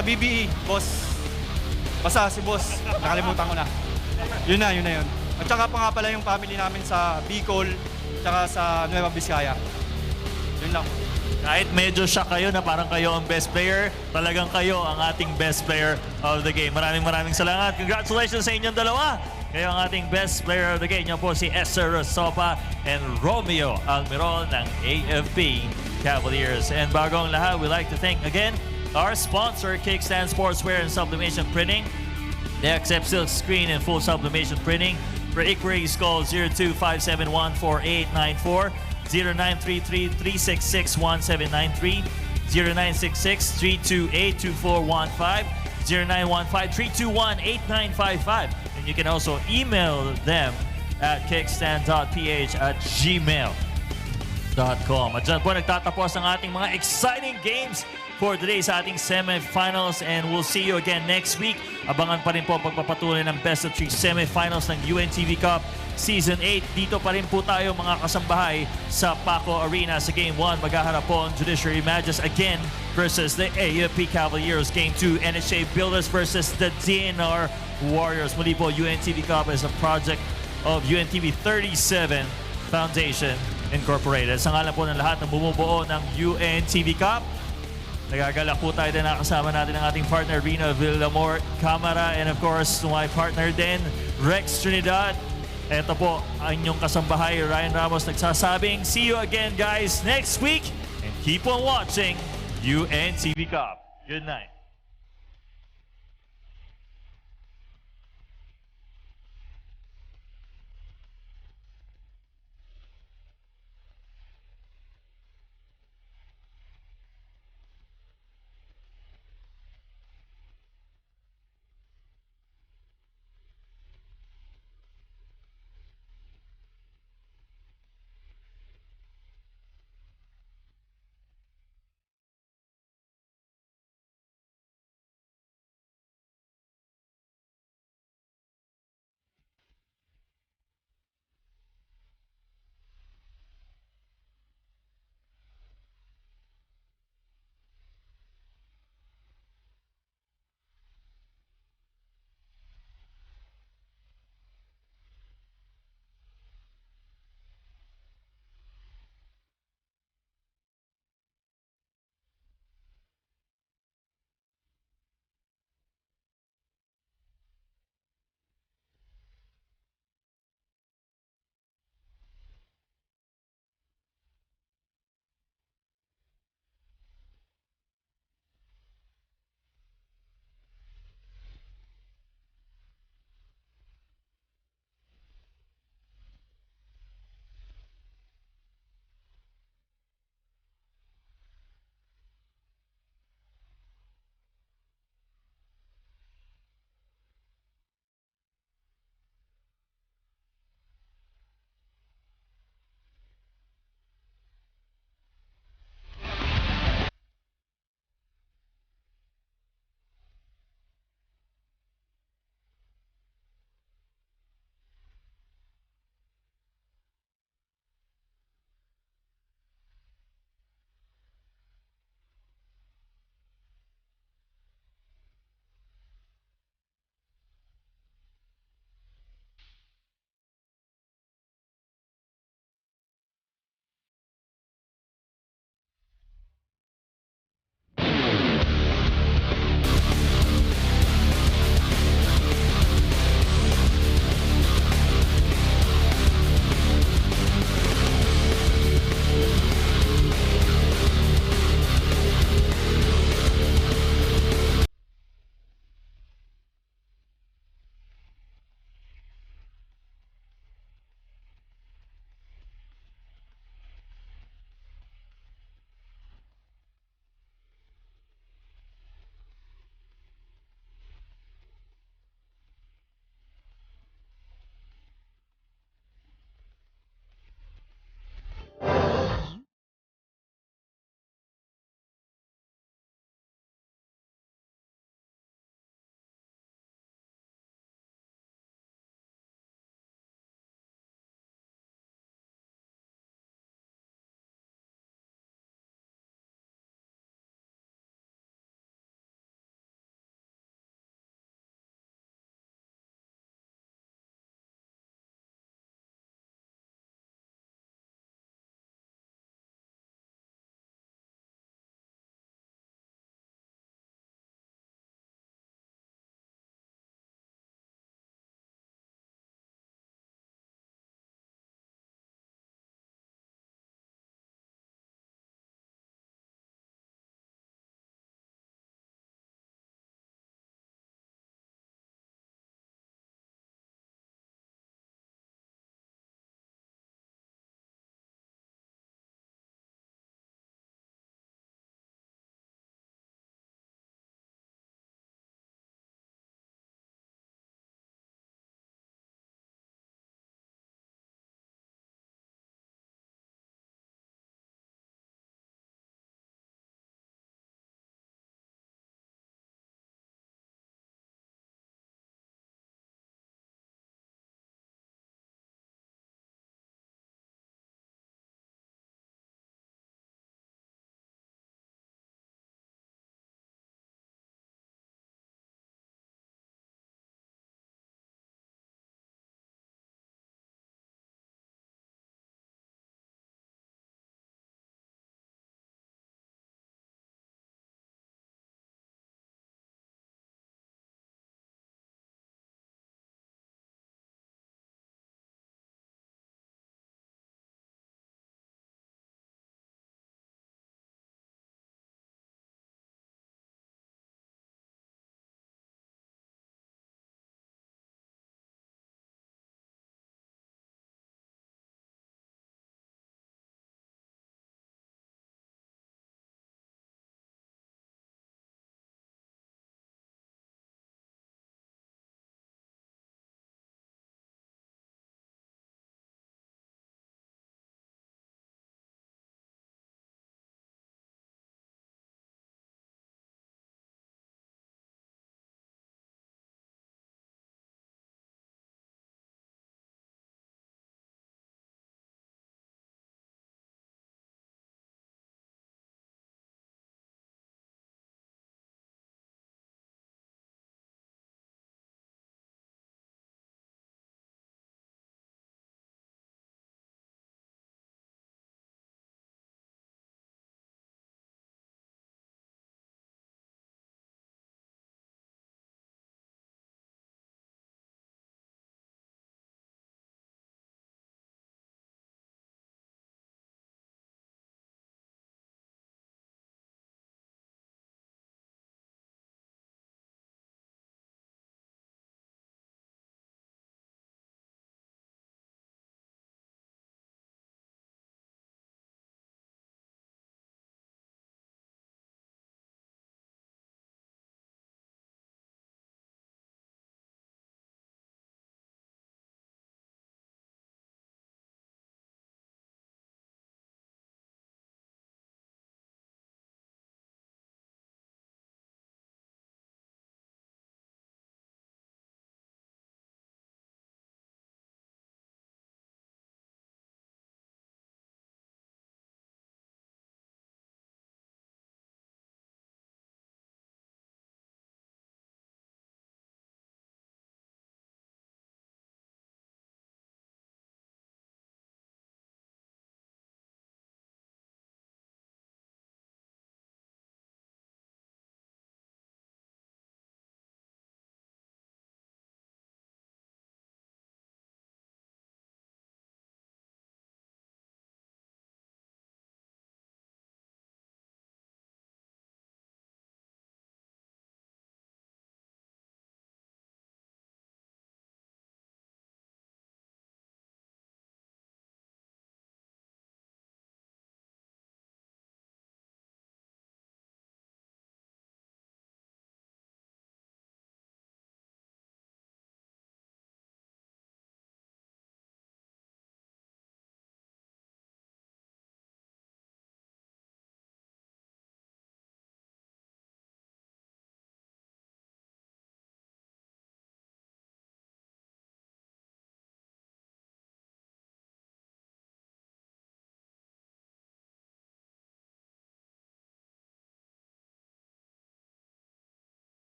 Speaker 9: BBE, boss. Basta si boss, nakalimutan ko na. Yun na yun. At saka pa nga pala yung family namin sa Bicol, tsaka sa Nueva Vizcaya. Yun lang.
Speaker 1: Kahit medyo shock kayo na parang kayo ang best player, talagang kayo ang ating best player of the game. Maraming salamat. Congratulations sa inyong dalawa. Kayo ang ating best player of the game. Yan po si Esther Rosopa and Romeo Almirol ng AFP Cavaliers. And bago ang lahat, we'd like to thank again our sponsor, Kickstand Sportswear and Sublimation Printing. They accept silk screen and full sublimation printing. For inquiries, call 02-571-4894, 0933-366-1793, 0966-328-2415, 0915-321-8955. And you can also email them at kickstand.ph@gmail. At dyan po nagtatapos ang ating mga exciting games for today sa ating semifinals, and we'll see you again next week. Abangan pa rin po ang pagpapatuloy ng best of 3 semifinals ng UNTV Cup Season 8. Dito pa rin po tayo mga kasambahay sa Paco Arena. Sa Game 1, maghaharap po ang Judiciary Magis again versus the AFP Cavaliers. Game 2, NHA Builders versus the DNR Warriors. Muli po, UNTV Cup is a project of UNTV 37 Foundation Incorporated. Sa ngalan po ng lahat ng bumubuo ng UNTV Cup, nagagalak po tayo din, nakasama natin ang ating partner Rina Villamor Camara, and of course my partner din Rex Trinidad. Ito po ang inyong kasambahay Ryan Ramos nagsasabing see you again guys next week, and keep on watching UNTV Cup. Good night.